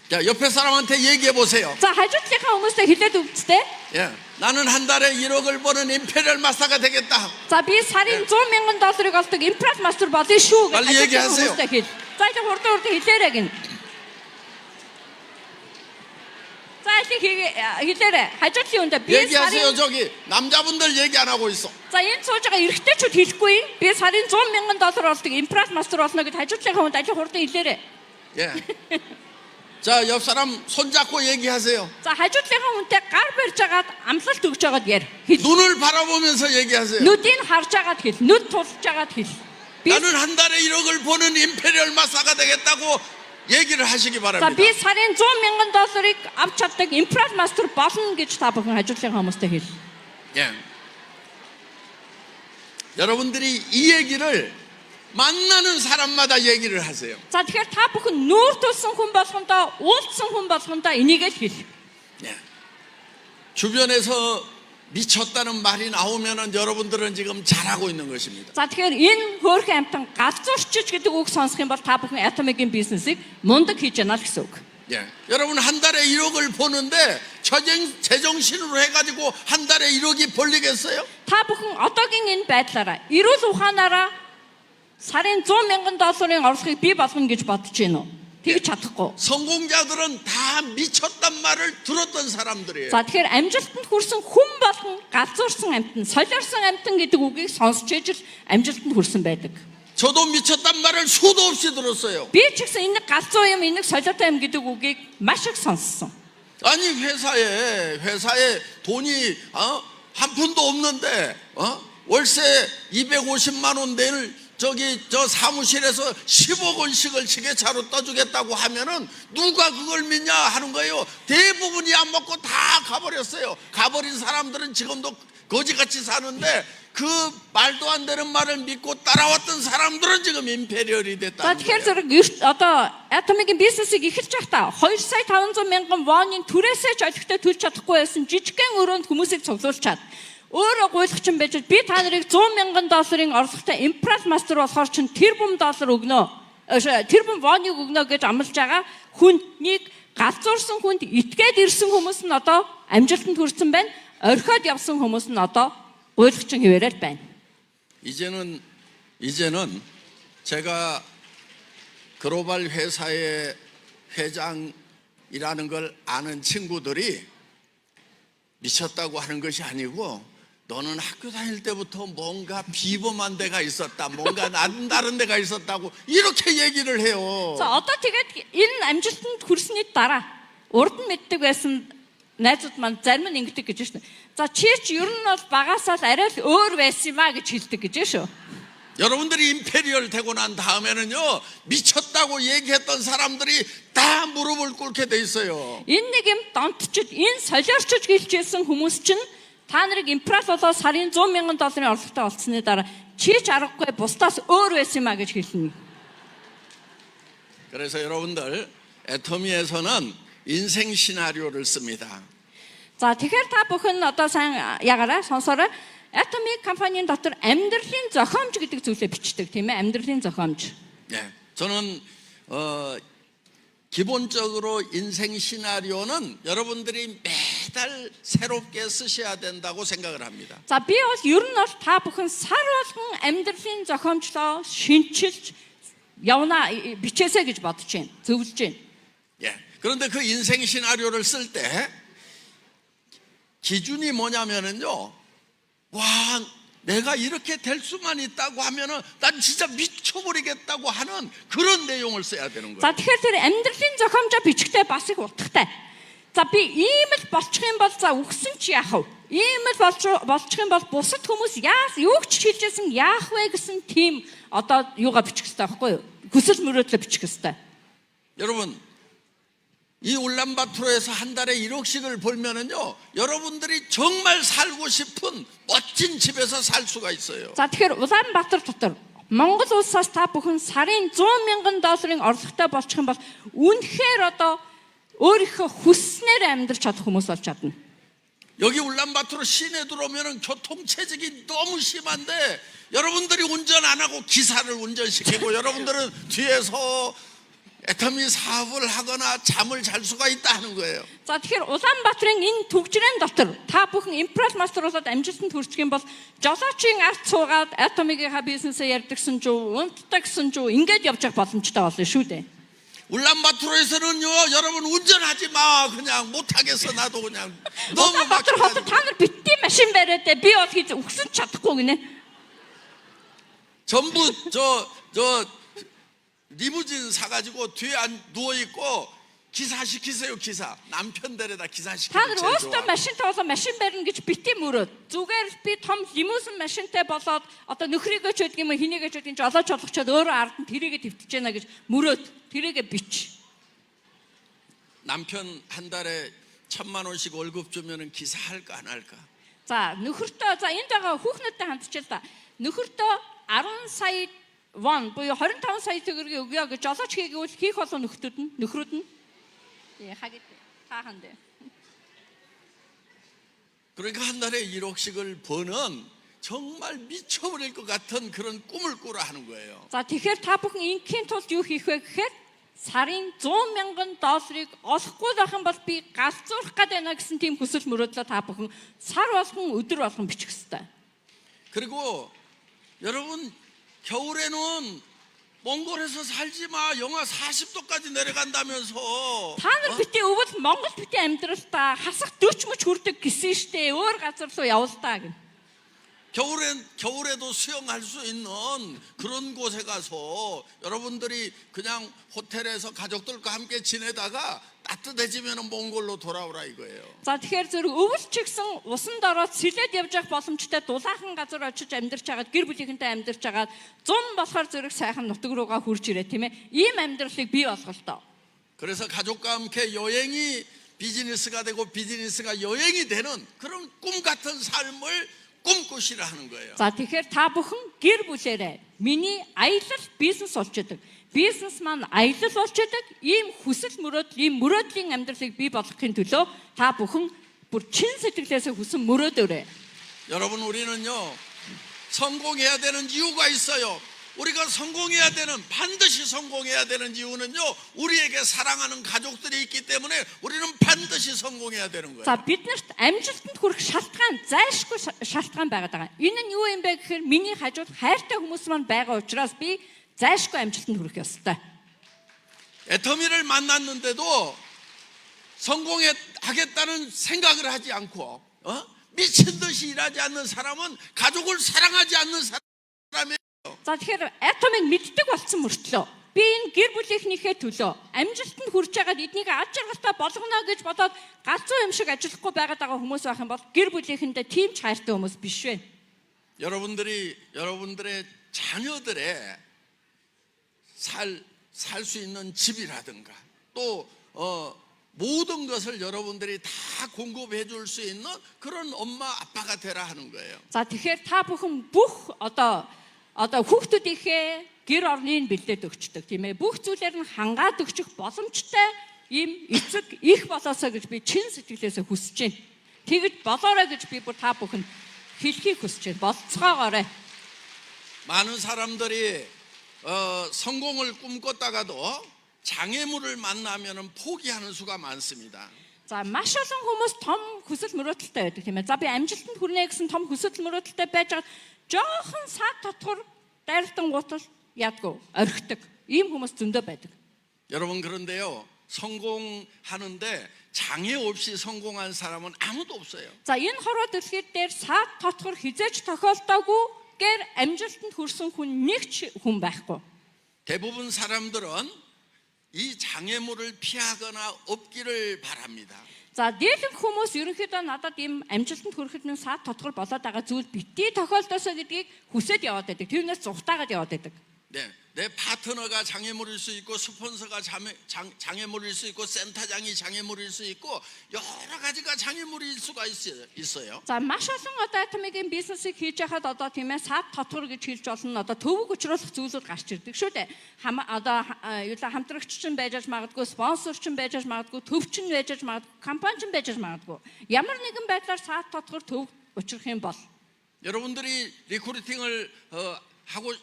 자, 옆에 사람한테 얘기해 보세요. За хажуудлынхаа хүмүүстээ хэлээд өгцтэй. 예, 나는 한 달에 1억을 버는 임페리얼 마스터가 되겠다. За би сарын 100 мянган долларыг олдог импрес мастер болно шүү гэж 빨리 얘기하세요. хэл. За их хурдан хэлээрэй гин. За их хэлээрэй. хажуудлын хүндээ би 얘기하세요. сарын 저기 남자분들 얘기 안 하고 있어. За энэ сууж байгаа эрэгтэйчүүд хэлэхгүй. Би сарын 100 мянган доллар олдог импрес мастер болно гэж хажуудлынхаа хүнд ажил хурдан хэлээрэй. 예. 자, 옆 사람 손잡고 얘기하세요. За хажуудлынхаа хүнтэй гар барьж агаад амлалт өгч агаад яар. Хэл. 눈을 바라보면서 얘기하세요. Нүдийг харж агаад хэл. Нүд тулж агаад хэл. Би 나는 한 달에 1억을 버는 임페리얼 마스터가 되겠다고 얘기를 하시기 За 바랍니다. би сарын 100 мянган долларыг авч чаддаг импрес мастер болно гэж та бүхэн хажуудлынхаа хүмүүстээ хэл. 예. 여러분들이 이 얘기를 만나는 사람마다 얘기를 하세요. За тэгэхээр та бүхэн нүүр тулсан хүн болгондоо уулзсан хүн болгондоо энийг л хэл. 예. 주변에서 미쳤다는 말이 나오면은 여러분들은 지금 잘하고 있는 것입니다. За тэгэхээр энэ хөөрхөн амтан галзуурчиж гэдэг үг сонсох юм бол та бүхэн атомикийн бизнесийг мундаг хийж яана л гэсэн үг. 예. 여러분 한 달에 1억을 버는데 제정신으로 해가지고 한 달에 1억이 벌리겠어요? Та бүхэн одоогийн энэ байдлаараа эрүүл ухаанаараа сарын 100 мянган долларын орлогыг бий болгоно гэж бодож байна уу? Тэгж чадахгүй. 성공자들은 다 미쳤단 말을 들었던 사람들이에요. За тэгэхээр амжилтанд хүрсэн хүн болгон галзуурсан амтан, солиорсон амтан гэдэг үгийг сонсч ижил амжилтанд хүрсэн байдаг. 저도 미쳤단 말을 수도 없이 들었어요. Би ч гэсэн энэ галзуу юм, энэ солиотой юм гэдэг үгийг маш их сонссон. 아니 회사에 돈이 한 푼도 없는데 월세 250만 원 내는 저 사무실에서 10억 원씩을 지게차로 떠주겠다고 하면은 누가 그걸 믿냐 하는 거예요. 대부분이 안 먹고 다 가버렸어요. 가버린 사람들은 지금도 거지같이 사는데 그 말도 안 되는 말을 믿고 따라왔던 사람들은 지금 임페리얼이 За 됐다는 тэгэхээр 거예요. зэрэг одоо атомикийн бизнесийг эхэлж байхдаа 2 сая 500 мянган воны түрээсээ ч олигтой төлж чадахгүй байсан жижигхэн өрөөнд хүмүүсийг цуглуулчаад өөрөө гуйлахчин байж би та нарыг 100 мянган долларын орлоготой импрес мастер болохоор чин тэрбум доллар өгнө. Тэрбум воныг өгнө гэж амлаж байгаа хүнийг галзуурсан хүнд итгээд ирсэн хүмүүс нь одоо амжилтанд хүрсэн байна. Орхиод явсан хүмүүс нь одоо гуйлахчин хэвээрэл байна. 이제는 제가 글로벌 회사의 회장이라는 걸 아는 친구들이 미쳤다고 하는 것이 아니고 너는 학교 다닐 때부터 뭔가 비범한 데가 있었다, 뭔가 다른 데가 있었다고 이렇게 얘기를 해요. За одоо тэгээд энэ амжилтанд хүрсний дараа урд нь мэддэг байсан найзууд маань зарим нь ингэдэг гэж байна шүү. За чи ер нь бол багасаа л арай л өөр байсан юм а гэж хэлдэг гэж байна шүү. 여러분들이 임페리얼 되고 난 다음에는요, 미쳤다고 얘기했던 사람들이 다 무릎을 꿇게 돼 있어요. Энэ нэг юм донтчид, энэ солиорчж гэлжсэн хүмүүс чинь та нарыг импрес болоод сарын 100,000 долларын орлоготой болцсны дараа чи ч аргагүй бусдаас өөр байсан юм а гэж хэлнэ. 그래서 여러분들 애터미에서는 인생 시나리오를 씁니다. За тэгэхээр та бүхэн одоо сайн ягаараа сонсоорой. Atomic компанийн дотор амьдралын зохиомж гэдэг зүйлээ бичдэг тийм ээ, амьдралын зохиомж. 네, 저는 기본적으로 인생 시나리오는 여러분들이 매달 새롭게 쓰셔야 된다고 생각을 합니다. За би бол ер нь бол та бүхэн сар болгон амьдралын зохиомжлоо шинчилж явна бичээсэй гэж бодож байна. Зөвлөж байна. 예. 그런데 그 인생 시나리오를 쓸 때 기준이 뭐냐면은요. 와, 내가 이렇게 될 수만 있다고 하면은 난 진짜 미쳐버리겠다고 하는 그런 내용을 써야 되는 За 거예요. тэгэхээр тэр амьдралын зохиомжоо бичихтэй бас их утгатай. За би ийм л болчих юм бол за үгсэн чи яах вэ? Ийм л болчих юм бол бусад хүмүүс юу ч хэлжсэн яах вэ гэсэн тийм одоо юугаа бичих хэрэгтэй байхгүй юу? Хүсэл мөрөөдлөө бичих хэрэгтэй. 여러분, 이 울란바토르에서 한 달에 1억씩을 벌면은요, 여러분들이 정말 살고 싶은 멋진 집에서 살 수가 있어요. За тэгэхээр Улаанбаатар дотор Монгол улсаас та бүхэн сарын 100,000 долларын орлоготой болчих юм бол үнэхээр одоо өөрийнхөө хүснээр амьдрч чадах хүмүүс болж чадна. 여기 울란바토르 시내 들어오면은 교통체증이 너무 심한데 여러분들이 운전 안 하고 기사를 운전시키고 여러분들은 뒤에서 애터미 사업을 하거나 잠을 잘 수가 있다 하는 거예요. За тэгэхээр Улаанбаатарын энэ төгжрийн дотор та бүхэн импрес мастер болоод амжилтанд хүрчих юм бол жолоочийн арт суугаад атомигийнхаа бизнесээ ярьдагсан ч унтдагсан ч ингээд явж явах боломжтой болно шүү дээ. 울란바토르에서는요, 여러분 운전하지 마. 그냥 못하겠어. 나도 그냥 너무 Улаанбаатар хотод 막혀가지고. та нар битгий машин бариад би бол хийж өгсөж чадахгүй гинэ. 전부 저 리무진 사가지고 뒤에 누워 있고 기사 시키세요. 기사 남편 데려다 기사 Та 시키면 нар 제일 өөртөө 좋아. машинтай болоо машин барина гэж битгий мөрөөд зүгээр би том лимузин машинтай болоод одоо нөхрийгөө ч гэдэг юм уу хинийгээ ч гэдэг юм жолооч болгочоод өөрөө ард нь тэрийгэ твтэж яана гэж мөрөөд тэрийгэ бич. 남편 한 달에 1,000,000원씩 월급 주면은 기사 할까 안 할까? За нөхөртөө за энд байгаа хүүхнүүдтэй хандчихъя л да. Нөхөртөө 10 сая вон буюу 25 сая төгрөгийг өгье гэж жолооч хийгвэл хийх болов нөхрүүд нь. 하겠대. 다 한대. 그러니까 한 달에 1억씩을 버는 정말 미쳐버릴 것 같은 그런 꿈을 꾸라 하는 거예요. За тэгэхээр та бүхэн ингийн тулд юу хийх вэ гэхээр сарын 100,000 долларыг олохгүй байх юм бол би галзуурах гээд байна гэсэн тийм хүсэл мөрөөдлөө та бүхэн сар болгон өдөр болгон бичих ёстой. 그리고 여러분 겨울에는 몽골에서 살지 마. 영하 40도까지 내려간다면서. Та нар битээ өвөл Монгол битээ амьдрал та хасах 40 мөч хүрдэг гэсэн штэ. Өөр газар руу явал та гэн. 겨울에도 수영할 수 있는 그런 곳에 가서 여러분들이 그냥 호텔에서 가족들과 함께 지내다가 따뜻해지면 몽골로 돌아오라 이거예요. За тэгэхээр зөв өвөл ч гэсэн усанд ороод сэлээд явж явах боломжтой дулаахан газар очиж амьдарч хагаад гэр бүлийнхэнтэй амьдарч хагаад зум болохоор зөв сайхан нутаг руугаа хурж ирээ тийм ээ. Ийм амьдралыг бий болголтоо. 그래서 가족과 함께 여행이 비즈니스가 되고 비즈니스가 여행이 되는 그런 꿈 같은 삶을 꿈꾸시라 하는 거예요. За тэгэхээр та бүхэн гэр бүлээрээ миний аялал бизнес болчихдог. Бизнес маань аялал болчихдог. Ийм хүсэл мөрөөдөл, ийм мөрөөдлийн амьдралыг бий болгохын төлөө та бүхэн бүр чин сэтгэлээсээ хүсэн мөрөөдөрөө. 여러분 우리는요 성공해야 되는 이유가 있어요. 우리가 성공해야 되는 반드시 성공해야 되는 이유는요 우리에게 사랑하는 가족들이 있기 때문에 우리는 반드시 성공해야 되는 거예요. За биднэрт амжилтанд хүрэх шалтгаан зайлшгүй шалтгаан байгаад байгаа. Энэ нь юу юм бэ гэхээр миний хажууд хайртай хүмүүс маань байгаа учраас би зайлшгүй амжилтанд хүрэх ёстой. 애터미를 만났는데도 성공하겠다는 생각을 하지 않고 미친 듯이 일하지 않는 사람은 가족을 사랑하지 않는 사람이에요. За тэгэхээр атомыг мэддэг болсон мөртлөө би энэ гэр бүлийнхнийхээ төлөө амжилтанд хүрч байгаад эднийг аж аргалтай болгоно гэж бодоод галзуу юм шиг ажиллахгүй байгаад байгаа хүмүүс байх юм бол гэр бүлийнхэндээ тийм ч хайртай хүмүүс биш вэ. 여러분들의 자녀들의 살 수 있는 집이라든가 또 모든 것을 여러분들이 다 공급해 줄 수 있는 그런 엄마 아빠가 되라 하는 거예요. За тэгэхээр та бүхэн бүх одоо хүүхдүүдийнхээ гэр орныг бэлдээд өгчдөг тийм ээ. Бүх зүйлээр нь хангаад өгчих боломжтой ийм эцэг их болоосоо гэж би чин сэтгэлээсээ хүсэж байна. Тэгж болоорой гэж би бүр та бүхэнд хэлхийг хүсэж байна. болцоогоорой. 많은 사람들이 성공을 꿈꿨다가도 장애물을 만나면 포기하는 수가 많습니다. За маш олон хүмүүс том хүсэл мөрөөдөлтэй байдаг тийм ээ. За би амжилтанд хүрнэ гэсэн том хүсэл мөрөөдөлтэй байж байгаа жоохон сад татвар дайралтан гутал ядгүй орхидог. Ийм хүмүүс зөндөө байдаг. 여러분 그런데요. 성공하는데 장애 없이 성공한 사람은 아무도 없어요. За энэ хорвоо дэлхийд дээр сад татвар хизээж тохиолдоогүй гэр амжилтанд хүрсэн хүн нэг ч хүн байхгүй. 대부분 사람들은 이 장애물을 피하거나 없기를 바랍니다. За дийлэнх хүмүүс ерөнхийдөө надад ийм амжилтанд хүрэхэд нэг сад татвар болоод байгаа зүйл битгий тохиолдосоо гэдгийг хүсэж яваад байдаг. Тэрнээс зүхтаагаад яваад байдаг. 네, 내 파트너가 장애물일 수 있고 스폰서가 장애물일 수 있고 센터장이 장애물일 수 있고 여러 가지가 장애물일 수가 있어요. За маш олон одоо атомын бизнесийг хийж байхад одоо тийм ээ сад татвар гэж хэлж болно. Одоо төвөг учруулах зүйлүүд гарч ирдэг шүү дээ. Одоо хамтрагч чинь байж магадгүй, спонсор чинь байж магадгүй, төвч нь байж магадгүй, компани чинь байж магадгүй. Ямар нэгэн байдлаар сад татвар төвөг учрах юм бол 여러분들이 리크루팅을 하고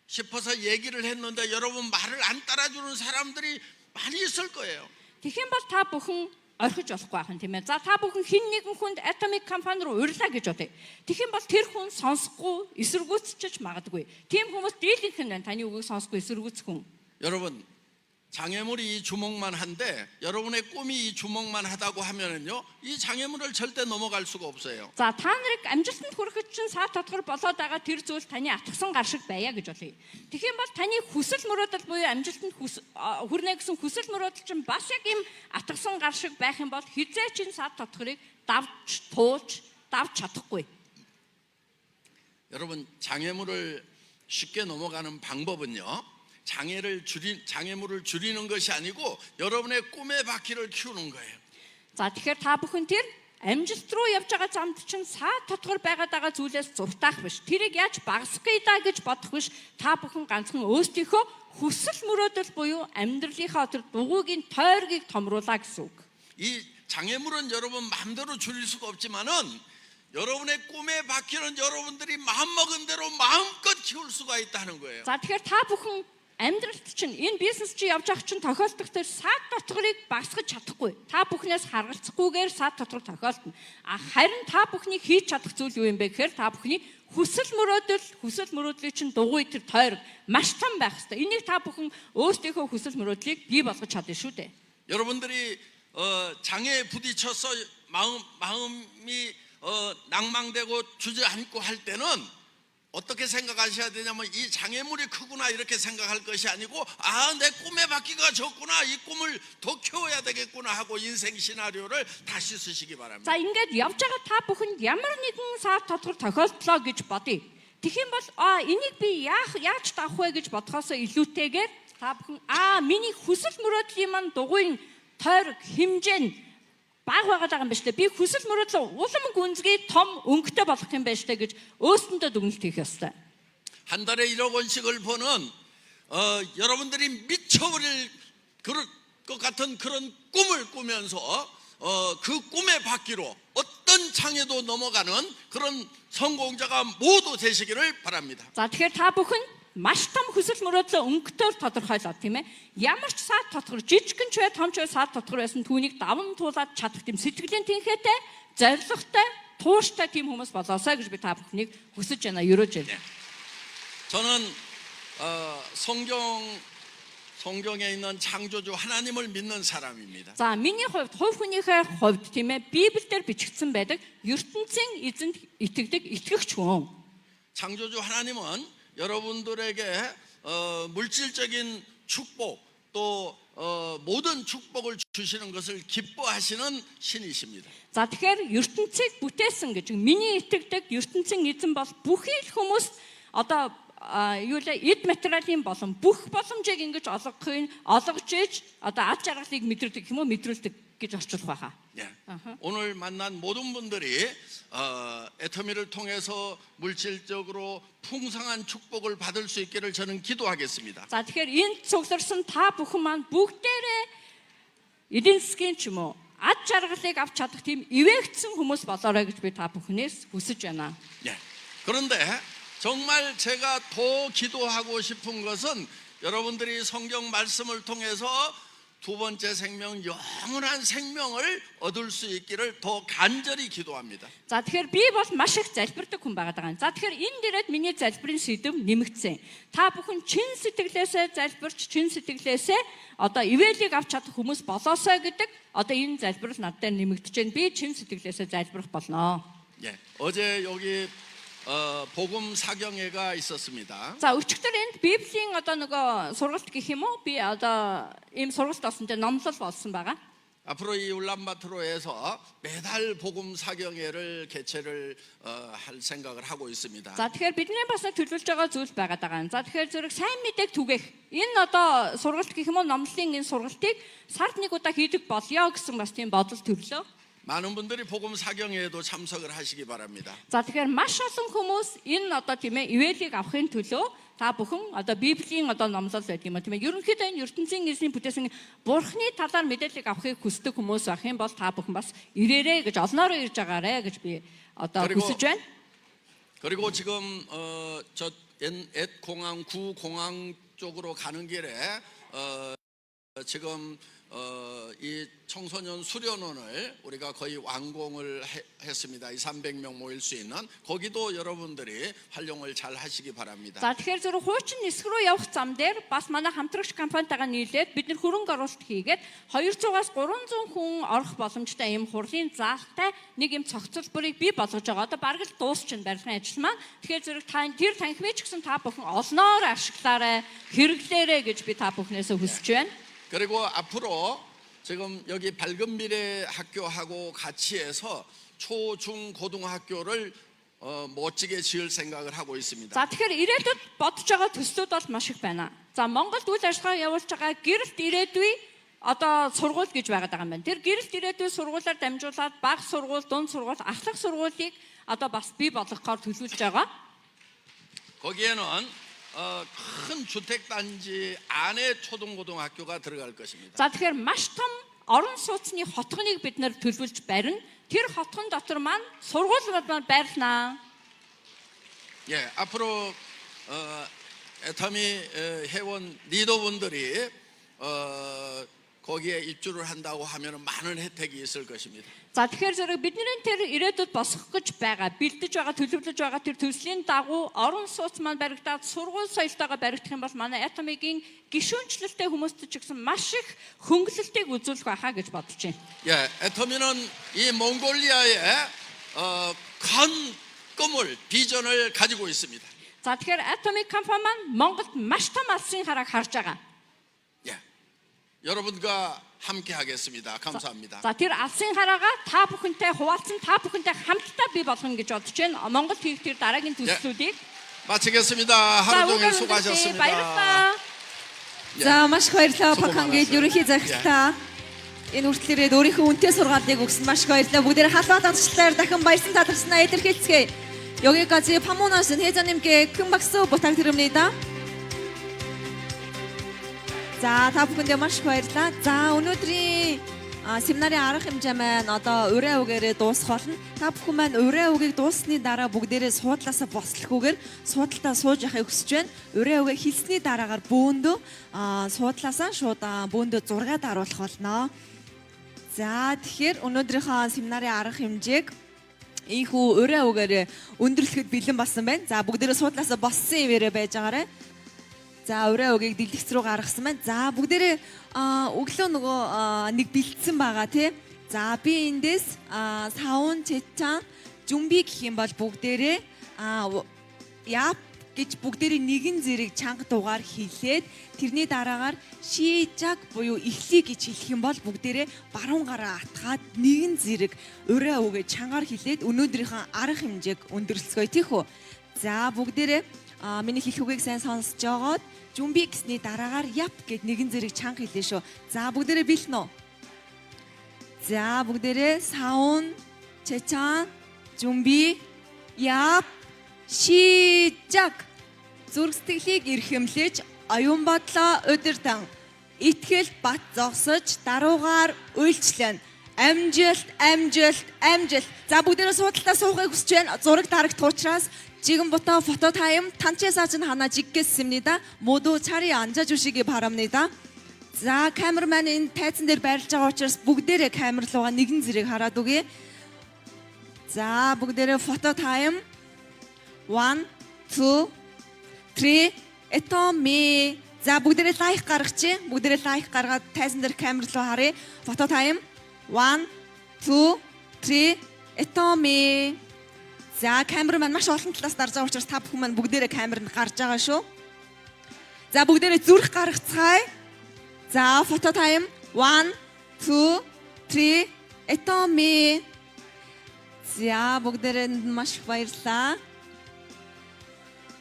싶어서 얘기를 했는데 여러분 말을 안 따라주는 사람들이 많이 있을 거예요. тэгэх юм бол та бүхэн орхиж болохгүй байх тийм ээ. За та бүхэн хин нэгэн хүнд атомик компани руу урьлаа гэж бодъё. Тэгэх юм бол тэр хүн сонсохгүй, эсэргүүцчих магадгүй. Тийм хүмүүс дийлэнх нь байна. Таны үгийг сонсохгүй эсэргүүцэх хүн. 여러분 장애물이 이 주먹만 한데 여러분의 꿈이 이 주먹만 하다고 하면은요 이 장애물을 절대 넘어갈 수가 없어요. За та нарыг амжилтанд хүрэхэд чинь саад татвар болоод байгаа тэр зүйл таны атгсан гар шиг байя гэж бодъё. Тэгэх юм бол таны хүсэл мөрөөдөл буюу амжилтанд хүрнэ гэсэн хүсэл мөрөөдөл чинь бас яг ийм атгсан гар шиг байх юм бол хизээ чинь саад татварыг давж чадахгүй. 여러분 장애물을 쉽게 넘어가는 방법은요. 장애물을 줄이는 것이 아니고 여러분의 꿈의 바퀴를 키우는 거예요. За тэгэхээр та бүхэн тэр амжилт руу явж байгаа замд чинь саад татвар байгаад байгаа зүйлээс зуртаах биш. Тэрийг яаж багасгахыг даа гэж бодох биш. Та бүхэн ганцхан өөрсдийнхөө хүсэл мөрөөдөл буюу амьдралынхаа тэр дугуйгийн тойргийг томруулаа гэсэн үг. 이 장애물은 여러분 마음대로 줄일 수가 없지만은 여러분의 꿈의 바퀴는 여러분들이 마음먹은 대로 마음껏 키울 수가 있다는 거예요. За тэгэхээр та бүхэн амьдралт чинь энэ бизнес чи явж байгаа чинь тохиолдох тэр саад татварыг багасгах чадахгүй. Та бүхнээс харгалцахгүйгээр саад татвар тохиолдно. Харин та бүхний хийж чадах зүйл юу юм бэ гэхээр та бүхний хүсэл мөрөөдлийн чинь дугуй тэр тойрог маш том байх хэрэгтэй. Энийг та бүхэн өөрсдийнхөө хүсэл мөрөөдлийг бий болгож чадна шүү дээ. 여러분들이 장애에 부딪혀서 마음이 낭망되고 주저앉고 할 때는 어떻게 생각하셔야 되냐면 이 장애물이 크구나 이렇게 생각할 것이 아니고 내 꿈의 바퀴가 졌구나 이 꿈을 더 키워야 되겠구나 하고 인생 시나리오를 다시 쓰시기 바랍니다. За ингээд явж байгаа та бүхэн ямар нэгэн саад татвар тохиолдлоо гэж бодъё. Тэгэх юм бол энийг би яаж давах вэ гэж бодхоосоо илүүтэйгээр та бүхэн миний хүсэл мөрөөдлийн маань дугуйн тойрог хэмжээ нь баг байгаа юм байна шүү дээ. Би хүсэл мөрөөдөл улам гүнзгий том өнгөтэй болох юм байна шүү дээ гэж өөрсөндөө дүгнэлт хийх ёстой. 한 달에 1억 원씩을 버는 여러분들이 미쳐버릴 것 같은 그런 꿈을 꾸면서 그 꿈의 바퀴로 어떤 장애도 넘어가는 그런 성공자가 모두 되시기를 바랍니다. За тэгэхээр та бүхэн маш том хүсэл мөрөөдлөө өнгөтөөр тодорхойлоод тийм ээ. Ямар ч саад татвар жижигхэн ч бай том ч бай саад татвар байсан түүнийг даван туулаад чадах тийм сэтгэлийн тэнхээтэй, зоригтой, тууштай тийм хүмүүс болоосаа гэж би та бүхнийг хүсэж байна. Ерөөж байна. 저는 성경에 있는 창조주 하나님을 믿는 사람입니다. За миний хувьд хувь хүнийхээ хувьд тийм ээ Библиэлд бичигдсэн байдаг ертөнцийн эзэнд итгэдэг итгэгч хүн. 창조주 하나님은 여러분들에게 물질적인 축복 또 모든 축복을 주시는 것을 기뻐하시는 신이십니다. За тэгэхээр ертөнцийг бүтээсэн гэж миний итгэдэг ертөнцийн эзэн бол бүхий л хүмүүс одоо юу л эд материалын болон бүх боломжийг ингэж олгож иж одоо ад жаргалыг мэдрүүлдэг юм уу мэдрүүлдэг гэж орчуулах байхаа. 예. 오늘 만난 모든 분들이 애터미를 통해서 물질적으로 풍성한 축복을 받을 수 있기를 저는 기도하겠습니다. За тэгэхээр энэ цугларсан та бүхэн маань бүгдээрээ эдийн засгийн ч юм уу ад жаргалыг авч чадах тийм ивээгдсэн хүмүүс болоорой гэж би та бүхнээс хүсэж байна. 예. 그런데 정말 제가 더 기도하고 싶은 것은 여러분들이 성경 말씀을 통해서 두 번째 생명, 영원한 생명을 얻을 수 있기를 더 간절히 기도합니다. За тэгэхээр би бол маш их залбирдаг хүн байгаад байгаа юм. За тэгэхээр энэ дээрээ миний залбирын сэдэв нэмэгдсэн. Та бүхэн чин сэтгэлээсээ залбирч, чин сэтгэлээсээ одоо ивэлийг авч чадах хүмүүс болоосой гэдэг одоо энэ залбирал надад нэмэгдэж байна. Би чин сэтгэлээсээ залбирах болно. 예. 어제 여기 복음 사경회가 있었습니다. За өчигдөр энд Библийн одоо нөгөө сургалт гэх юм уу? Би одоо ийм сургалт болсонтэй номлол болсон байгаа. 앞으로 이 울란바토르에서 매달 복음 사경회를 개최를 할 생각을 하고 있습니다. За тэгэхээр бидний бас төлөвлөж байгаа зүйл байгаад байгаа юм. За тэгэхээр зэрэг сайн мэдээг түгээх. Энэ одоо сургалт гэх юм уу? Номлолын энэ сургалтыг сард нэг удаа хийдэг болёо гэсэн бас тийм бодол төрлөө. 많은 분들이 복음 사경회에도 참석을 하시기 바랍니다. За тэгэхээр маш олон хүмүүс энэ одоо тийм ээ ивэлийг авахын төлөө та бүхэн одоо Библийн одоо номлол байдаг юм а тийм ээ. Ерөнхийдөө энэ ертөнцийн эзний бүтээсэн Бурхны талаар мэдээллийг авахыг хүсдэг хүмүүс байх юм бол та бүхэн бас ирээрэй гэж олноороо ирж байгаарэ гэж би одоо хүсэж байна. 그리고 지금 저 옛 공항 구 공항 쪽으로 가는 길에 지금 이 청소년 수련원을 우리가 거의 완공을 했습니다. 이 300명 모일 수 있는 거기도 여러분들이 활용을 잘 하시기 바랍니다. За тэгэхээр зөв хуучин нисэх рүү явах зам дээр бас манай хамтрагч компанитайгаа нийлээд бид нэр хөрөнгө оруулалт хийгээд 200-аас 300 хүн орох боломжтой ийм хурлын заалтай нэг ийм цогцлборыг бий болгож байгаа. Одоо бараг л дуусчихна барилгын ажил маань. Тэгэхээр зөв тэр танхимч гэсэн та бүхэн олноор ашиглаарай, хэрэглээрэй гэж би та бүхнээсээ хүсэж байна. 그리고 앞으로 지금 여기 밝은 미래 학교하고 같이 해서 초, 중, 고등학교를 멋지게 지을 생각을 하고 있습니다. За тэгэхээр ирээдүйд бодож байгаа төслүүд бол маш их байна. За Монголд үйл ажиллагаа явуулж байгаа гэрэлт ирээдүй одоо сургууль гэж байгаад байгаа юм байна. Тэр гэрэлт ирээдүй сургуулиар дамжуулаад бага сургууль, дунд сургууль, ахлах сургуулийг одоо бас бий болгохоор төлөвлөж байгаа. 거기에는 큰 주택단지 안에 초등고등학교가 들어갈 것입니다. За тэгэхээр маш том орон сууцны хотгоныг бид нэр төлөвлөж барина. Тэр хотгон дотор маань сургуулиуд маань байрлнаа. 예, 앞으로 애터미 회원 리더분들이 거기에 입주를 한다고 하면 많은 혜택이 있을 것입니다. За тэгэхээр зэрэг бидний тэр ирээдүйд босгох гэж байгаа, бэлдэж байгаа, төлөвлөж байгаа тэр төслийн дагуу орон сууц маань баригдаад сургууль соёлтойгоо баригдах юм бол манай Атомигийн гишүүнчлэлтэй хүмүүст ч гэсэн маш их хөнгөлөлтийг үзүүлэх байхаа гэж бодож байна. 예, 애터미는 이 몽골리아에 큰 꿈을 비전을 가지고 있습니다. За тэгэхээр Atomic компани маань Монголд маш том алсын харааг харж байгаа. 예, 여러분과 함께 하겠습니다. 감사합니다. За тэр алсын хараагаа та бүхэнтэй хуваалцсан, та бүхэнтэй хамтдаа бий болгоно гэж бодож байна. Монголд хийх тэр дараагийн төслүүдийг 마치겠습니다. 하루 종일 수고하셨습니다. баярлалаа. За маш их баярлалаа Пакангид ерөнхий захиралтаа энэ хүртэл ирээд өөрийнхөө үнэтэй сургаалыг өгсөн маш их баярлалаа. Бүгдээр халбаа татчлаар дахин баярсан талархснаа илэрхийлцгээе. 여기까지 방문하신 회장님께 큰 박수 부탁드립니다. За та бүхэндээ маш их баярлалаа. За өнөөдрийн семинарын арга хэмжээ маань одоо ураа үгээрээ дуусах болно. Та бүхэн маань ураа үгийг дууссаны дараа бүгдээрээ суудлаасаа бослохгүйгээр суудалтаа сууж яхахыг хүсэж байна. Ураа үгээ хэлсний дараагаар бөөндөө суудлаасаа шууд бөөндөө зургаад харуулах болно. За тэгэхээр өнөөдрийнхөө семинарын арга хэмжээг ийхүү ураа үгээрээ өндөрлөхөд бэлэн болсон байна. За бүгдээрээ суудлаасаа боссон ивэрэ байж байгаарай. За өрөө өгийг дэлгэц рүү гаргасан байна. За бүгдээрээ өглөө нөгөө нэг бэлдсэн байгаа тий. За би эндээс саун чэчан жумби гэх юм бол бүгдээрээ яп гэж бүгдээрээ нэгэн зэрэг чанга дугаар хэлээд тэрний дараагаар шижаг буюу эхлэе гэж хэлэх юм бол бүгдээрээ баруун гараа атгаад нэгэн зэрэг өрөө өгээ чангаар хэлээд өнөөдрийнхөө арга хэмжээг өндөрлцгөөе тийх үү. За бүгдээрээ миний хэлэх үгийг сайн сонсож жогоод жумби гэсний дараагаар яп гэд нэгэн зэрэг чанга хэлээ шүү. За бүгдээрээ бэлэн үү? За бүгдээрээ саун чэчан жумби яп шижаг зүрх сэтгэлийг эрхэмлэж оюун бодлоо удирдан итгэл бат зогсож даруугаар үйлчлэн амжилт амжилт амжилт. За бүгдээрээ суудалтаа суухыг хүсэж байна. Зураг дарагт учраас 지금 부터 포토 타임 단체 사진 하나 찍겠습니다. 모두 자리에 앉아주시기 바랍니다. За камерман энэ тайзан дээр байрлаж байгаа учраас бүгдээрээ камер руугаа нэгэн зэрэг хараад үгэй. За бүгдээрээ фото тайм 1 2 3 это ми. За бүгдээрээ лайк гаргачих. Бүгдээрээ лайк гаргаад тайзан дээр камер руу харъя. Фото тайм 1 2 3 это ми. За камерман маш олон талаас дарж байгаа учраас та бүхэн маань бүгдээрээ камеранд гарч байгаа шүү. За бүгдээрээ зүрх гаргацгаая. За фото тайм 1 2 3 это ми. За бүгдээрээ маш их баярлалаа.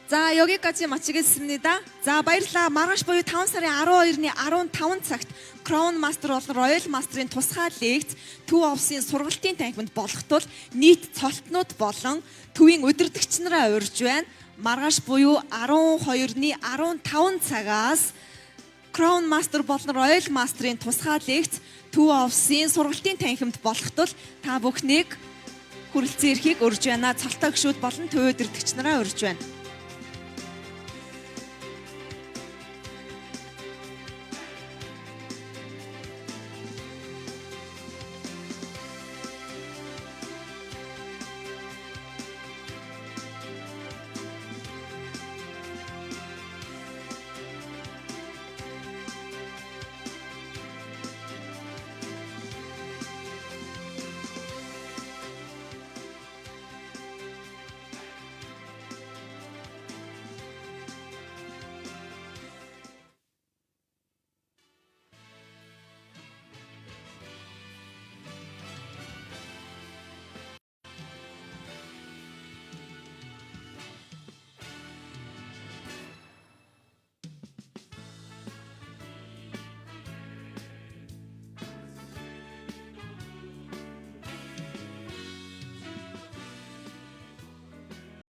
За 여기까지 마치겠습니다. За баярлалаа. Маргааш буюу 5 сарын 12-ны 15 цагт Crown Master болон Royal Master-ын тусгай лекц Төв овсын сургалтын танхимд болох тул нийт цолтнууд болон төвийн удирдагч нараа урьж байна. Маргааш буюу 12-ны 15 цагаас Crown Master болон Royal Master-ын тусгай лекц Төв овсын сургалтын танхимд болох тул та бүхнийг хүрэлцэн ирэхийг урьж байна. Цолтой гишүүд болон төв удирдагч нараа урьж байна.